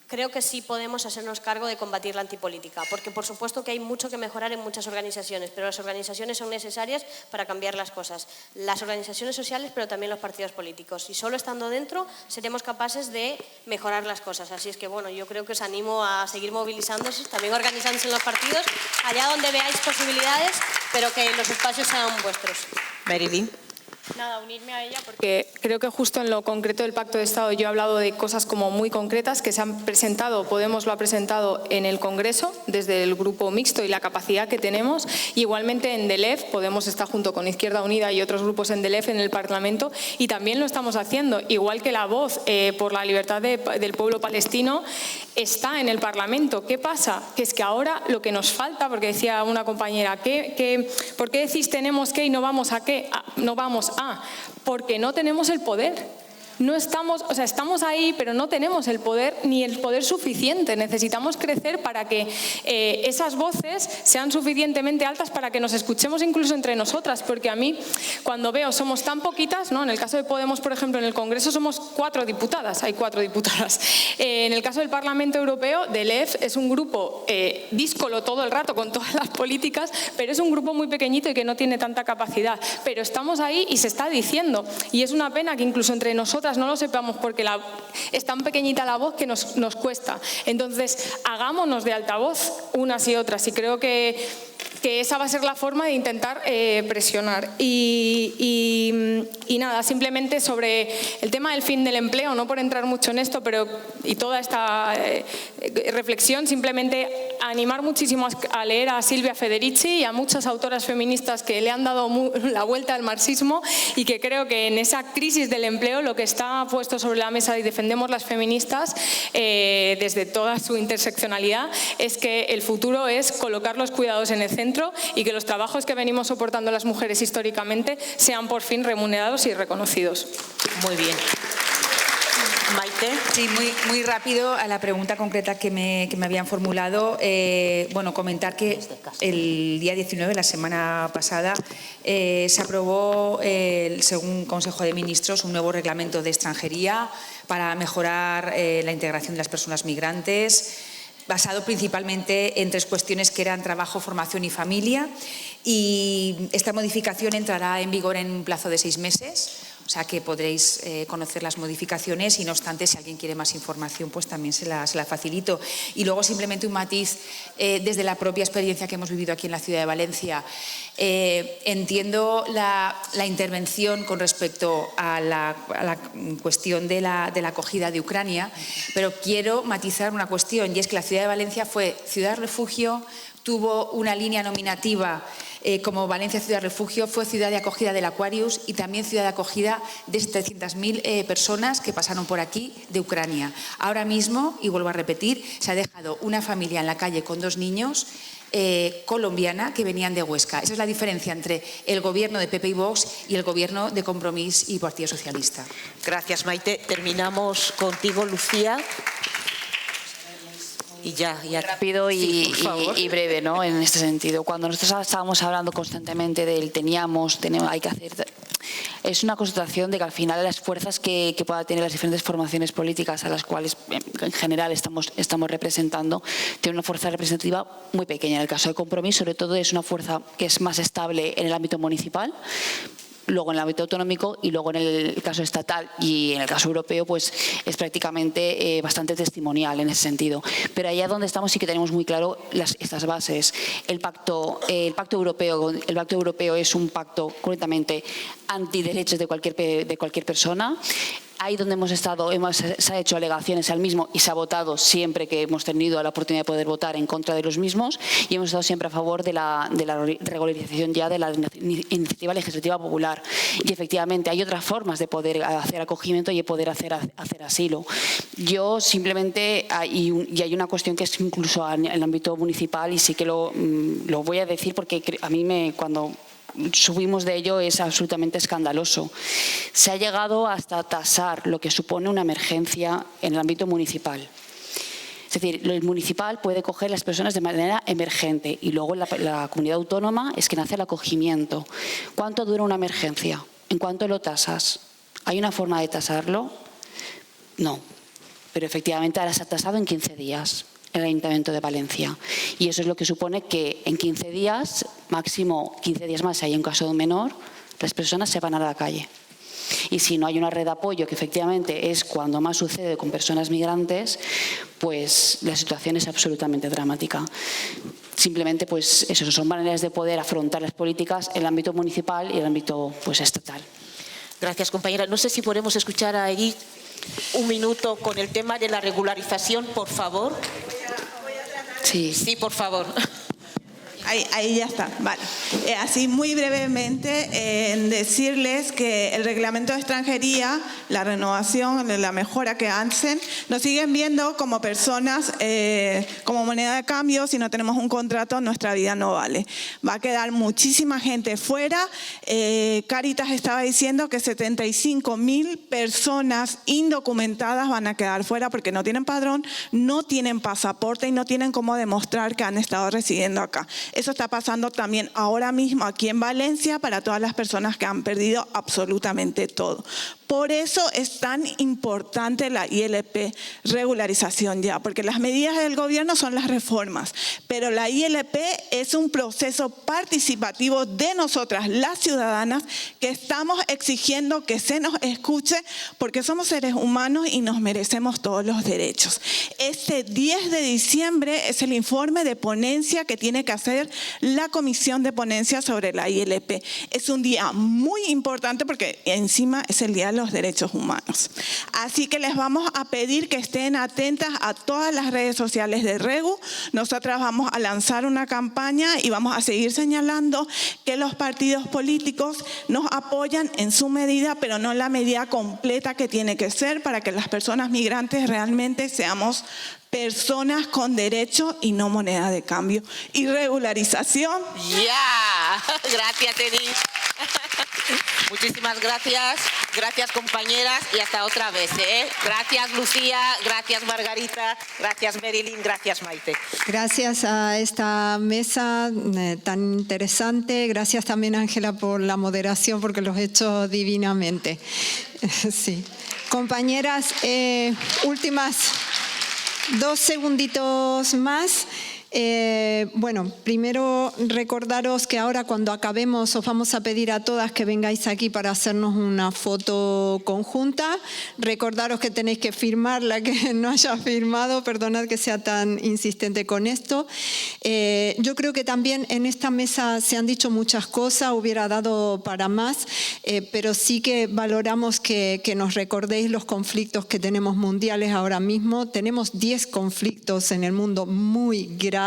Speaker 3: creo que sí podemos hacernos cargo de combatir la antipolítica, porque por supuesto que hay mucho que mejorar en muchas organizaciones, pero las organizaciones son necesarias para cambiar las cosas. Las organizaciones sociales, pero también los partidos políticos. Y solo estando dentro seremos capaces de mejorar las cosas. Así es que, bueno, yo creo que os animo a seguir movilizándose, también organizándose en los partidos, allá donde veáis posibilidades, pero que los espacios sean vuestros.
Speaker 2: Marilyn.
Speaker 4: Nada, unirme a ella porque creo que justo en lo concreto del Pacto de Estado yo he hablado de cosas como muy concretas que se han presentado, Podemos lo ha presentado en el Congreso desde el grupo mixto y la capacidad que tenemos. Igualmente en DELEF, Podemos está junto con Izquierda Unida y otros grupos en DELEF en el Parlamento, y también lo estamos haciendo. Igual que la voz por la libertad del pueblo palestino está en el Parlamento. ¿Qué pasa? Que es que ahora lo que nos falta, porque decía una compañera, ¿por qué decís tenemos que y no vamos a qué? No vamos a, porque no tenemos el poder. No estamos, o sea, estamos ahí, pero no tenemos el poder, ni el poder suficiente. Necesitamos crecer para que esas voces sean suficientemente altas para que nos escuchemos incluso entre nosotras, porque a mí, cuando veo, somos tan poquitas, ¿no? En el caso de Podemos, por ejemplo, en el Congreso somos 4 diputadas, hay 4 diputadas. En el caso del Parlamento Europeo, DELEF es un grupo díscolo todo el rato con todas las políticas, pero es un grupo muy pequeñito y que no tiene tanta capacidad. Pero estamos ahí y se está diciendo, y es una pena que incluso entre nosotras no lo sepamos, porque es tan pequeñita la voz que nos cuesta. Entonces, hagámonos de altavoz unas y otras, y creo que que esa va a ser la forma de intentar presionar. Y nada, simplemente sobre el tema del fin del empleo, no por entrar mucho en esto, pero y toda esta reflexión, simplemente animar muchísimo a leer a Silvia Federici y a muchas autoras feministas que le han dado la vuelta al marxismo y que creo que en esa crisis del empleo lo que está puesto sobre la mesa y defendemos las feministas desde toda su interseccionalidad es que el futuro es colocar los cuidados en el centro y que los trabajos que venimos soportando las mujeres históricamente sean por fin remunerados y reconocidos.
Speaker 2: Muy bien. Maite.
Speaker 7: Sí, muy rápido a la pregunta concreta que me habían formulado. Bueno, comentar que el día 19, la semana pasada, se aprobó, según Consejo de Ministros, un nuevo reglamento de extranjería para mejorar la integración de las personas migrantes, basado principalmente en 3 cuestiones que eran trabajo, formación y familia. Y esta modificación entrará en vigor en un plazo de 6 meses. O sea que podréis conocer las modificaciones y no obstante, si alguien quiere más información, pues también se la facilito. Y luego simplemente un matiz desde la propia experiencia que hemos vivido aquí en la ciudad de Valencia. Entiendo la intervención con respecto a la cuestión de la acogida de Ucrania, pero quiero matizar una cuestión y es que la ciudad de Valencia fue ciudad refugio, tuvo una línea nominativa como Valencia Ciudad Refugio, fue ciudad de acogida del Aquarius y también ciudad de acogida de 700.000 personas que pasaron por aquí de Ucrania. Ahora mismo, y vuelvo a repetir, se ha dejado una familia en la calle con 2 niños colombiana que venían de Huesca. Esa es la diferencia entre el gobierno de PP y Vox y el gobierno de Compromís y Partido Socialista.
Speaker 6: Gracias, Maite. Terminamos contigo, Lucía. Y ya.
Speaker 5: Rápido y breve, ¿no? En este sentido. Cuando nosotros estábamos hablando constantemente del tenemos, hay que hacer... Es una constatación de que al final las fuerzas que puedan tener las diferentes formaciones políticas a las cuales en general estamos representando, tienen una fuerza representativa muy pequeña. En el caso de Compromís, sobre todo, es una fuerza que es más estable en el ámbito municipal, luego en el ámbito autonómico y luego en el caso estatal y en el caso europeo pues es prácticamente bastante testimonial en ese sentido. Pero allá donde estamos sí que tenemos muy claro estas bases. El pacto europeo es un pacto completamente antiderechos de cualquier persona. Ahí donde hemos estado, se ha hecho alegaciones al mismo y se ha votado siempre que hemos tenido la oportunidad de poder votar en contra de los mismos y hemos estado siempre a favor de la regularización ya de la iniciativa legislativa popular. Y efectivamente hay otras formas de poder hacer acogimiento y de poder hacer asilo. Yo simplemente, y hay una cuestión que es incluso en el ámbito municipal y sí que lo voy a decir porque a mí cuando subimos de ello es absolutamente escandaloso. Se ha llegado hasta tasar lo que supone una emergencia en el ámbito municipal. Es decir, el municipal puede coger a las personas de manera emergente y luego la comunidad autónoma es quien hace el acogimiento. ¿Cuánto dura una emergencia? ¿En cuánto lo tasas? ¿Hay una forma de tasarlo? No. Pero efectivamente ahora se ha tasado en 15 días. El Ayuntamiento de Valencia. Y eso es lo que supone que en 15 días, máximo 15 días más, si hay un caso de un menor, las personas se van a la calle. Y si no hay una red de apoyo, que efectivamente es cuando más sucede con personas migrantes, pues la situación es absolutamente dramática. Simplemente, pues eso son maneras de poder afrontar las políticas en el ámbito municipal y en el ámbito pues estatal.
Speaker 6: Gracias, compañera. No sé si podemos escuchar a Edith un minuto con el tema de la regularización, por favor. Sí, por favor.
Speaker 10: Ahí ya está, vale. Así muy brevemente, en decirles que el reglamento de extranjería, la renovación, la mejora que hacen, nos siguen viendo como personas, como moneda de cambio. Si no tenemos un contrato, nuestra vida no vale. Va a quedar muchísima gente fuera. Cáritas estaba diciendo que 75.000 personas indocumentadas van a quedar fuera porque no tienen padrón, no tienen pasaporte y no tienen cómo demostrar que han estado residiendo acá. Eso está pasando también ahora mismo aquí en Valencia para todas las personas que han perdido absolutamente todo.
Speaker 15: Por eso es tan importante la ILP regularización ya, porque las medidas del gobierno son las reformas, pero la ILP es un proceso participativo de nosotras, las ciudadanas, que estamos exigiendo que se nos escuche porque somos seres humanos y nos merecemos todos los derechos. Este 10 de diciembre es el informe de ponencia que tiene que hacer la Comisión de Ponencia sobre la ILP. Es un día muy importante porque encima es el Día de los Derechos Humanos. Así que les vamos a pedir que estén atentas a todas las redes sociales de REGU. Nosotras vamos a lanzar una campaña y vamos a seguir señalando que los partidos políticos nos apoyan en su medida, pero no en la medida completa que tiene que ser para que las personas migrantes realmente seamos personas con derecho y no moneda de cambio. Y regularización.
Speaker 2: ¡Ya! Gracias, Edith. Muchísimas gracias. Gracias, compañeras, y hasta otra vez. Gracias, Lucía. Gracias, Margarita. Gracias, Marilyn. Gracias, Maite.
Speaker 1: Gracias a esta mesa tan interesante. Gracias también, Ángela, por la moderación, porque lo has hecho divinamente. Sí. Compañeras, últimas 2 segunditos más. Bueno, primero recordaros que ahora cuando acabemos os vamos a pedir a todas que vengáis aquí para hacernos una foto conjunta. Recordaros que tenéis que firmar, la que no haya firmado, perdonad que sea tan insistente con esto. Yo creo que también en esta mesa se han dicho muchas cosas, hubiera dado para más, pero sí que valoramos que nos recordéis los conflictos que tenemos mundiales ahora mismo. Tenemos 10 conflictos en el mundo muy graves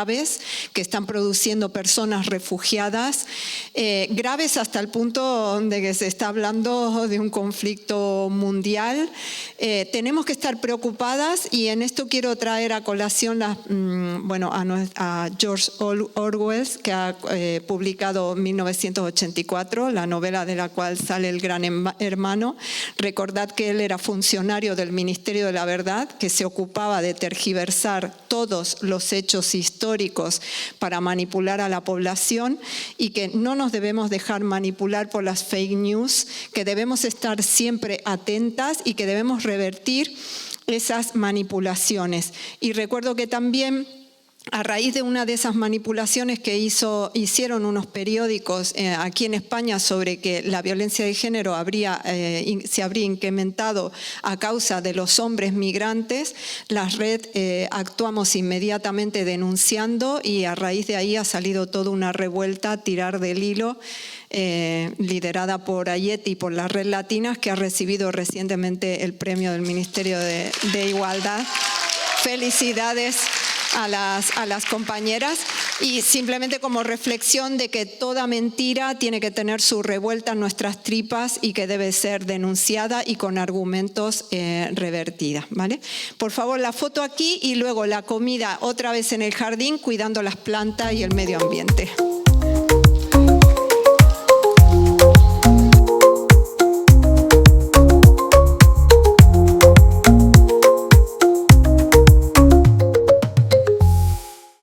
Speaker 1: que están produciendo personas refugiadas, graves hasta el punto de que se está hablando de un conflicto mundial. Tenemos que estar preocupadas y en esto quiero traer a colación a George Orwell, que ha publicado 1984, la novela de la cual sale el Gran Hermano. Recordad que él era funcionario del Ministerio de la Verdad, que se ocupaba de tergiversar todos los hechos históricos para manipular a la población y que no nos debemos dejar manipular por las fake news, que debemos estar siempre atentas y que debemos revertir esas manipulaciones. Y recuerdo que también a raíz de una de esas manipulaciones que hicieron unos periódicos aquí en España sobre que la violencia de género se habría incrementado a causa de los hombres migrantes, la red actuamos inmediatamente denunciando y a raíz de ahí ha salido toda una revuelta a tirar del hilo, liderada por Ayeti y por la Red Latinas, que ha recibido recientemente el premio del Ministerio de Igualdad. Felicidades a las compañeras, y simplemente como reflexión de que toda mentira tiene que tener su revuelta en nuestras tripas y que debe ser denunciada y con argumentos revertida, ¿vale? Por favor, la foto aquí y luego la comida otra vez en el jardín, cuidando las plantas y el medio ambiente.